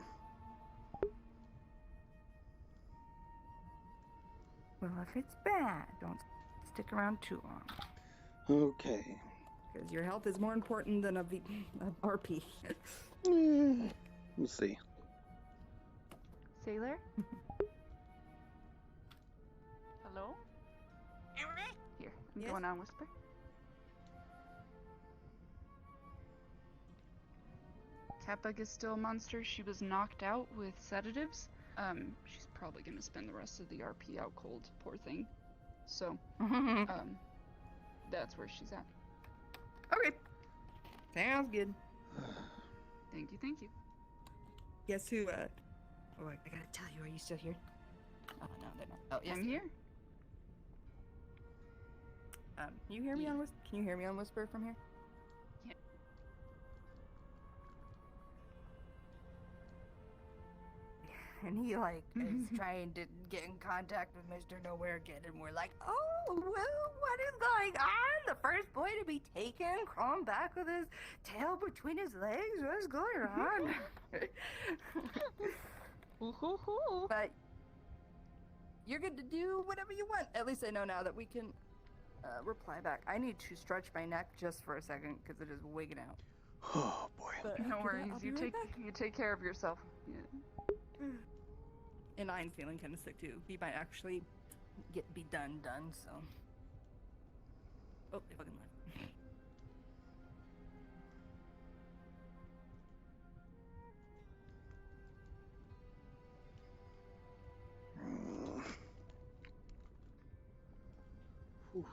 Well, if it's bad, don't stick around too long. Okay. Because your health is more important than a RP. We'll see. Sailor? Hello? Here, I'm Yes? going on whisper. Catbug is still a monster. She was knocked out with sedatives. She's probably gonna spend the rest of the RP out cold, poor thing. So, that's where she's at. Okay. Sounds good. Thank you. Guess who, Oh, I gotta tell you, are you still here? Oh, no, they're not. Oh, yes. I'm here. Can you hear me on Whisper? Can you hear me on Whisper from here? Yeah. And he, like, is trying to get in contact with Mr. Nowhere again, and we're like, oh, well, what is going on? The first boy to be taken, crawling back with his tail between his legs? What's going on? But you're good to do whatever you want. At least I know now that we can reply back. I need to stretch my neck just for a second because it is wigging out. Oh boy. But No after that, worries. I'll be You right take back. you take care of yourself. Yeah. And I'm feeling kind of sick too. He might actually be done. So. Oh, they fucking left. Whew.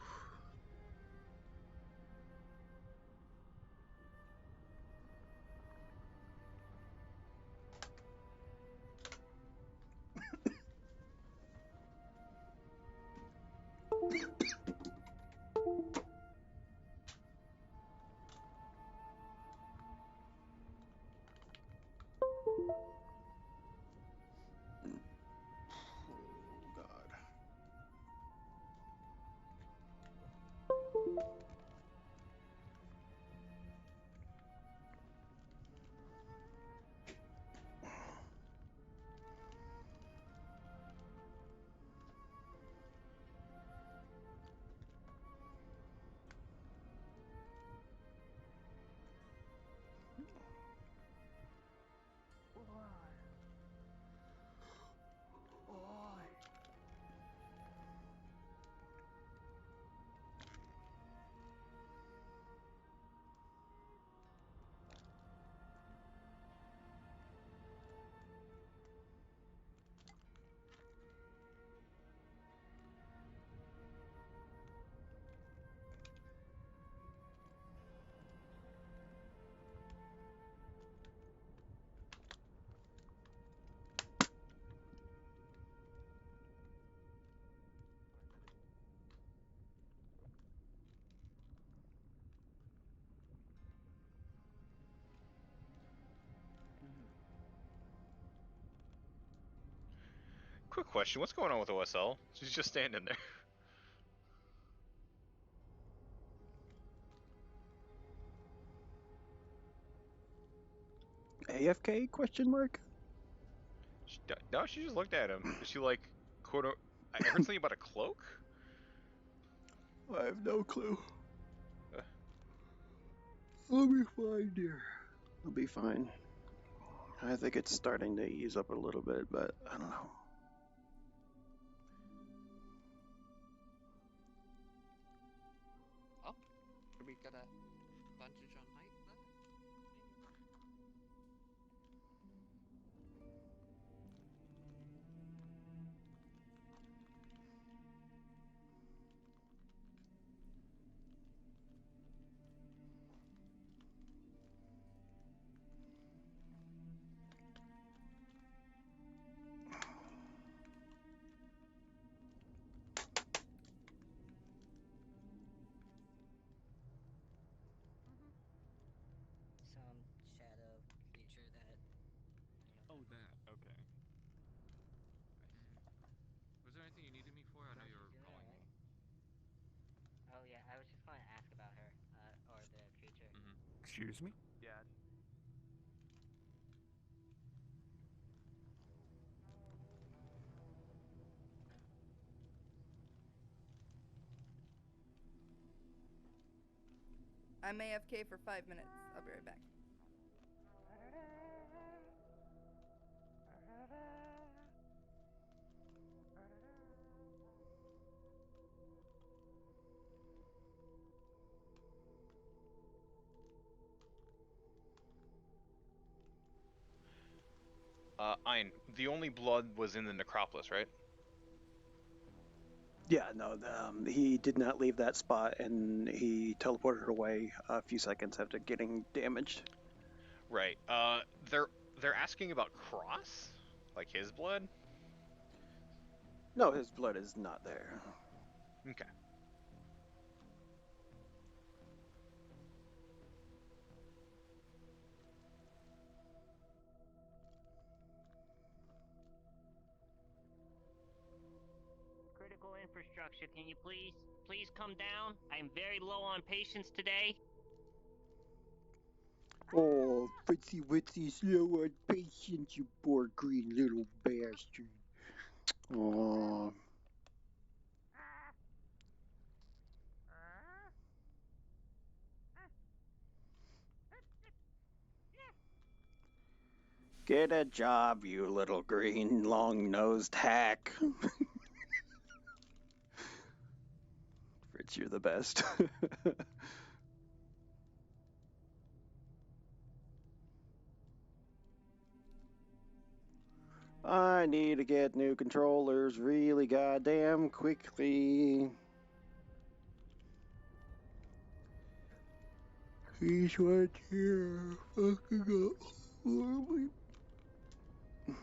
Quick question: what's going on with OSL? She's just standing there. AFK question mark? No, she just looked at him. Is she like, quote? I heard something about a cloak. I have no clue. I'll be fine, dear. I'll be fine. I think it's starting to ease up a little bit, but I don't know. Oh, we got a advantage on height there. Some shadow creature that. Oh, that. Okay. Was there anything you needed me for? I know you were calling me. Oh yeah, I was just going to ask about her, or the creature. Excuse me? Yeah. I'm AFK for 5 minutes. I'll be right back. Ein, the only blood was in the necropolis, right? Yeah, no, he did not leave that spot, and he teleported away a few seconds after getting damaged. Right. They're asking about Cross, like his blood. No, his blood is not there. Okay. Critical infrastructure, can you please come down? I'm very low on patience today. Oh, Fritzy Witzy, slow on patience, you poor green little bastard. Oh. Get a job, you little green long-nosed hack. Fritz, you're the best. I need to get new controllers really goddamn quickly. He's right here. Fucking up. Horribly. No,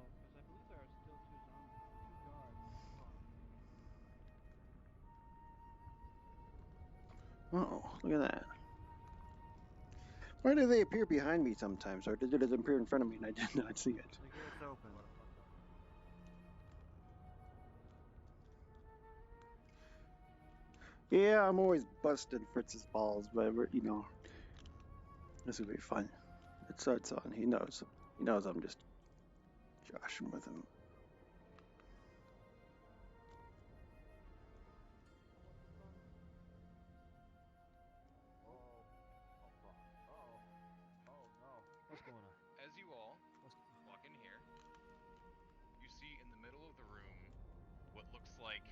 because I believe there are still two guards. Oh, look at that. Why do they appear behind me sometimes, or did it appear in front of me and I did not see it? The gate's open. Yeah, I'm always busting Fritz's balls, but you know, this will be fun. It's on. He knows. He knows I'm just joshing with him. Oh no. What's going on? As you all walk in here, you see in the middle of the room what looks like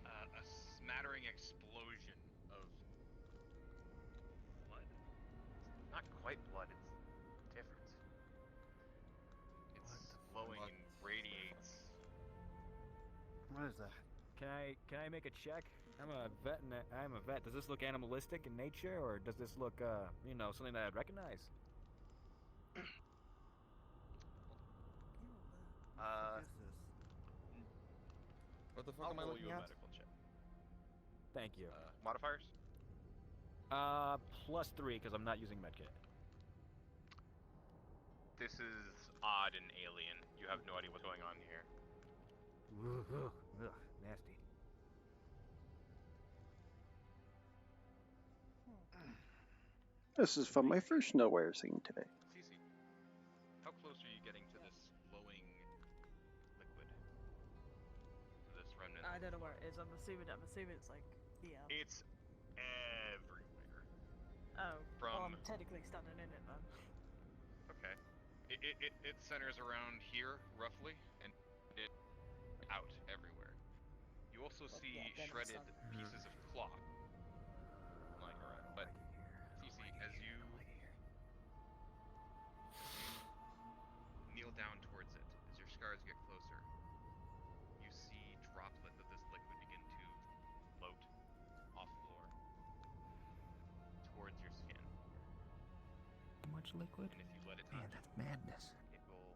a smattering explosion of blood. It's not quite blood, it's different. It's flowing and radiates. What is that? Can I make a check? I'm a vet. I'm a vet. Does this look animalistic in nature, or does this look, something that I'd recognize? What is this? What the fuck I'll am I roll looking you a at? medical check. Thank you. Modifiers? +3 because I'm not using medkit. This is odd and alien. You have no idea what's going on here. Ugh, nasty. This is from my first nowhere scene today. Cece, how close are you getting to this glowing liquid? To this remnant? I don't know where it is. I'm assuming it's like here. It's everywhere. Oh. From. Well, I'm technically standing in it then. Okay. It centers around here roughly, and it out everywhere. You also see shredded pieces of cloth lying around. But Cece, as you kneel down towards it, as your scars get closer, you see droplets of this liquid begin to float off floor towards your skin. Too much liquid? And if you let it Man, touch that's madness. it will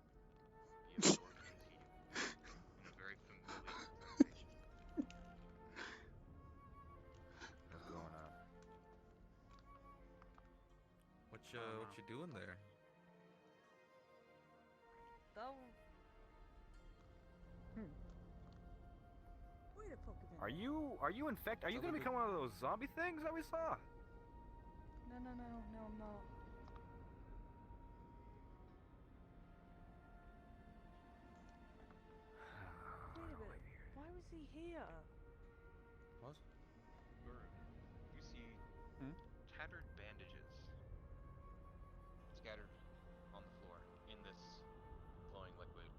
be absorbed into you in a very familiar sensation. What's going on? What you doing there? That was... Wait a fucking minute. Are you infected? Are you gonna become one of those zombie things that we saw? No, I'm not. Wait a minute. Why was he here? What? You see tattered bandages scattered on the floor in this glowing liquid.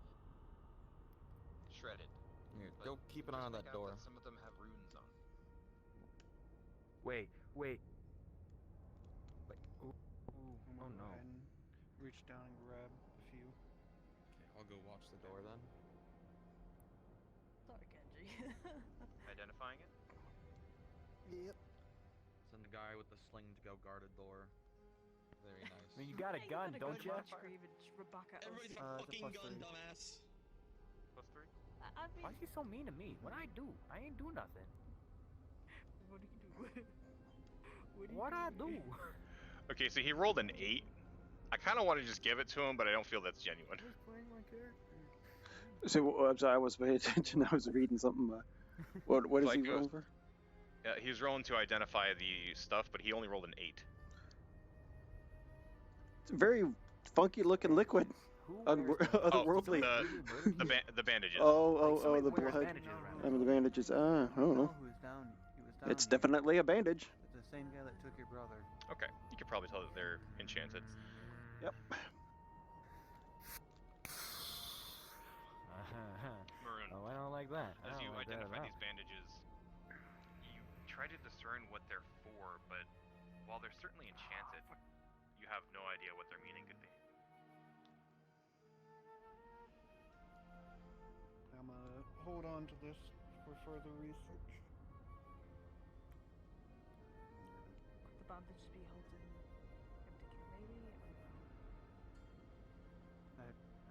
Shredded. Here, But go keep an eye on just that make out door. that some of them have runes on. Wait. I'm Oh gonna no. go ahead and reach down and grab a few. Okay, I'll go watch the door then. Sorry, Kenji. Identifying it? Yep. Send the guy with the sling to go guard a door. Very nice. I mean, you got a gun, don't you? Everybody's got a fucking gun, dumbass. +3? Why is he so mean to me? What'd I do? I ain't do nothing. What do you do? What'd I do? Okay, so he rolled an 8. I kind of want to just give it to him, but I don't feel that's genuine. Playing my character. So I'm sorry, I was paying attention. I was reading something. What is Like, he rolling for? He was rolling to identify the stuff, but he only rolled an 8. It's a very funky looking liquid. Otherworldly. The bandages. Oh, the blood. I mean, the bandages. I don't know. Who was down? He was down. It's definitely a bandage. The same guy that took your brother. Okay, you can probably tell that they're enchanted. Yep. Maroon. Oh, I don't like that. As you identify these bandages, you try to discern what they're for, but while they're certainly enchanted, you have no idea what their meaning could be. I'm gonna hold on to this for further research. Could the bandage be holding empty maybe?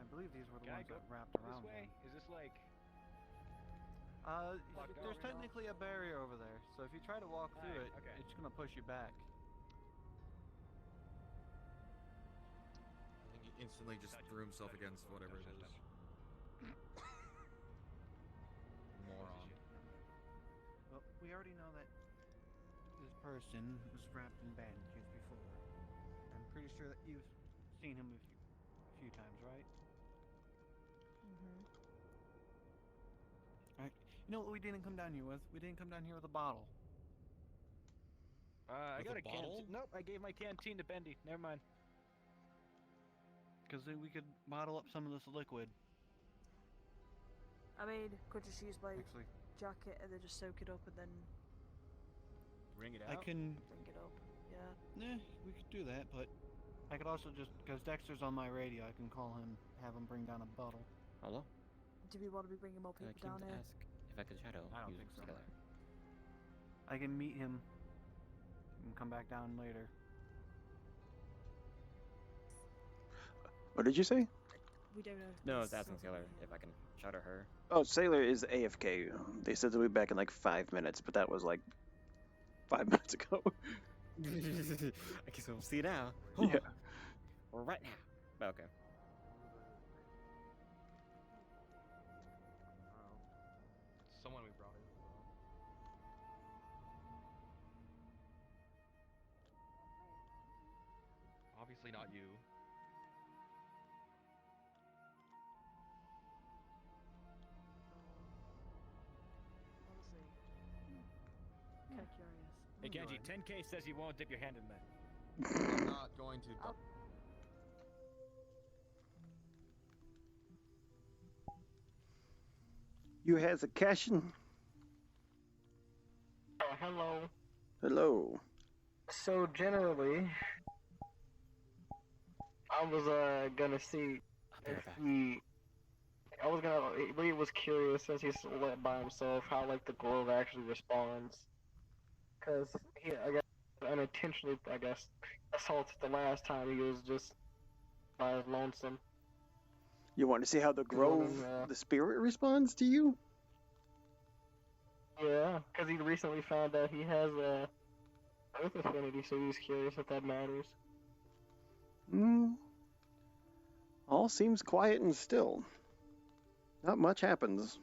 I believe these were the Can I ones go that wrapped around this way? him. Is this like... There's technically a barrier over there, so if you try to walk through it, okay. it's gonna push you back. I think he instantly just threw himself against whatever it is. Moron. Well, we already know that this person was wrapped in bandages before. I'm pretty sure that you've seen him a few times, right? Alright, you know what we didn't come down here with? We didn't come down here with a bottle. I With got a a canteen. bottle? Nope, I gave my canteen to Bendy. Never mind. Because then we could bottle up some of this liquid. I mean, could just use my Actually, jacket and then just soak it up and then Bring it I out. can... bring it up. Yeah. we could do that, but I could also just... Because Dexter's on my radio, I can call him, have him bring down a bottle. Hello? Do we want to be bringing more people Came down to here? ask if I could shadow I don't you think so. together. I can meet him and come back down later. What did you say? We don't know. No, I was asking Sailor if I can shadow her. Oh, Sailor is AFK. They said they'll be back in like 5 minutes, but that was like 5 minutes ago. I guess we'll see now. Yeah. Or right now. Okay. obviously not you. Honestly, kind of curious. Hey Genji, 10K says you won't dip your hand in that. I'm not going to. You has a cashin? Oh, hello. Hello. So generally, I was gonna see if he. I was gonna. He was curious since he's lit by himself how like the glove actually responds, cause he I guess unintentionally assaulted the last time he was just by his lonesome. You want to see how the grove, Yeah. the spirit, responds to you? Yeah, cause he recently found out he has a earth affinity, so he's curious if that matters. All seems quiet and still. Not much happens.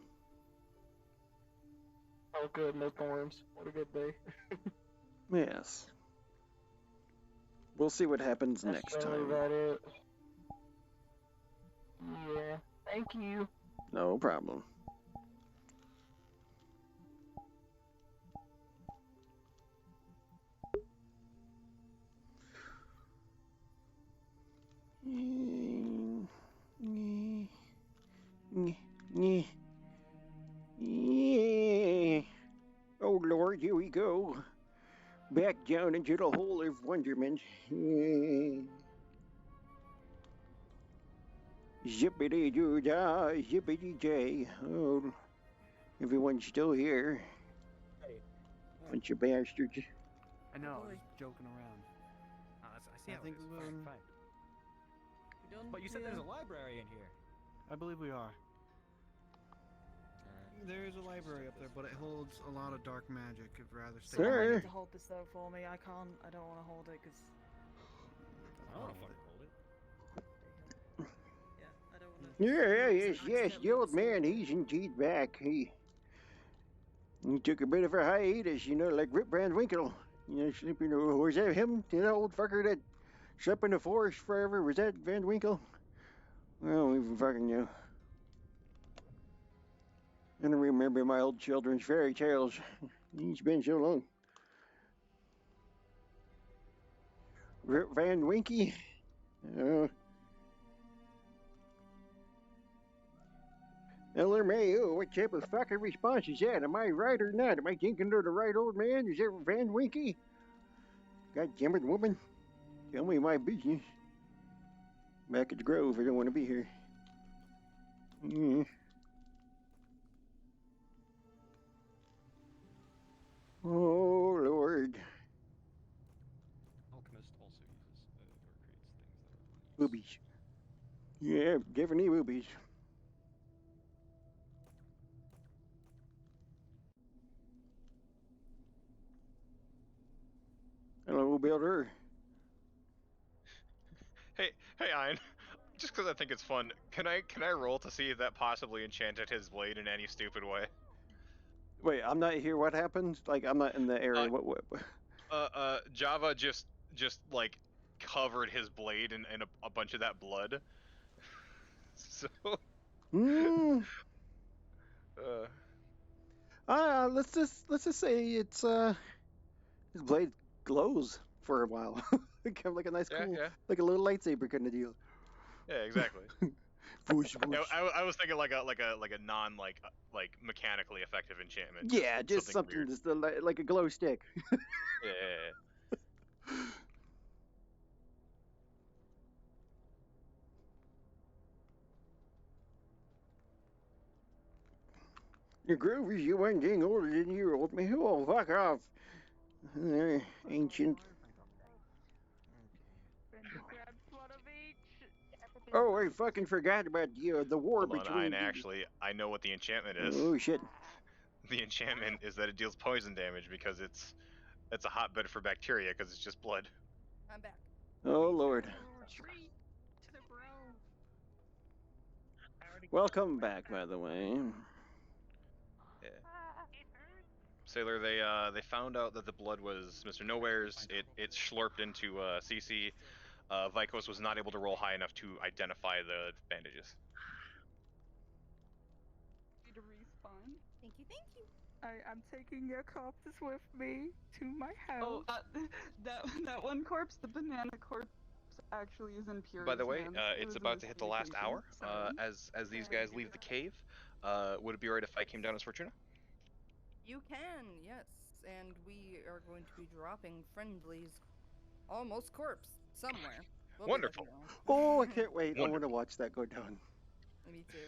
Oh, good, no thorns. What a good day. Yes. We'll see what happens That's next generally time. about it. Yeah, thank you. No problem. Oh Lord, here we go. Back down into the hole of wonderment. Zippity doo dah, zippity day. Oh, everyone's still here. Hey. Bunch of bastards. I know, I was joking around. Oh, I see how I think it is. we're Fine. But you said there's a library in here. I believe we are. There is a library up there, but it holds a lot of dark magic. I'd rather stay. Someone away. need to hold this though for me. I can't. I don't want to hold it because. I don't want to fucking hold it. Yeah, I don't want to. Yes, the old man, he's indeed back. He took a bit of a hiatus, like Rip Van Winkle. Sleeping. Was that him? The old fucker that slept in the forest forever? Was that Van Winkle? Well, we fucking knew. I don't remember my old children's fairy tales. It's been so long. Rip Van Winky? LMAO, what type of fucking response is that? Am I right or not? Am I thinking of the right old man? Is that Van Winky? God damn it, woman. Tell me my business. Back at the Grove, I don't want to be here. Yeah. Oh, Lord. Alchemist also uses or creates things that are unused. Boobies. Yeah, definitely boobies. Hello, Builder. Hey, Ein. Just because I think it's fun, can I roll to see if that possibly enchanted his blade in any stupid way? Wait, I'm not here. What happened? Like, I'm not in the area. What? Java just like covered his blade in a bunch of that blood. So. Let's just say it's his blade glows for a while. Kind of like a nice, cool, like a little lightsaber kind of deal. Yeah, exactly. Whoosh, whoosh. I was thinking like a non like mechanically effective enchantment. Yeah, just something weird. just like a glow stick. Yeah. Your groove is you one thing older than you, old man. Oh, fuck off. Ancient. Oh, I fucking forgot about the war Hold on, between. I know what the enchantment is. Oh shit. The enchantment is that it deals poison damage because it's a hotbed for bacteria because it's just blood. I'm back. Oh Lord. Retreat to the grove. Welcome back, by the way. Yeah. Sailor, they found out that the blood was Mr. Nowhere's. It slurped into CC. Vikos was not able to roll high enough to identify the bandages. To respawn. Thank you, thank you. I'm taking your corpses with me to my house. Oh, that one corpse, the banana corpse, actually is in Puri's By the way, hands. It it's was a about to hit the last mistake, hour. sorry. As these guys leave the cave, would it be right if I came down as Fortuna? You can, yes. And we are going to be dropping Friendly's almost corpse somewhere. We'll Wonderful. Be letting you know. Oh, I can't wait. I want to watch that go down. Me too.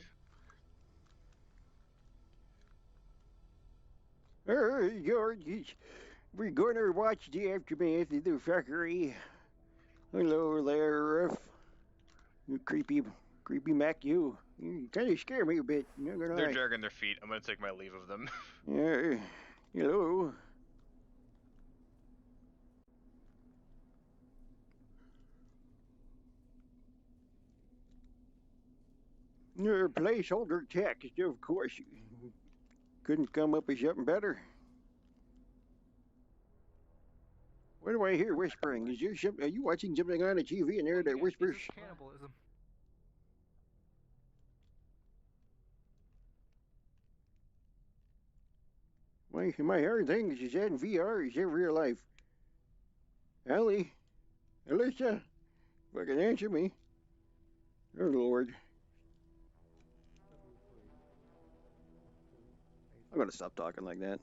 George, we're going to watch the aftermath of the fuckery. Hello there, Ruff. You creepy Mac, you kind of scare me a bit. Not gonna They're lie. dragging their feet. I'm gonna take my leave of them. Hello. Your placeholder text, of course. Couldn't come up with something better. What do I hear whispering? Is there some, are you watching something on the TV in there that whispers? Cannibalism. My hearing things, is that in VR or is that real life? Allie? Alyssa? Fucking answer me. Oh, Lord. I'm gonna stop talking like that.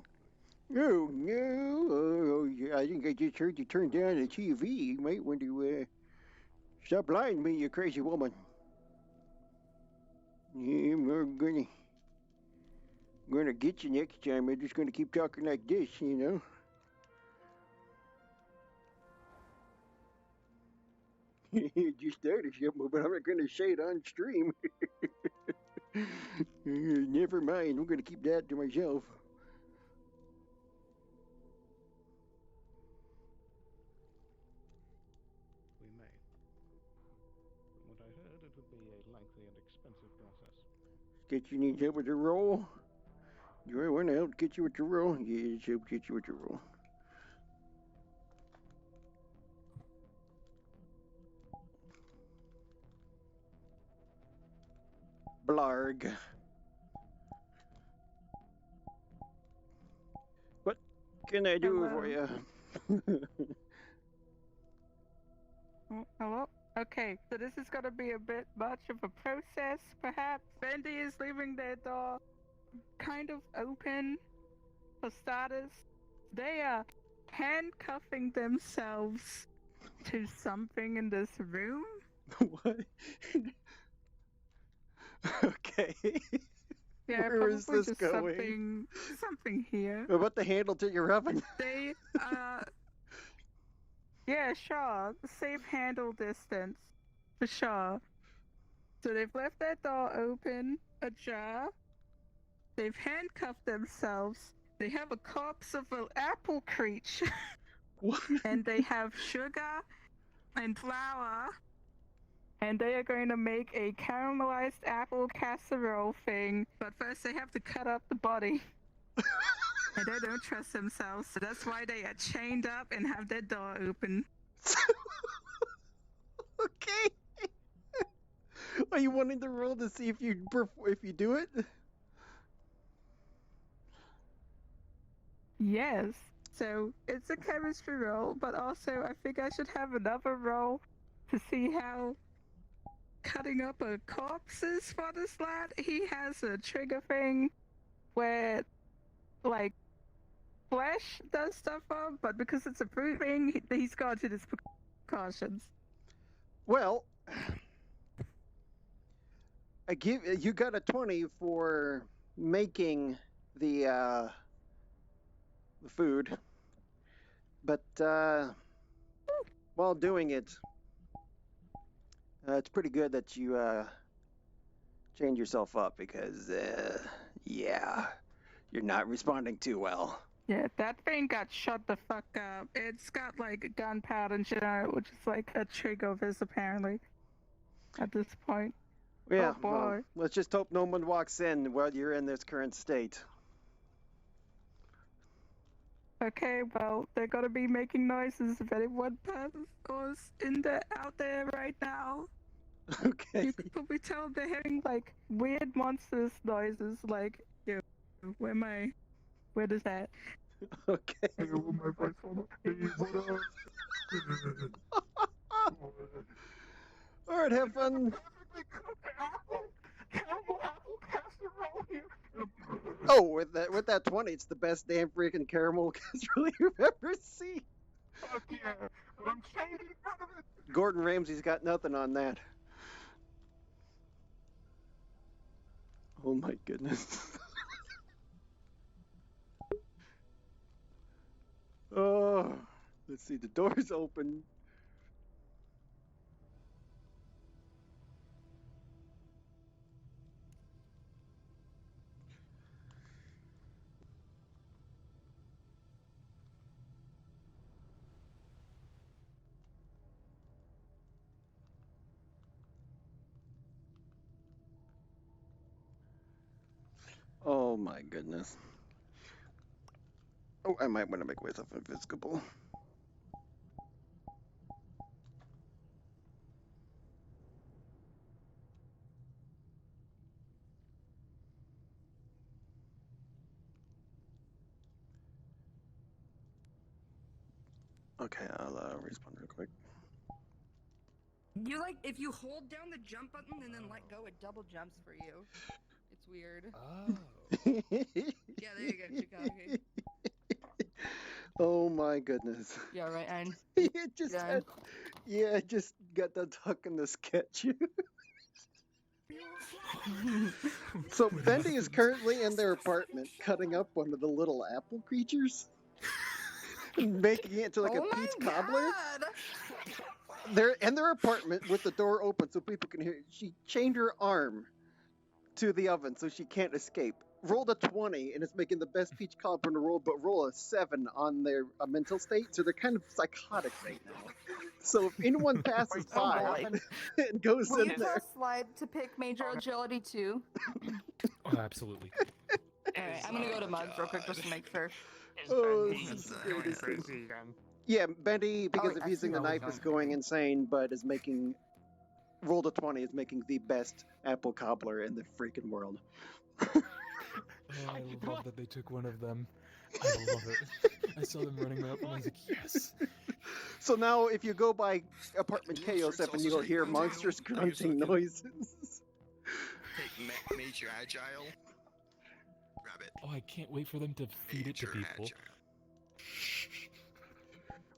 Oh, no. Oh, I think I just heard you turn down the TV. You might want to, stop lying to me, you crazy woman. Yeah, I'm gonna get you next time. I'm just gonna keep talking like this, you know? Just started something, but I'm not gonna say it on stream. Never mind. I'm gonna keep that to myself. We may. From what I heard, it would be a lengthy and expensive process. Get you needs help with the roll? Do I want to help get you with the roll? Yes, help get you with the roll. Blarg. What can I do for you? Hello? Okay, so this is gonna be a bit much of a process, perhaps. Bendy is leaving their door kind of open for starters. They are handcuffing themselves to something in this room. What? Okay. Yeah, Where is probably this just going? something here. What about the handle to your oven? They, yeah, sure. Safe handle distance. For sure. So they've left that door open, ajar. They've handcuffed themselves. They have a corpse of an apple creature. What? And they have sugar and flour. And they are going to make a caramelized apple casserole thing. But first they have to cut up the body. And they don't trust themselves, so that's why they are chained up and have their door open. Okay. Are you wanting to roll to see if you do it? Yes. So it's a chemistry roll, but also I think I should have another roll to see how cutting up a corpse is for this lad. He has a trigger thing where, like, flesh does stuff up, but because it's a fruit thing, he's got to his precautions. Well, you got a 20 for making the food, but while doing it, it's pretty good that you chained yourself up because yeah, you're not responding too well. Yeah, that thing got shut the fuck up. It's got like gunpowder and shit on it, which is like a trigger of his apparently. At this point. Yeah, Oh boy. well, let's just hope no one walks in while you're in this current state. Okay, well, they're gonna be making noises if anyone passes or is out there right now. Okay. You could probably tell they're hearing like weird monstrous noises, like, yo, where is that? Okay. Hey, where my voice from? Hey, what up? All right, have fun. Oh, with that 20, it's the best damn freaking caramel casserole you've ever seen. Fuck yeah! I'm standing in front of it. Gordon Ramsay's got nothing on that. Oh my goodness. Oh, let's see. The door's open. Oh my goodness. Oh, I might want to make myself invisible. Okay, I'll respond real quick. You like if you hold down the jump button and then let go, it double jumps for you. It's weird. Oh. Yeah, there you go, Chicago. Oh my goodness. Yeah, right. And it just had, yeah, it just got done talking to sketch. So Bendy is currently in their apartment cutting up one of the little apple creatures and making it into like a peach cobbler. They're in their apartment with the door open so people can hear. She chained her arm to the oven so she can't escape. Rolled a 20 and it's making the best peach cobbler in the world, but roll a 7 on their mental state, so they're kind of psychotic right now. So if anyone passes by and goes Will in you there, tell Slide to pick Major Agility too? Oh, absolutely. Alright, I'm gonna go to Mugs real quick just to make sure. oh, this is the greatest thing. Yeah, Bendy, because of using the knife, is going insane, but is making rolled a 20 is making the best apple cobbler in the freaking world. Oh, I love that they took one of them. I love it. I saw them running up and I was like, yes. So now if you go by apartment KO7, you'll hear monstrous grunting noises. Take Major Agile. Grab it. Oh, I can't wait for them to feed it to people.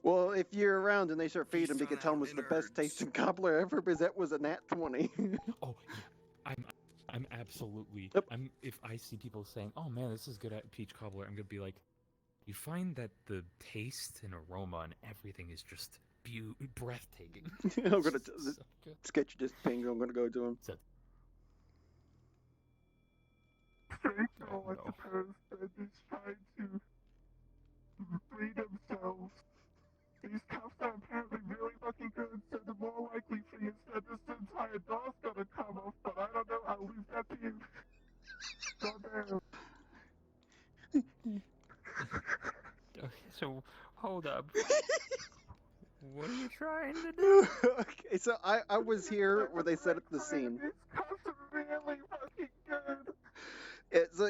Well, if you're around and they start feeding them, you can tell them it's the best tasting cobbler ever because that was a nat 20. Oh, yeah. I'm absolutely. If I see people saying, "Oh man, this is good at peach cobbler," I'm gonna be like, "You find that the taste and aroma and everything is just breathtaking." I'm gonna sketch this ping. I'm gonna go to him. Oh, I suppose they're just trying to free themselves. These cuffs are apparently really fucking good, so the more likely thing is that this entire door's gonna come off, but I don't know, I'll leave that to you. Goddamn. Okay, so hold up. What are you trying to do? Okay, so I was here where they set up the scene. These cuffs are really fucking good. Yeah, so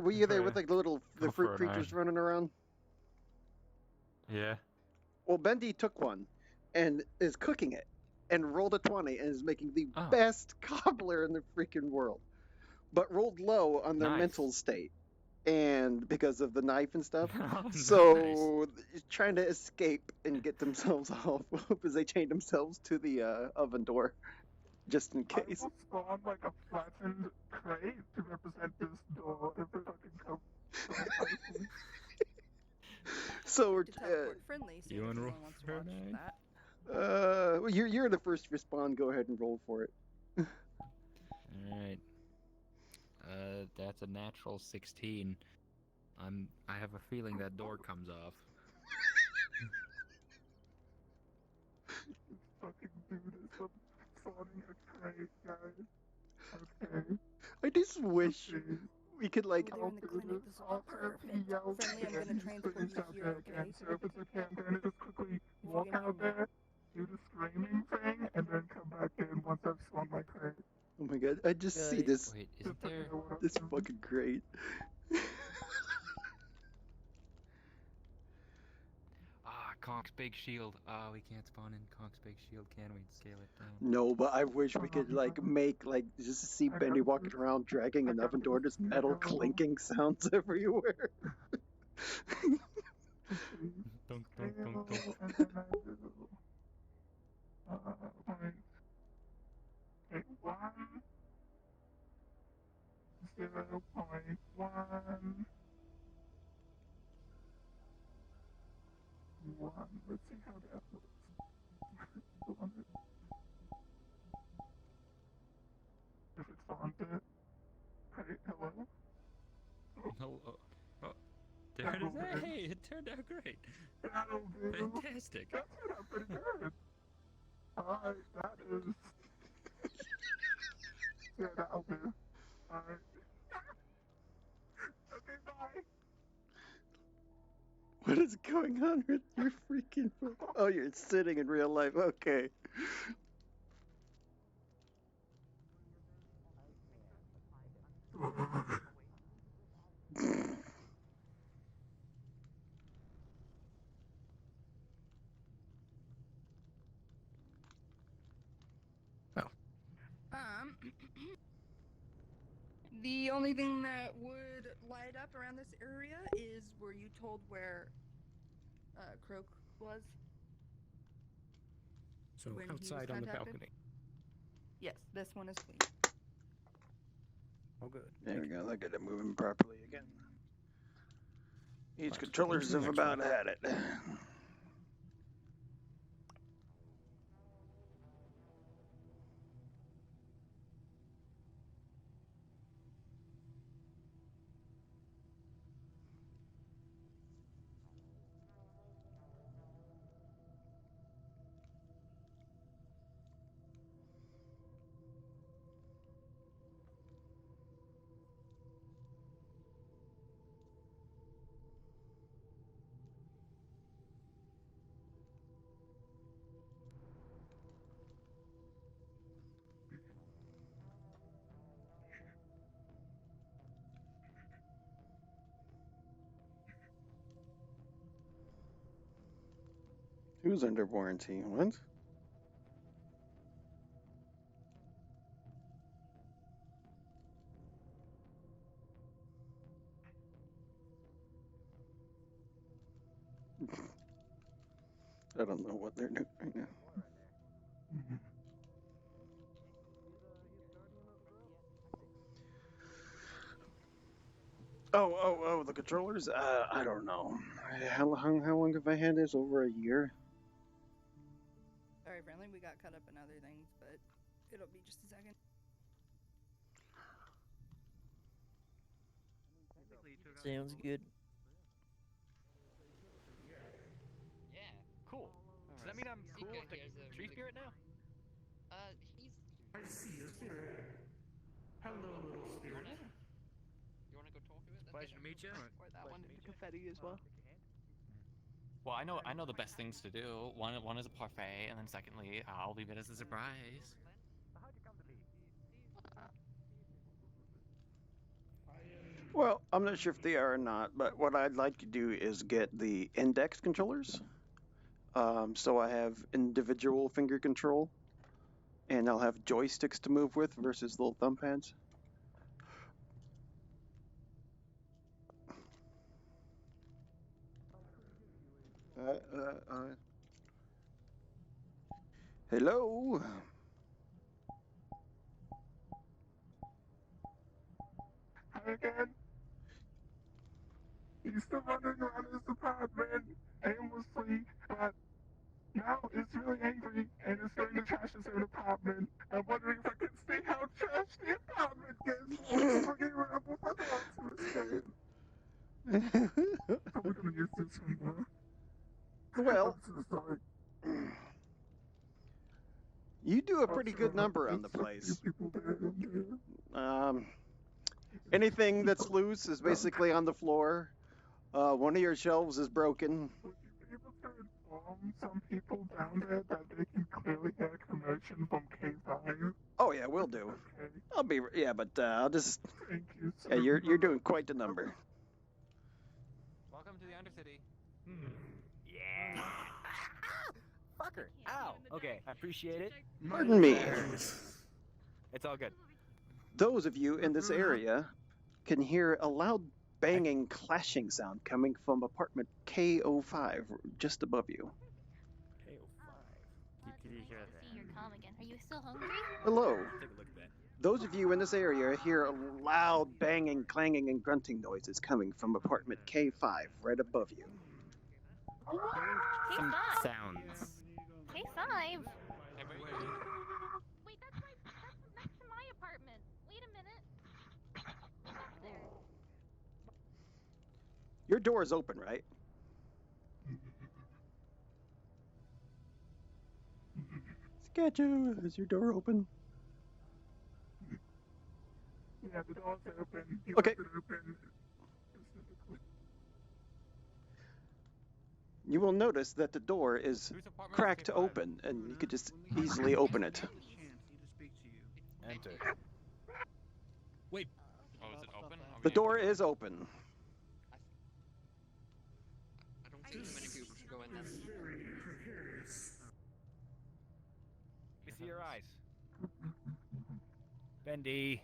were you there with like the fruit creatures running around? Yeah. Well, Bendy took one and is cooking it and rolled a 20 and is making the best cobbler in the freaking world. But rolled low on their mental state and because of the knife and stuff. So trying to escape and get themselves off because they chained themselves to the oven door just in case. I will spawn like a flattened crate to represent this door if it fucking comes. So we're friendly, so you if and anyone wants to watch that. you're the first respawn. Go ahead and roll for it. Alright. That's a natural 16. I have a feeling that door comes off. Fucking do this. I'm spawning a crate, guys. Okay. I just wish We could like. Over there in the clinic, this will be perfect. Friendly, I'm gonna transfer you here, okay? So if it's okay, I'm gonna just quickly walk out there, do the screaming thing, and then come back in once I've swung my crate. Oh my god! I just see this. Wait, isn't there? This fucking great. Conk's big shield. We can't spawn in Conk's big shield, can we? Scale it down. No, but I wish we could like make like just see Bendy walking around dragging an oven door, just metal clinking sounds everywhere. Dunk, dunk, dunk, dunk. And then I do. Point. Okay, 0.1. Let's see how that looks. If it's on it. Hey, hello? No. Oh, there it is. Hey, it turned out great. That'll do. Fantastic. That turned out pretty good. Alright, that is. Yeah, that'll do. Alright. Okay, bye. What is going on with your freaking? Oh, you're sitting in real life. Okay. The only thing that would light up around this area is, were you told where Croak was? So when he was outside on the contacted? balcony. Yes, this one is clean. Oh, good. There we go. Look at it moving properly again. These Right, controllers on to have the next about had it. Who's under warranty? What? I don't know what they're doing right now. Oh, the controllers? I don't know. How long have I had this? Over a year? Sorry, Friendly, we got caught up in other things, but it'll be just a second. Sounds good. Yeah, cool. Does that mean I'm cool with the tree spirit now? He's. I see a spirit. Hello, little spirit. You wanna go talk to it? Pleasure to meet you. Or that one into confetti as well. Well, I know the best things to do. One is a parfait, and then secondly, I'll leave it as a surprise. Well, I'm not sure if they are or not, but what I'd like to do is get the index controllers. So I have individual finger control, and I'll have joysticks to move with versus little thumb pads. Hello? Hi again. He's still running around his apartment aimlessly, but now it's really angry and it's starting to trash his own apartment. I'm wondering if I can see how trash the apartment gets once bringing around before the rest of escape. Probably gonna use this one more. Well, I'm so sorry. you do a pretty good number on the place. Anything that's loose is basically on the floor. One of your shelves is broken. Would you be able to inform some people down there that they can clearly hear a commotion from K5? Oh yeah, we'll do. Okay. I'll be but I'll just. Thank you so Yeah, you're much. doing quite the number. Welcome to the Undercity. Yeah. Fucker. Ow. Okay, I appreciate it. Pardon me. It's all good. Those of you in this area can hear a loud banging, clashing sound coming from apartment K05 just above you. K05. Did you hear that? See your comm again. Are you still hungry? Hello. Take a look at that. Those of you in this area hear a loud banging, clanging, and grunting noises coming from apartment K5 right above you. K5? Sounds. K5? Wait, that's next to my apartment. Wait a minute. There. Your door is open, right? Sketchu, is your door open? Yeah, the door's open. He Okay. left it open specifically. You will notice that the door is cracked open, and you could just easily open it. Enter. Wait. Oh, is it open? The door is open. I don't think too many people should go in there. Let me see your eyes. Bendy.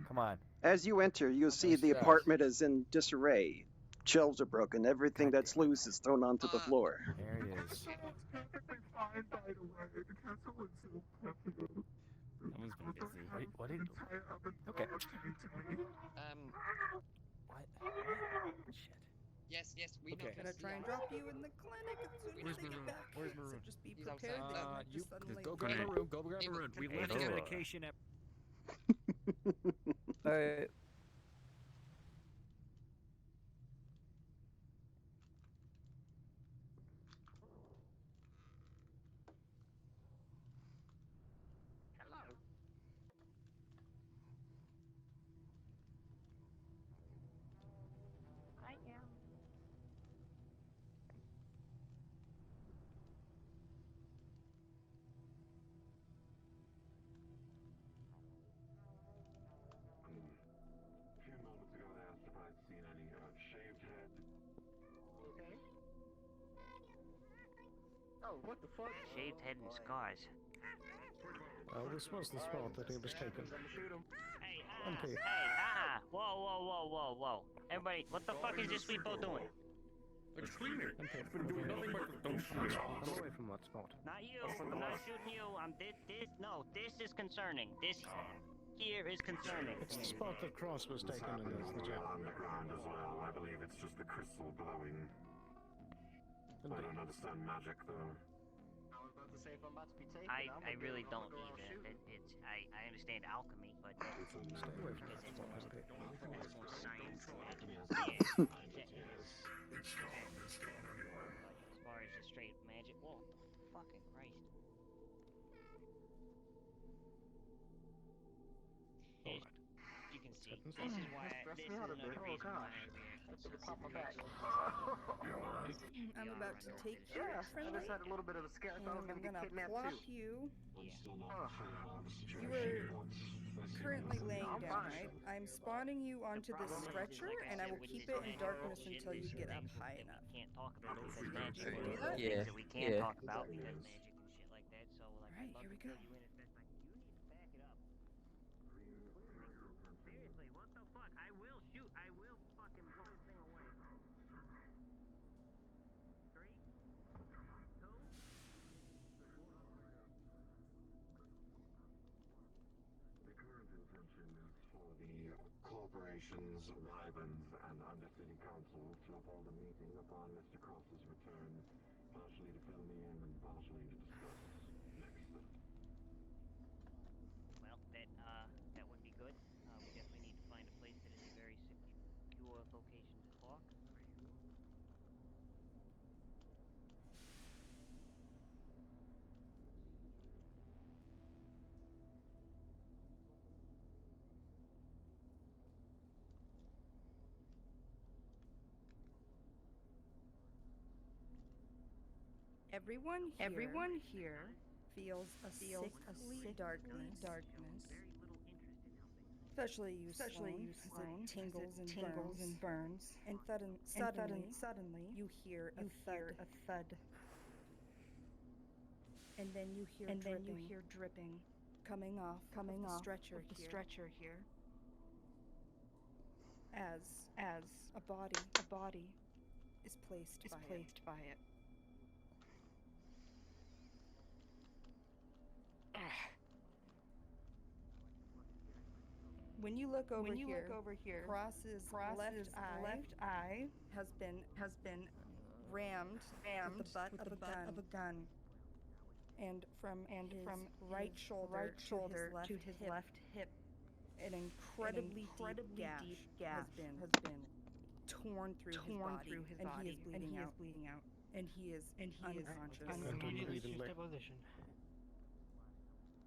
Come on. As you enter, you'll see the apartment is in disarray. Shelves are broken. Everything that's loose is thrown onto the floor. There he is. Perfectly fine, by the way. The castle is so perfect. Someone's been busy. Wait, what did? Entire oven Okay. door came to me. What? Shit. Yes, we Okay. know. I'm gonna try and drop you in the clinic as soon as they get back. Where's So Maroon? just be He's prepared outside. that might You just suddenly go grab Maroon. Go grab Maroon. We left his medication at. Alright. I am. A few moments ago, they asked if I'd seen any shaved head. Okay. Oh, what the fuck? Shaved head and scars. This was the spot that he was taken. Hey, Okay. Whoa. Everybody, what the fuck is this repo doing? It's cleaning. Okay, been doing nothing but don't shoot. I'm away from that spot. Not you. I'm not shooting you. This is concerning. This here is concerning. It's the spot that Cross was taken in as the gem. On the ground as well. I believe it's just the crystal glowing. I don't understand magic though. I was about to say if I'm about to be taken. I really don't either. I understand alchemy, but Stay away from that spot. Okay. there's more science to it. It's gone anyway. As far as just straight magic, whoa, fucking Christ. As you can see, this is why. This is another reason why I'm about to take you, Yeah, I friendly. just had a little bit of a scare. I thought I was And I'm gonna get gonna kidnapped plop too. you. Huh. You were currently laying down, right? I'm spawning you onto this stretcher, and I will keep it in darkness until you get up high enough. Can't talk about because magic. Should we do that? Things that we can't Yeah. talk about because magic and shit like that. So like, Alright, I'd love here we to go. fill you in as best I can. You need to back it up. Seriously, what the fuck? I will shoot. I will fucking blow this thing away. 3, 2. The current intention is for the corporations, Wyverns, and Undercity Council to hold a meeting upon Mr. Cross's return, partially to fill me in and partially to discuss next steps. Well, that would be good. We definitely need to find a place that is a very secure location to talk. Everyone here feels a sickly darkness. Especially you, Sloane, as it tingles and burns. And suddenly, you hear a thud. And then you hear dripping coming off of the stretcher here. As a body is placed by it. When you look over here, Cross's left eye has been rammed with the butt of a gun. And from his right shoulder to his left hip, an incredibly deep gash has been torn through his body, and he is bleeding out. And he is unconscious. Stabilization.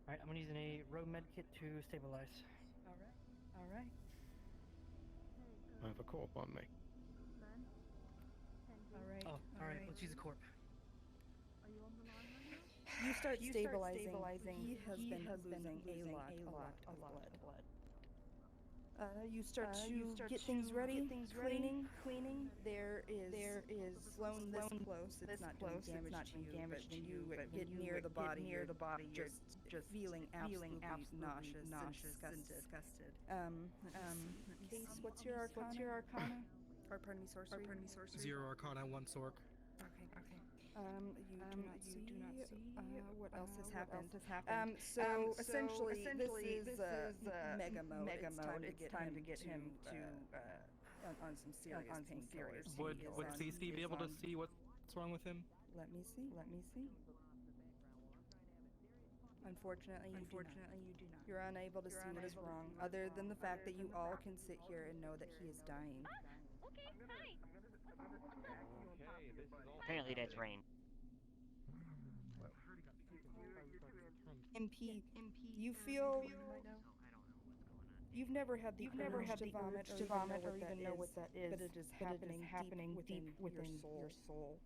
Alright, I'm gonna use a road med kit to stabilize. Alright. I have a corp on me. Alright, let's use the corp. You start stabilizing. He has been losing a lot of blood. You start to get things ready, cleaning. There is Sloane this close. It's not doing damage to you, but when you get near the body, you're just feeling absolutely nauseous and disgusted. Case, what's your arcana? Or pardon me, sorcery. 0 Arcana, 1 Sork. Okay. You do not see what else has happened. So essentially, this is mega mode. It's time to get him to on some serious painkillers. Would CC be able to see what's wrong with him? Let me see. Unfortunately, you do not. You're unable to see what is wrong, other than the fact that you all can sit here and know that he is dying. Okay, hi. Apparently that's rain. MP, you feel you've never had the urge to vomit or even know what that is, but it is happening deep within your soul.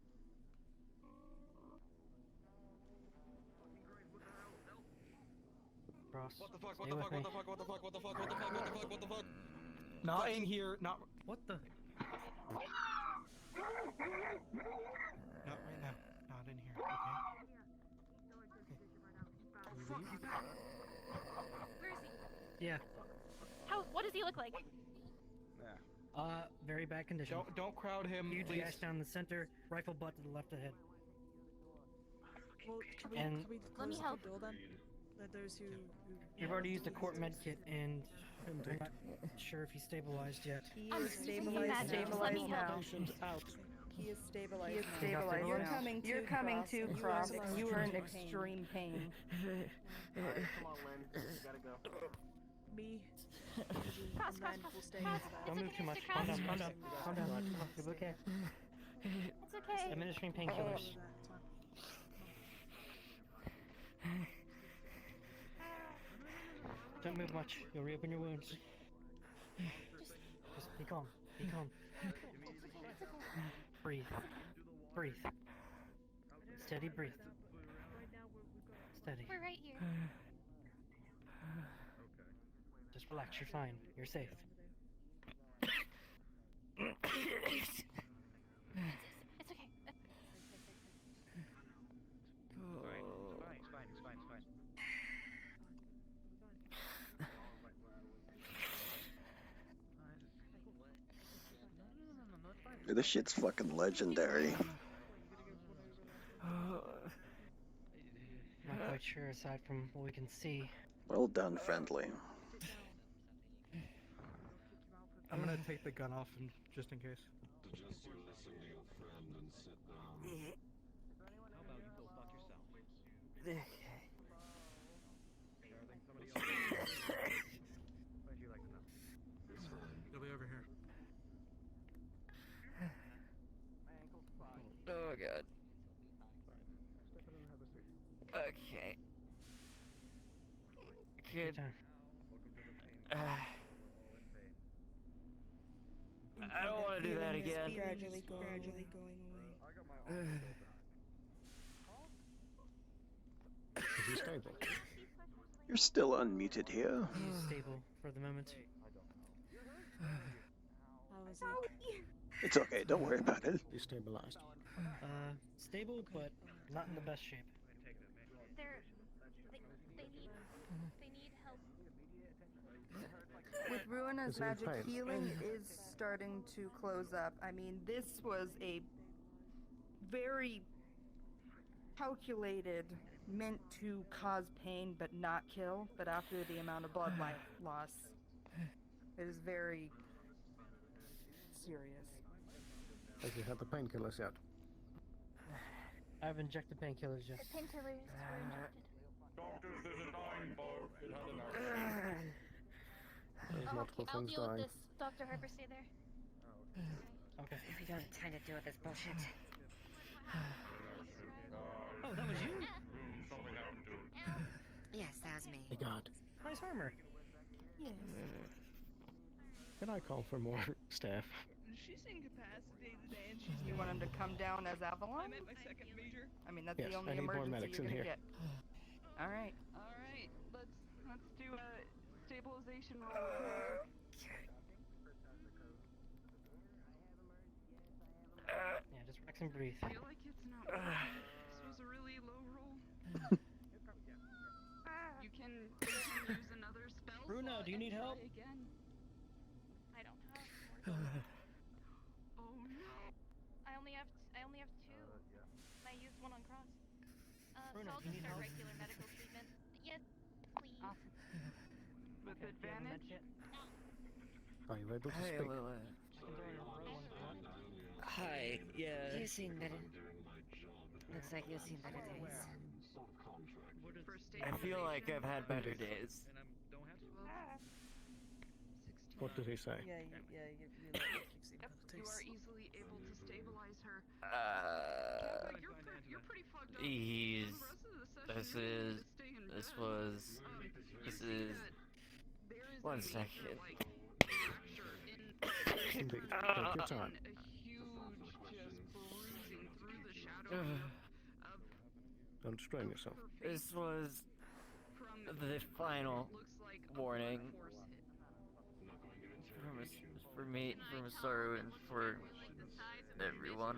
Cross. What the fuck? Stay with me. What the fuck? Not in here. Not. What the? Not right now. Not in here. Okay. Where is he? Yeah. What does he look like? Very bad condition. Don't crowd him, Huge please. gash down the center, rifle butt to the left of the head. Well, And- can we Let me close help. the door then? Let those who We've already used a corp med kit, and I'm not sure if he's stabilized yet. He I'm is stabilized now. Out. He is stabilized. You're You're coming to Cross, and you are in extreme pain. Alright, come on, Lynn. You gotta go. me Cross, and then cross, we'll stay cross. with that. Don't move too much. Mr. Calm Cross. down. Calm down. It's okay. It's okay. Administering painkillers. Don't move much. You'll reopen your wounds. Just be calm. Be calm. Breathe. Breathe. Steady breathe. Steady. We're right here. Just relax. You're fine. You're safe. It's okay. It's fine. This shit's fucking legendary. Not quite sure aside from what we can see. Well done, friendly. I'm gonna take the gun off and just in case. Suggest you listen to your friend and sit down. How about you go fuck yourself? What'd you like to know? He'll be over here. Oh god. Okay. Good. I don't want to do that again. Gradually going away. Is he stable? You're still unmuted here. He's stable for the moment. How is it? It's okay, don't worry about it. He's stabilized. Stable, but not in the best shape. They need help. With Ruina's Is he in magic pain? healing is starting to close up. I mean, this was a very calculated, meant to cause pain but not kill, but after the amount of blood loss, it is very serious. Have you had the painkillers yet? I've injected painkillers yet. The painkillers were injected. Doctors, there's a dying boat. It had an There's multiple I'll things deal dying. with this. Dr. Harper, stay there. Okay. We don't have time to deal with this bullshit. Oh, that was you? Something happened to it. Yes, that was me. Hey God. Nice armor. Yes. Can I call for more staff? She's incapacitated and she's. You want him to come down as Avalon? I'm at my second major. I mean, that's Yes, the only I need more emergency medics you're in gonna here. get. All right. All right, let's do a stabilization roll with her. Yeah, just relax and breathe. I feel like it's not. This was a really low roll. You can use another spell. Bruno, slot do you and need try help? Again. I don't have. Oh no. I only have two. And I used one on Cross. So Bruno, I'll do you just need start help? regular medical treatment. Yes, please. With Okay, do you have a med advantage. kit? Are you able to Hey, speak? Lila. I can throw in a row one if you want. Hi, yeah. You've seen better. Looks like you've seen better days. I feel like I've had better days. What did he say? Yeah, you look like you've seen better You are days. easily able to stabilize her. You're pretty fucked up. He's. The rest of the session, This you're gonna is. stay in bed. This is. There is One a major, second. like, fracture in Indeed. Take your time. a huge just bruising through the shadow of Don't strain yourself. This was the final warning for me, for Masaru, and for everyone.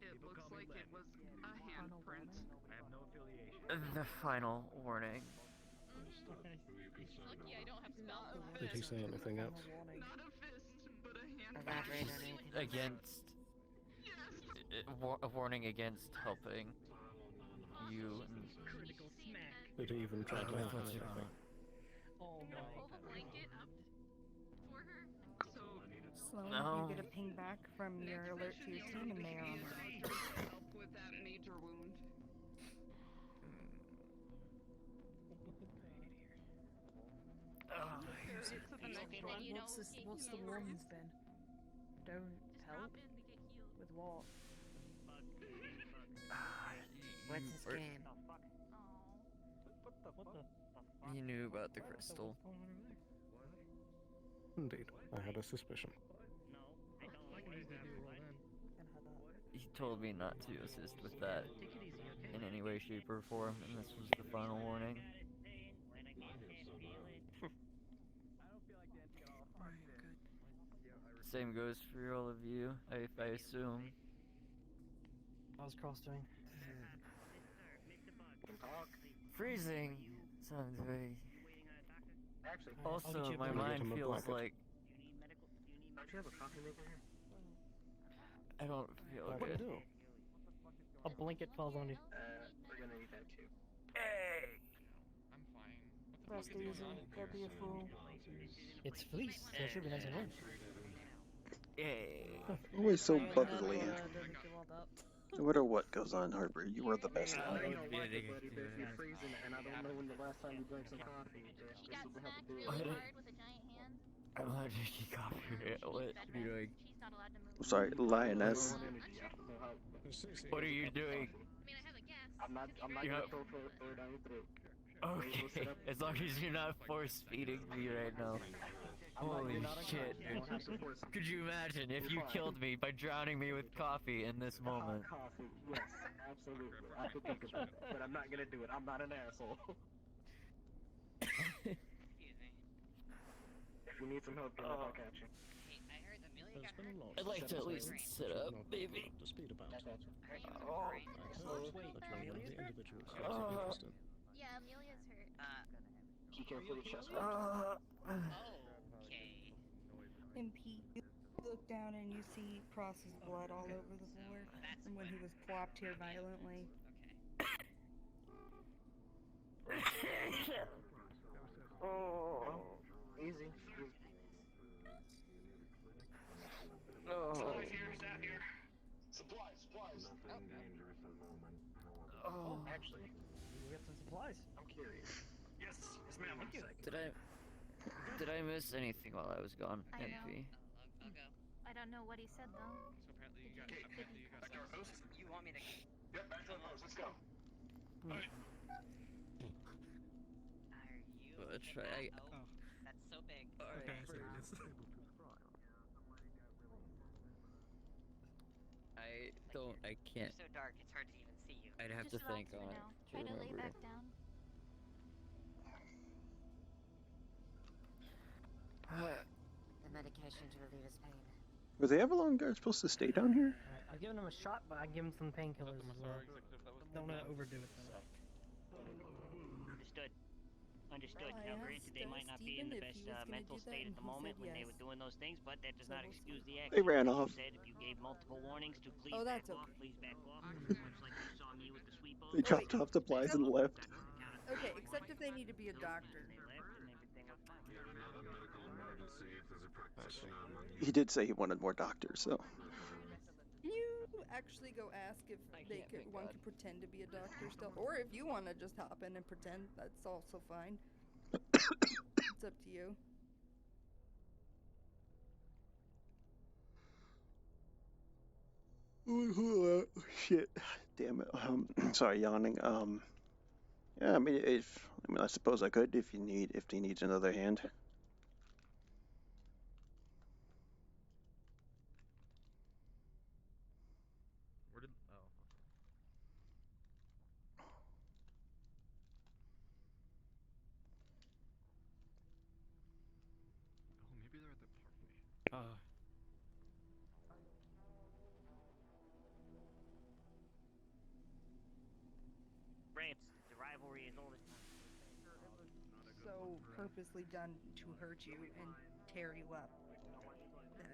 It looks like it was a handprint. I have no affiliation. The final warning. Lucky I don't have spells. Did he say anything else? Not a fist, but a handprint. Elaborate on anything. Against. A warning against helping you. Critical smack. Did he even try to help What's anything? Oh my Hold the blanket up for her. So, Sloan, No. you get a ping back from your alert to your team, and they are on their way. help with that major wound. It's the next one, you know. What's the ones then? Don't help? With what? What's this game? You knew about the crystal. Indeed. I had a suspicion. He told me not to assist with that in any way, shape, or form, and this was the final warning. Same goes for all of you, I assume. How's Cross doing? Freezing someday. Actually, Also, my Can I get mind him a feels blanket? like don't you have a coffee maker here? I don't feel I good. do. A blanket falls on you. We're gonna need that too. Hey! I'm fine. What Rest the fuck is easy. going on in Don't be here? a fool. It's fleece, so it should be nice and warm. Yay! Always so Didn't bubbly. you want that? No matter what goes on, Harper, you are the best. I would don't be like it, addicted buddy, to but if you're it. freezing and I don't know when the last time you drank some coffee, She this got is what have smacked to do. really What? hard with a giant hand. I'm not drinking coffee. What are you doing? She's not allowed to move. I'm sorry, Lioness. What are you doing? I mean, I have a guess. I'm not Yeah. gonna throw it down your throat. Okay, as long as you're not force feeding me right now. Holy shit, dude. Could you imagine if you killed me by drowning me with coffee in this moment? Hot coffee, yes, absolutely. I could think about it, but I'm not gonna do it. I'm not an asshole. Excuse me. If you need some help, get I'll catch you. Hey, I heard Amelia got There's been a hurt. lot I'd like to at least sit up, not maybe. up to speed about. I heard she was Oh. sprained. I've Is heard she that you're one of the individuals who's Uh. interested. Yeah, Amelia's hurt. Be careful your chest. Okay. And Pete, you look down and you see Cross's blood all over the floor from when he was plopped here violently. Oh. Easy. Oh. Supplies. Nothing dangerous at the moment, however. Oh. Actually, we got some supplies. I'm curious. Yes, ma'am. Thank you. Did I miss anything while I was gone, I know. MP? I'll go. I don't know what he said though. So apparently you got. Apparently you got. Back to our post. You want me to? Yep, back to our post. Let's go. Are you? Try. Oh, that's so big. Okay, I can't. You're so dark, it's hard to even see you. I'd have Just to think relax on for it. now. Try to lay back down. The medication to relieve his pain. Were the Avalon guards supposed to stay down here? I've given him a shot, but I give him some painkillers as well. Don't want to overdo it though. Understood. Understood. I Now, asked, granted, they might not be in Steven the if best he was gonna mental do that, state and at the he moment said when they yes. were doing those things, but that does So not we'll excuse see. the action. They ran You off. said if you gave multiple warnings to please Oh, back that's off, okay. please back off. Much like you saw me with the sweepo. They dropped off supplies and left. Okay, except if they need to be a doctor. They left and everything was fine. Medical emergency if there's a practitioner among you. He did say he wanted more doctors, so. Can you actually go ask if they could, one could pretend to be a doctor still? Or if you want to just hop in and pretend, that's also fine. It's up to you. Shit. Damn it. Sorry, yawning. Yeah, I mean, I suppose I could if he needs another hand. Where did? Oh. Oh, maybe they're at the party. Rance, the rivalry is old as time. So purposely done to hurt you and tear you up that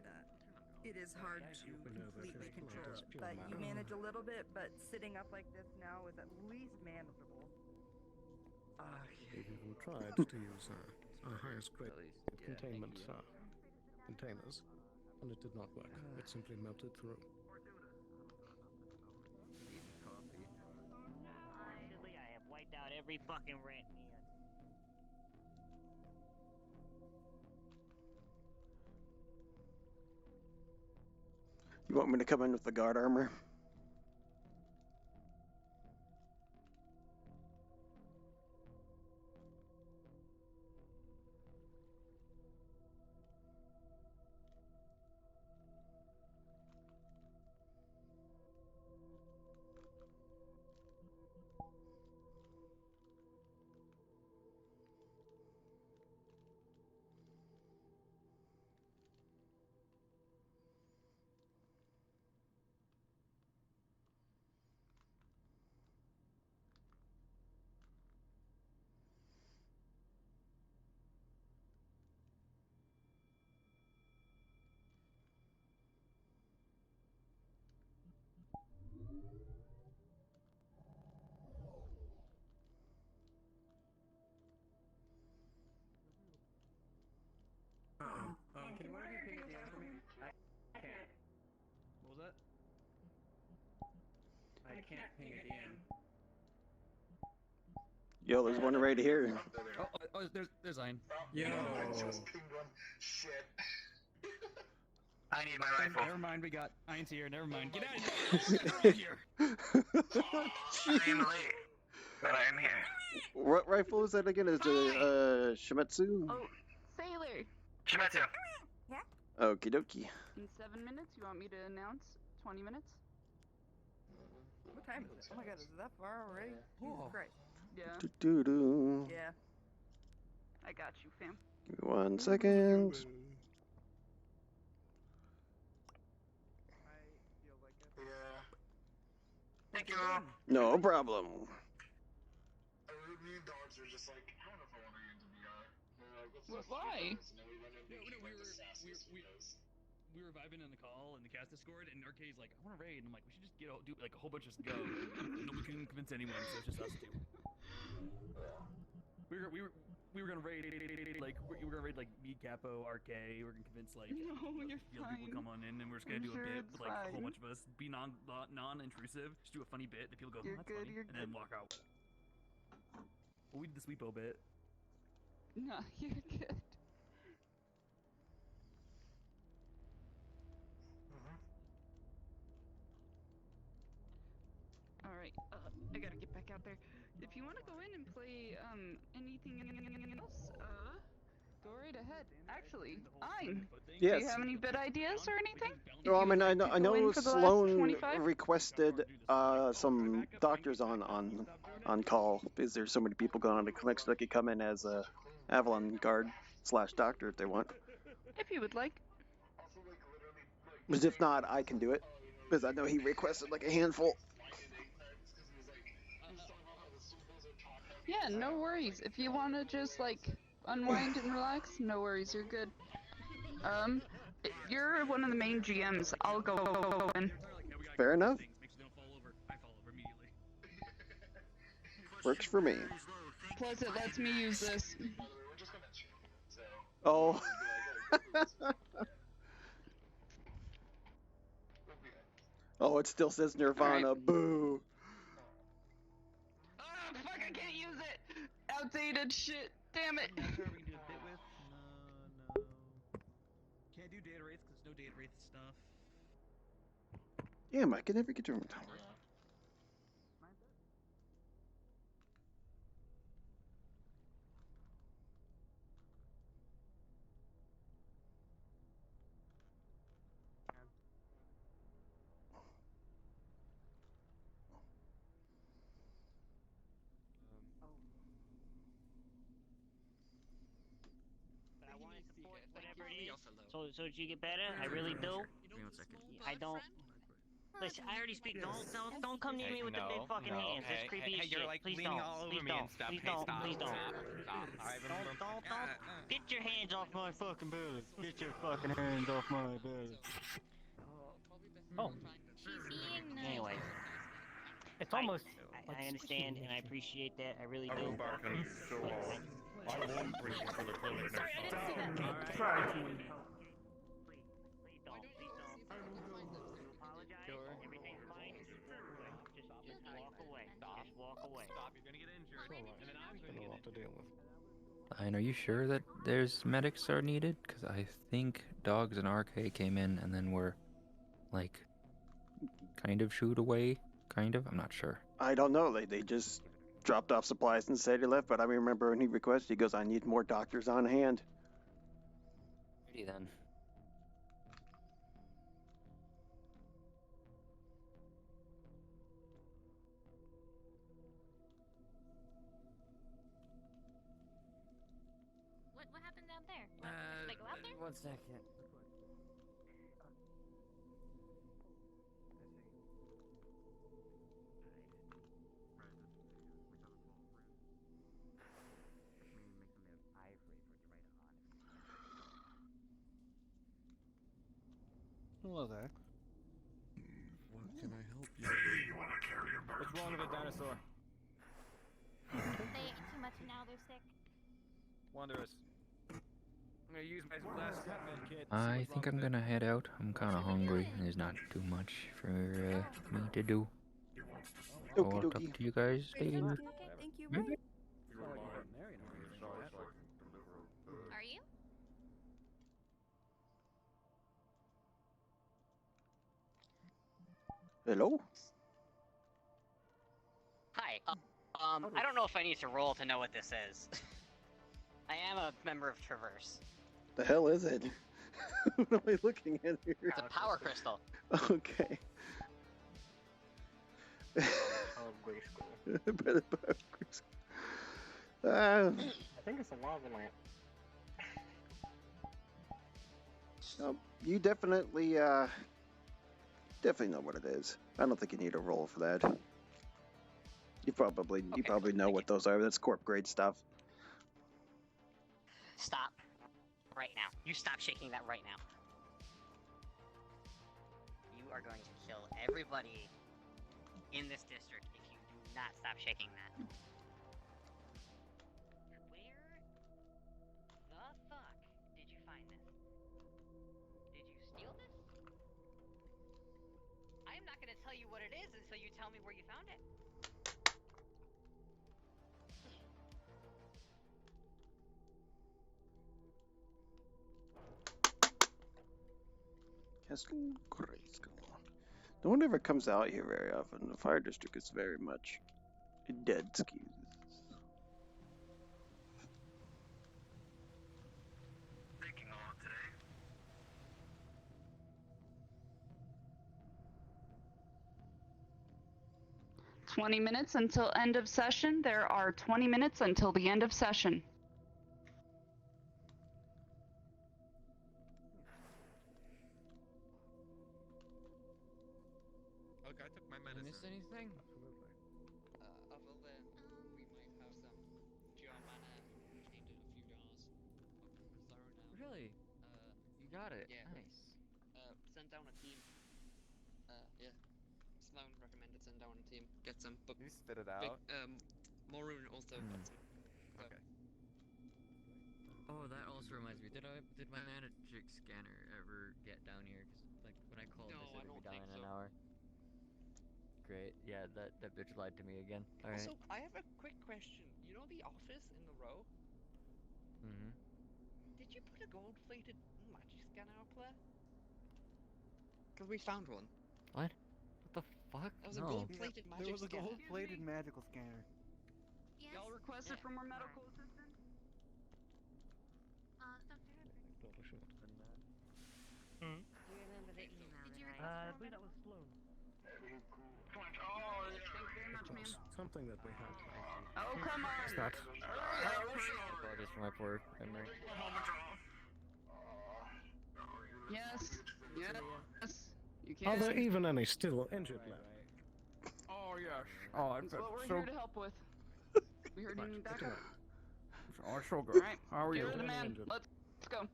it is hard to completely control it. But you manage a little bit, but sitting up like this now is at least manageable. We've even tried to use our highest grade containment containers, and it did not work. It simply melted through. Silly, I have wiped out every fucking rat in here. You want me to come in with the guard armor? Can one of you ping it down for me? I can't. What was that? I can't ping it in. Yo, there's one right here. Oh, there's Ein. Yo. Shit. I need my rifle. Never mind, we got Ein's here. Never mind. Get out of here. I am late, but I am here. What rifle is that again? Is it Shimetsu? Oh, Sailor! Shibatsu. Yeah? Okie dokie. In 7 minutes, you want me to announce? 20 minutes? What time is it? Oh my god, is it that far already? Jesus Christ. Yeah. Doo-doo-doo. Yeah. I got you, fam. Give me 1 second. Thank you. No problem. Me and Dogs were just like, I don't know if I want to get into VR. Why? We were vibing in the call in the cast Discord, and Arcade's like, I want to raid, and I'm like, we should just do like a whole bunch of go. Nobody can convince anyone, so it's just us two. We were gonna raid like me, Capo, RK. We're gonna convince like No, you're the other people come on in, and we're just gonna do a bit with like a whole bunch of us, be non-intrusive, just do a funny bit that people go, You're that's good, funny, you're and then walk out. Well, we did the sweepo bit. No, you're good. Alright, I gotta get back out there. If you want to go in and play, anything else, go right ahead. Actually, Ein, do you Yes. have any bid ideas or anything? No, I mean, I know, for the last Sloan 25? requested some doctors on call because there's so many people going on the clinic, so they could come in as a Avalon guard / doctor if they want. If you would like. But if not, I can do it because I know he requested like a handful. Yeah, no worries. If you want to just, like, unwind and relax, no worries, you're good. You're one of the main GMs. I'll go in. Fair enough. Works for me. Plus, it lets me use this. Oh. Oh, it still says Nirvana. Right. Boo. Oh, fuck, I can't use it! Outdated shit. Damn it. No. Can't do data wraiths because no data wraith stuff. Damn, I can never get to him. But I want to support whatever it is. So did you get better? I really do. I don't. Listen, I already speak. Don't come near me with the big fucking hands. That's creepy as shit. You're like Please leaning don't. all over Please me don't. and stuff. Please Hey, don't. stop. Please don't. Stop. All right, Don't. Get your hands off my fucking bed. Get your fucking hands off my bed. Oh. She's being nice. Anyway. It's almost. I understand and I appreciate that. I really do. So long. I won't bring you to the clinic next time. Sorry. Please don't. Apologize. Everything's fine. Just walk away. Just walk away. Stop, you're gonna get injured, and then I'm gonna get A lot to deal with. And are you sure that there's medics are needed? Because I think Dogs and RK came in and then were, like, kind of shooed away. Kind of? I'm not sure. I don't know. They just dropped off supplies and said he left, but I remember when he requested, he goes, I need more doctors on hand. Alrighty then. What happened down there? Should I go out there? 1 second. Hello there. What can I help you? What's wrong with a dinosaur? They ate too much and now they're sick. Wondrous. I'm gonna use my last med kit. I think I'm gonna head out. I'm kind of hungry, and there's not too much for me to do. So I'll talk to you guys later. Okay, thank you. Bye. Are you? Hello? Hi. I don't know if I need to roll to know what this is. I am a member of Traverse. The hell is it? What am I looking at here? It's a power crystal. Okay. Power Grayskull. Better power crystal. I think it's a lava lamp. You definitely know what it is. I don't think you need a roll for that. You probably know what those are. That's corp grade stuff. Stop. Right now. You stop shaking that right now. You are going to kill everybody in this district if you do not stop shaking that. Where the fuck did you find this? Did you steal this? I am not going to tell you what it is until you tell me where you found it. Castle Grayskull. No one ever comes out here very often. The fire district is very much dead skis. 20 minutes until end of session. There are 20 minutes until the end of session. Look, I took my medicine. Miss anything? Absolutely. Other than we might have some German change in a few jars. Really? You got it. Yeah. Nice. Send down a team. Yeah. Sloan recommended send down a team. Get some. But You spit it out. Maroon also got some. Okay. Oh, that also reminds me. Did my magic scanner ever get down here? Cause like when I called, No, they said I it'd be don't down in think an so. hour. Great. Yeah, that bitch lied to me again. All right. Also, I have a quick question. You know the office in the row? Mm-hmm. Did you put a gold-plated magic scanner up there? Because we found one. What? What the fuck? There was a No. gold-plated magic There was a scanner. gold-plated magical scanner. Y'all requested for more medical assistance? Dr. Harper. Totally short. Do you remember the email Did you that request I more believe that medical? was Sloan. Of course, something that we had. Oh, come on! What's that? Apologies for my poor memory. Yes. Yes. You Are can. there even any still injured left? Oh yes. Oh, That's what we're so here to help with. We heard you need backup. oh, so good. Alright. How are you? You're the man. Let's go.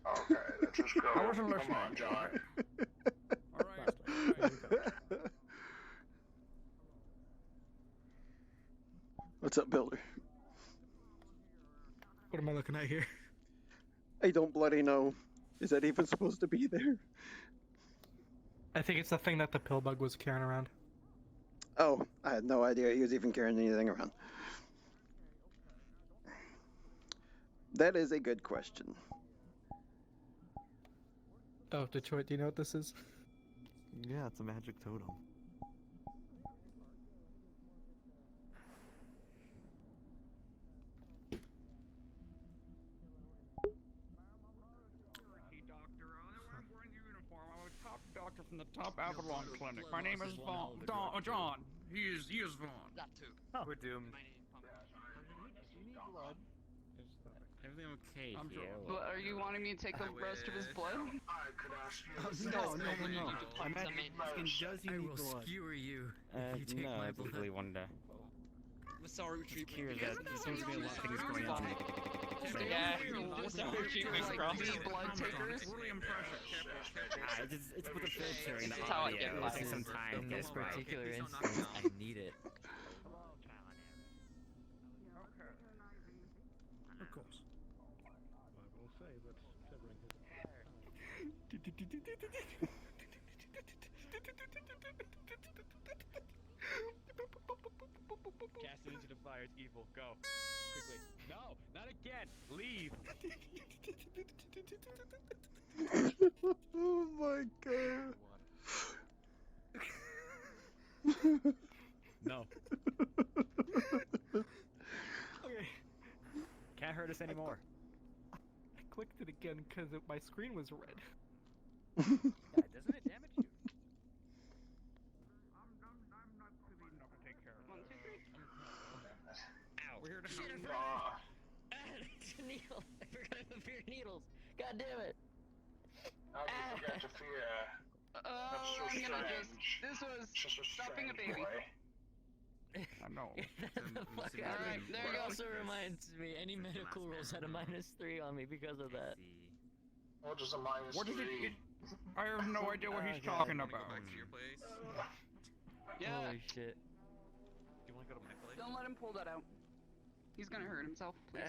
Okay, let's just go. I wasn't listening. Come on, John. All right. What's up, Builder? What am I looking at here? I don't bloody know. Is that even supposed to be there? I think it's the thing that the pill bug was carrying around. Oh, I had no idea he was even carrying anything around. That is a good question. Oh, Detroit, do you know what this is? Yeah, it's a magic totem. Doctor from the top Avalon Clinic. My name is Vaughn. John. He is Vaughn. That too. We're doomed. My name is You need blood. Everything okay I'm here? sure. But are you wanting me to take the rest of his blood? I could ask you. No. I'm Some asking, does he I need will blood? skewer you if you take no, my I blood. typically wouldn't. Massaro treatment. Curious that there seems to be a lot of things going on. Yeah, Massaro treatment across. Blood takers. Really impressive. It's with the filtering the This is how I get audio. by. This is some time. In this particular instance, I need it. Of course. I will say that severing Cast it into the fire. It's evil. Go. Quickly. No, not again. Leave. Oh my god. No. Okay. Can't hurt us anymore. clicked it again because my screen was red. Yeah, doesn't it damage you? I'm not really not gonna take care of One, it. two, three. Ow. We're here to Shit, I help. forgot. It's a needle. I forgot about your needles. God damn it. How do you forget to fear? That's so I'm gonna strange. this was Such a stopping a strange baby. boy. I know. The fuck All right, there you It go. also reminds me, any medical rules had a -3 on me because of that. What is a minus What is it? three? I have no idea what he's Okay. talking Go about. back to your place. Yeah. Holy shit. Do you want to go to my place? Don't let him pull that out. He's gonna hurt himself, please.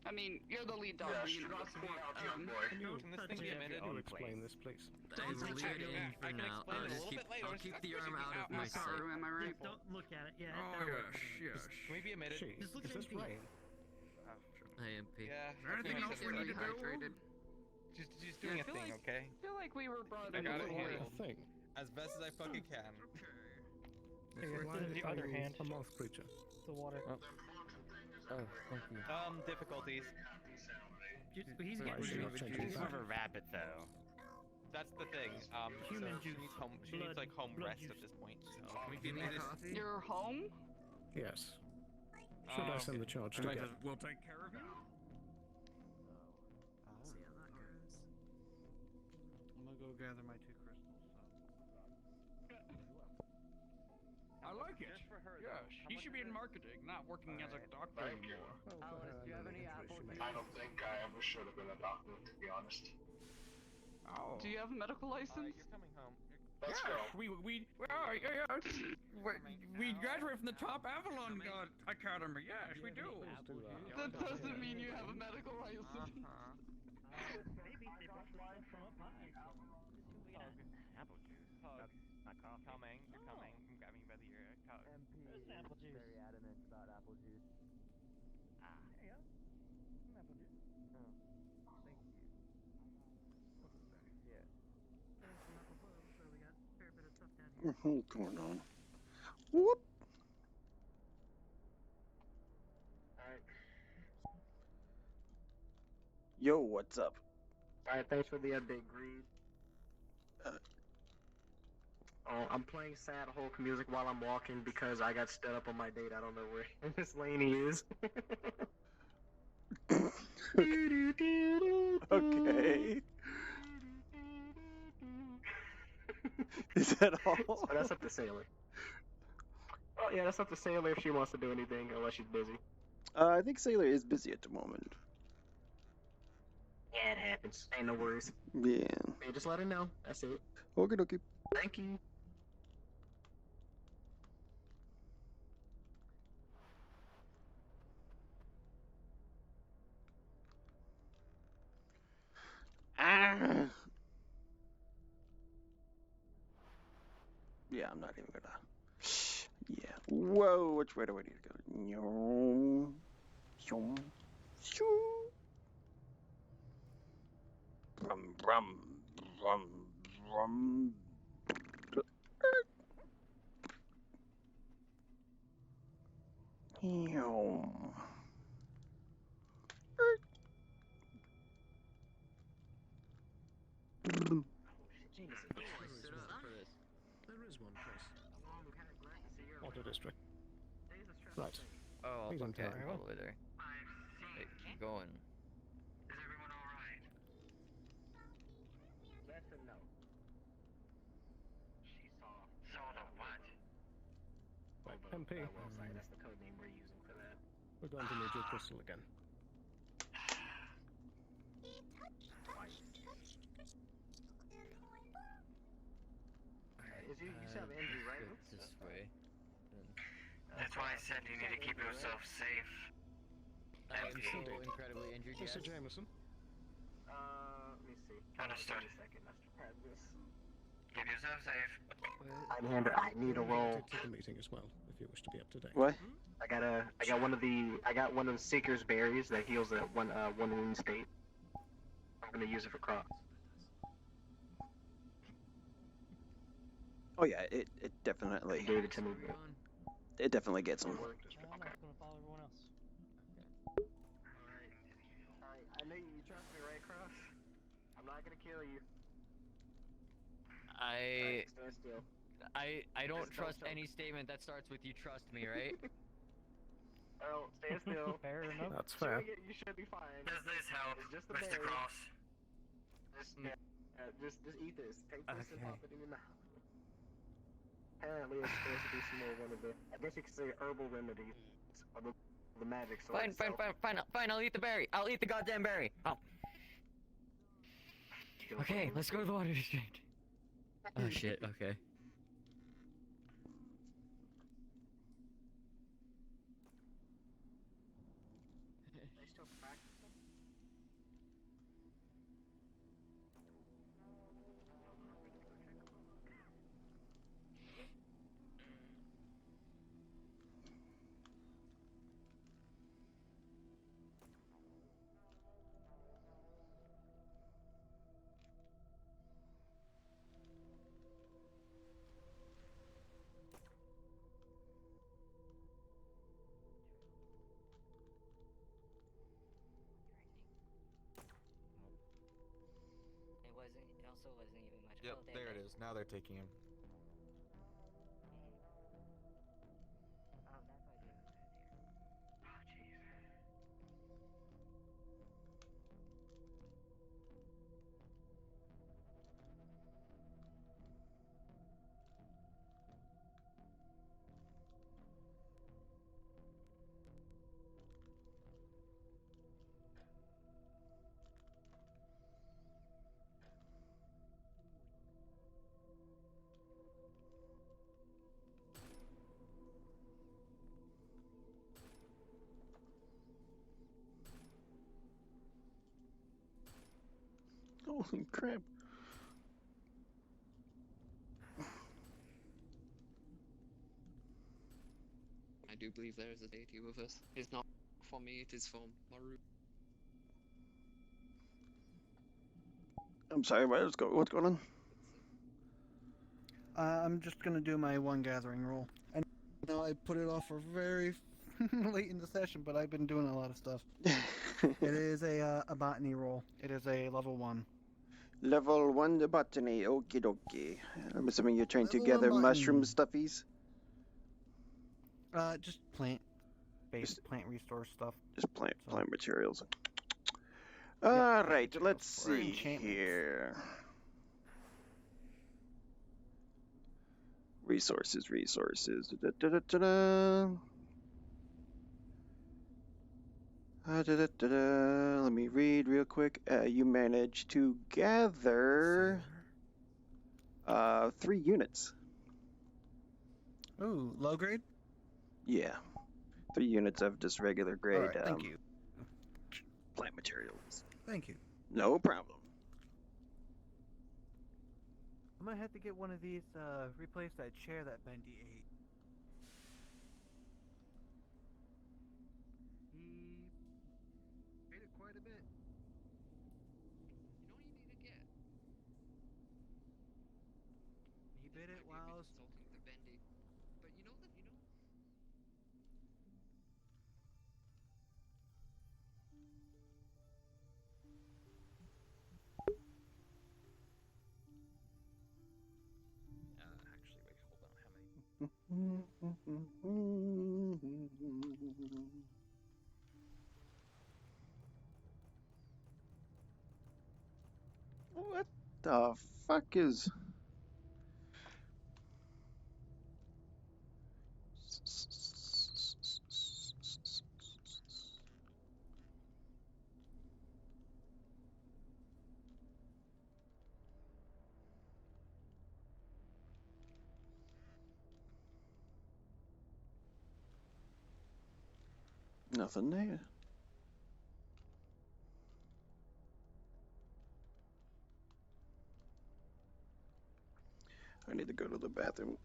I mean, you're the lead dog. Yeah, You know, strap me out here, boy. Can this thing be amended? Can you explain this, please? Don't Leave touch it it. in for now. explain it a little bit later. I'll keep the arm out of my sight. Masaru, am I right? Don't look at it. Yeah. Oh that yes, works. yes. Can we be omitted? She, Just look is at this his feet. rain? IMP. Yeah. Anything else we need to do? Hydrated. She's doing a thing, okay? I feel like we were brought I in a got it little handled. late. Thing. As best as I fucking can. Hey, Why on the are other you hand, a moth creature? the water. Oh, thank you. Difficulties. He's Why getting is she not rid changing She's back? more of a rabbit, though. That's the thing. Human so juice. she needs home. She Blood- needs like home blood rest juice. at this point. So Can we give me coffee? You're home? Yes. Should I send the charge to get? We'll take care of you. I'm gonna go gather my 2 crystals. I like it. Yes, he should be in marketing, not working as a doctor anymore. Alice, do you have any apples? I don't think I ever should have been a doctor, to be honest. Oh. Do you have a medical license? You're coming home. Let's Yeah, go. we graduated from the top Avalon Academy. Yes, we do. That doesn't mean you have a medical license. Maybe they both fly from up high. Apple juice. Hug. Not coffee. Coming. You're coming. I'm grabbing you by the ear. Hug. There's an apple juice. Very adamant about apple juice. There you go. Some apple juice. Oh, thank you. Yeah. There's some apple pie, so we got a fair bit of stuff down here. What's going on? Whoop. Alright. Yo, what's up? Alright, thanks for the update, Greed. I'm playing sad Hulk music while I'm walking because I got stood up on my date. I don't know where Miss Laney is. Okay. Is that all? So that's up to Sailor. Oh yeah, that's up to Sailor if she wants to do anything, unless she's busy. I think Sailor is busy at the moment. Yeah, it happens. Ain't no worries. Yeah. Yeah, just let her know. That's it. Okay, okay. Thank you. Ah. Yeah, I'm not even gonna. Yeah. Whoa, which way do I need to go? Nyong. Shoo. Shoo. Brum, brum, brum, brum. Nyong. There is one place. Water district. Right. Oh, He's on okay. time. All the way there. Hey, keep going. Is everyone alright? Yes and no. She saw the what? Right, MP. That's the code name we're using for that. We're going to need your crystal again. You have Andrew, right? This way. That's why I said you need to keep yourself safe. I am so incredibly injured, yes. Mr. Jameson. Let me see. Understood. Wait a second, let's grab this. Keep yourself safe. I need a roll. To the meeting as well, if you wish to be up to date. What? I got one of the Seeker's berries that heals that one wound state. I'm gonna use it for crops. Oh yeah, it definitely. Gave it to me. It definitely gets them. I'm not gonna follow everyone else. I know you trust me, right, not gonna kill you. I Stand still. I don't Just don't trust choke. any statement that starts with "you trust me," right? Earl, stand still. Fair enough. That's fair. You should be fine. Does this help, It's just a Mr. berry. Cross? Just eat this. Take this and Okay. pop it in your mouth. Apparently, it's supposed to be some more one of the, I guess you could say, herbal remedies of the magic sword. Fine. I'll eat the berry. I'll eat the goddamn berry. Oh. Okay, let's go to the water exchange. Oh shit. Okay. They still practicing? It wasn't. It also wasn't even much. Yep, there it is. Now they're taking him. Oh, that's why David was here. Oh, jeez. Holy crap. I do believe there is a deity with us. It's not for me, it is for Maru. I'm sorry, what's going on? I'm just gonna do my one gathering roll. And now I put it off for very late in the session, but I've been doing a lot of stuff. It is a botany roll. It is a level 1. Level 1 the botany, okie dokie. I'm assuming you're trying to Level 1 gather botany. mushroom stuffies? Just plant-based plant resource stuff. Just plant materials. Yep, Alright, let's for see enchantments. here. Resources. Da-da-da-da-da. Let me read real quick. You managed to gather 3 units. Ooh, low grade? Yeah. 3 units of just regular grade Alright, thank you. plant materials. Thank you. No problem. I might have to get one of these, replace that chair that Bendy ate. He ate it quite a bit. You know what you need to get? He bit it while I was... Consulting with the Bendy. But you know. Actually, wait, hold on. How many? What the fuck is... Nothing there. I need to go to the bathroom.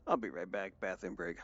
I'll be right back. Bathroom break.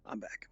I'm back.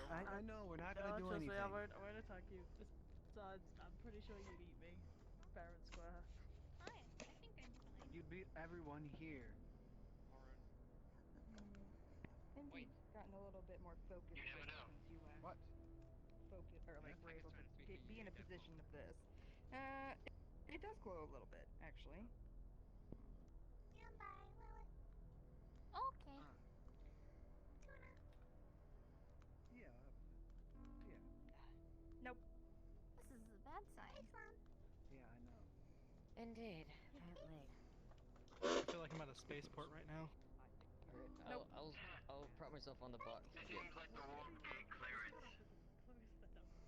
I know we're not gonna do trust anything. me, I won't attack you. Besides, I'm pretty sure you beat me, fair and square. Fine. I think I'm fine. You beat everyone here. Indy's gotten a little bit more focused since you left. What? Focus, or like we're able to be in a position of this. It does glow a little bit, actually. Stand by, Lilith. Okay. Yeah. Yeah. Nope. This is a bad sign. Thanks, Mom. Yeah, I know. Indeed. Apparently. I feel like I'm at a spaceport right now. Alright, I'll prop myself on the box. Seems like the warp gate clearance.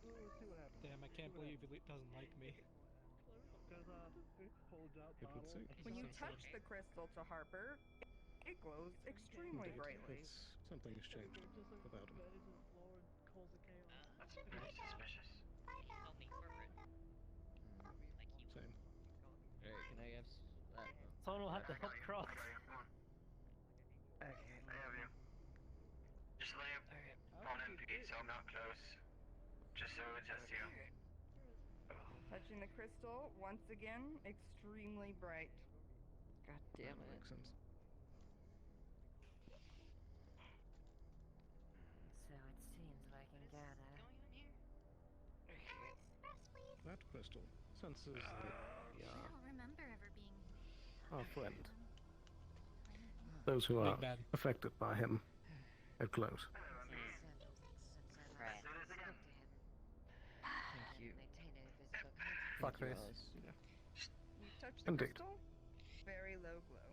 Let's see what happens. Damn, I can't believe it doesn't like me. Because it holds out It would seem. When you touch the crystal to Harper, it glows extremely Indeed, brightly. it's something has changed without him. That's very suspicious. Help me forward. Same. Alright, can I have Someone will have to help Cross. I have you. Just lay up on MP so I'm not close. Just so it's just you. Touching the crystal, once again, extremely bright. God damn That it. makes sense. So it seems like in Ghana. That crystal senses I don't remember ever being. our friend. Those who are Big bad. affected by him. It glows. Right. Thank you. Fuck Thank you, this. Alice. You touch the Indeed. crystal, very low glow.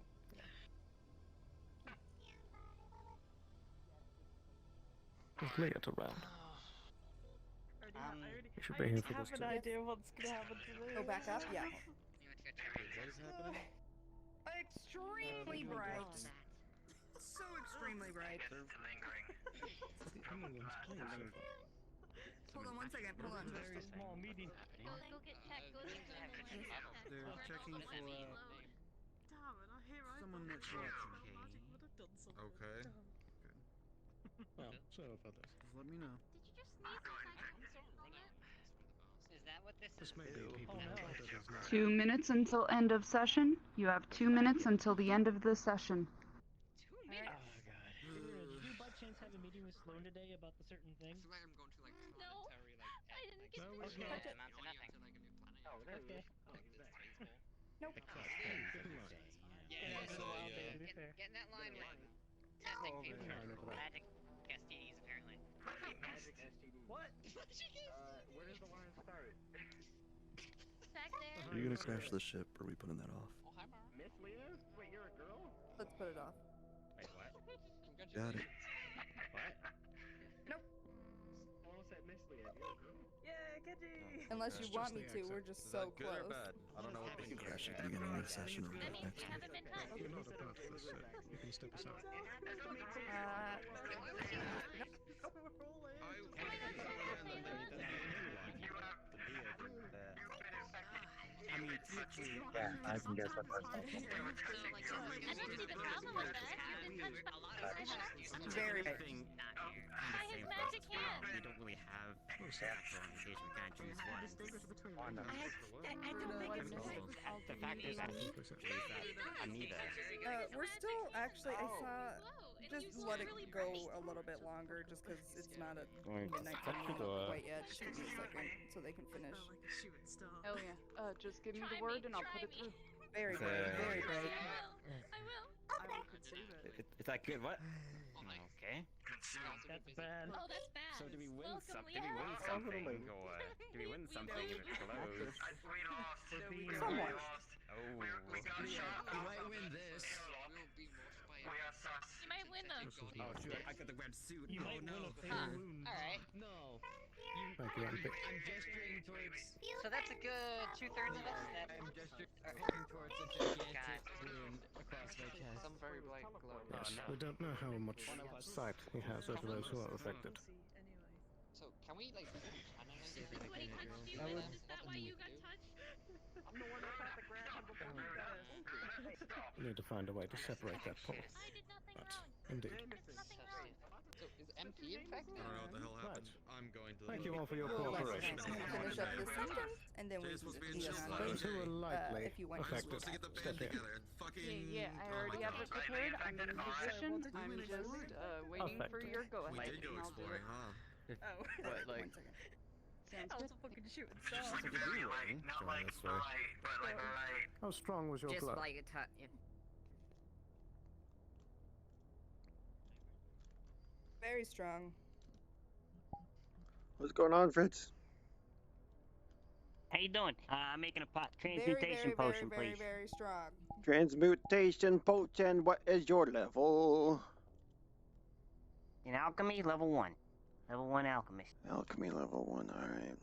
Is Leah around? You should be here for this I have too. an idea what's gonna happen to me. Go back up, yeah. What is happening? Extremely bright. So extremely bright. Hold on one second, hold on. Very small meeting. Go get tech. Go to the They're checking for someone that's watching. Okay. Well, so about this. Just let me know. Did you just sneeze Is that what this This is? may be people know that it is not. 2 minutes until end of session. You have 2 minutes until the end of the session. 2 minutes? Oh god. Did you by chance have a meeting with Sloan today about the certain thing? That's why I'm going to like No, planetary like I didn't get No, to it's touch not. it. Amount to nothing. to like a new planet. Oh, there he Okay. is. Oh, he's back. Nope. Yeah, It's been a while, baby, to be fair. getting that line right. Testing Oh, people. yeah, I know that. Magic STDs apparently. Magic STD. What? Where does the line start? Back there. Are you gonna crash the ship, or are we putting that off? Oh, hi, Mara. Miss Leah? Wait, you're a girl? Let's put it off. Wait, what? Got it. What? Nope. I almost said Miss Leah. You're a girl? Yeah, Kenji! Unless That's you want just me the to, exit. we're just Is so that good or close. bad? I don't know what You we can can crash crash at at the the beginning beginning of the session or That means next you one. haven't been touched. You're not about this ship. You can step aside. I mean, Yeah, I can guess what I don't see the problem with that. You didn't touch the session. Very Try his magic hand. We don't really have actual organization. We kind of choose one. I don't think it's The fact is, I'm neither. We're still actually. I saw. Just let it go a little bit longer, just because it's not at midnight quite yet. Just give me a second, so they can finish. Hell yeah. Just give me the word and I'll put it through. Very bright, very bright. I will. I will conceive it. Is that good? What? Okay. That's bad. Oh, that's bad. So do we win Welcome, something? yeah. Do we win something, or do we win something if it's close? We lost. Somewhat. Oh. We got shot. You might win this. We are sus. You might win them. Oh shoot! I got the red suit. You oh might no. win a fatal wound. Alright. No. Thank you, MP. I'm gesturing towards. So that's a good 2/3 of us. I'm gesturing towards a gigantic wound across my chest. Some very bright glow. Yes, we don't know how much sight he has over those who are affected. So can we like channelize it? What he touched you I with? would- Is that why you got touched? I'm the one that tried to grab him before he does. We need to find a way to separate that pole. I did nothing But, wrong. indeed. It's nothing wrong. So is MP infected? I don't know what the hell happened. I'm going to. Thank you all for your We'll let cooperation. Francis finish up this sentence, and then we Jay's supposed to be in can shield liaison slot. Those who are lightly if you want to affected, Supposed to get the step band in. together. Fucking. Yeah, I oh already my have God. it prepared. I'm in position. I'm just waiting for Affected. your go We ahead. did go and I'll do exploring, it. huh? Oh. What, like? Sounds I was good. fucking shooting So stars. we do win. Not like right, but like right. How strong was your Just glove? like a touch. Very strong. What's going on, Fritz? How you doing? I'm making a pot Very, transmutation very, potion, very, very, please. very strong. Transmutation potion, what is your level? In alchemy, level 1. Level 1 alchemist. Alchemy level 1, alright.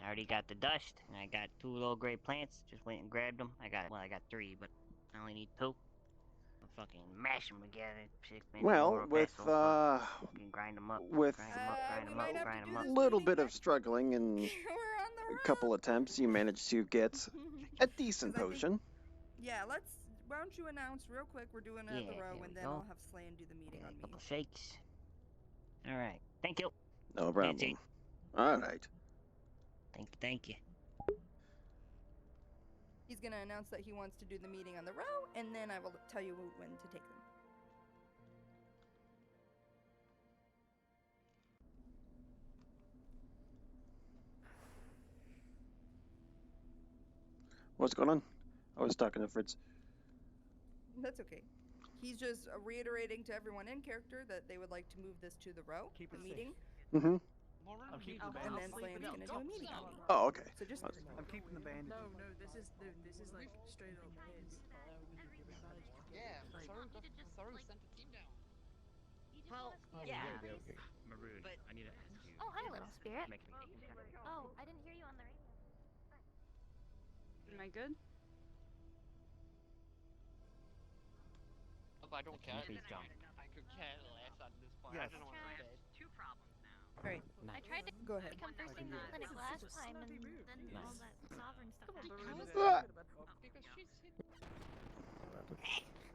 I already got the dust, and I got 2 low grade plants. Just went and grabbed them. I got 3, but I only need 2. I'll fucking mash them together. 6 minutes Well, more with, vessel, fucking grind them up. with grind them up, grind them we might up, have grind to them do up. a little bit of struggling and We're on the a road. couple attempts, you managed to get a decent 'Cause I think- potion. Yeah, why don't you announce real quick we're doing it at the Yeah, row, there and we then go. I'll have Slayn do the meeting on me. Couple shakes. All right. Thank you. No That's problem. it. Alright. Thank you. He's gonna announce that he wants to do the meeting on the row, and then I will tell you when to take them. What's going on? I was talking to Fritz. That's okay. He's just reiterating to everyone in character that they would like to move this to the row, Keep the it meeting, Mm-hmm. I'm keeping the and bandage. then Slayn's gonna do a meeting on me. Oh, okay. So just I'm keeping the bandage. No, this is like straight up his. Yeah, Like, Saru you could just, Saru like- sent a team down. Well, Oh, yeah. Maroon, But- I need to ask you. Oh, hi, little spirit. Make me Oh, I didn't hear you on the radio. Am I good? Oh, but I don't care. Please jump. I could care less at this point. Yes. I don't know what to say. Alright, I tried to go ahead. become first in the clinic last time, and then all that sovereign stuff How is happened. that? Because she's hit.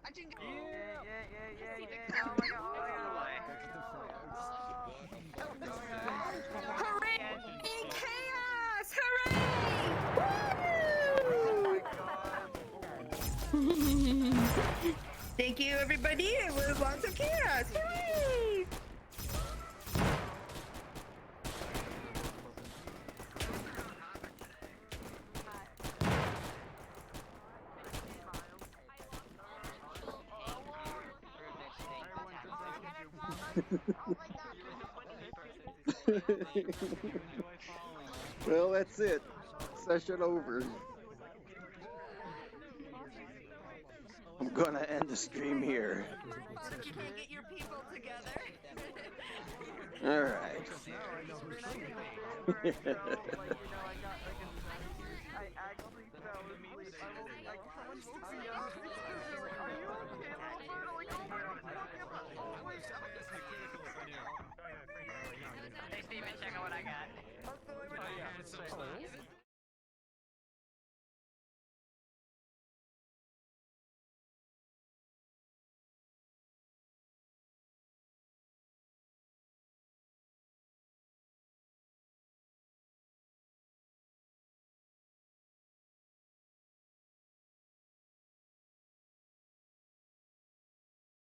I didn't. Yeah. Oh my god. Hooray! Chaos! Hooray! Thank you, everybody. It was lots of chaos. Hooray! Well, that's it. Session over. I'm gonna end the stream here. If you can't get your people together. Alright. I actually fell asleep. I was like,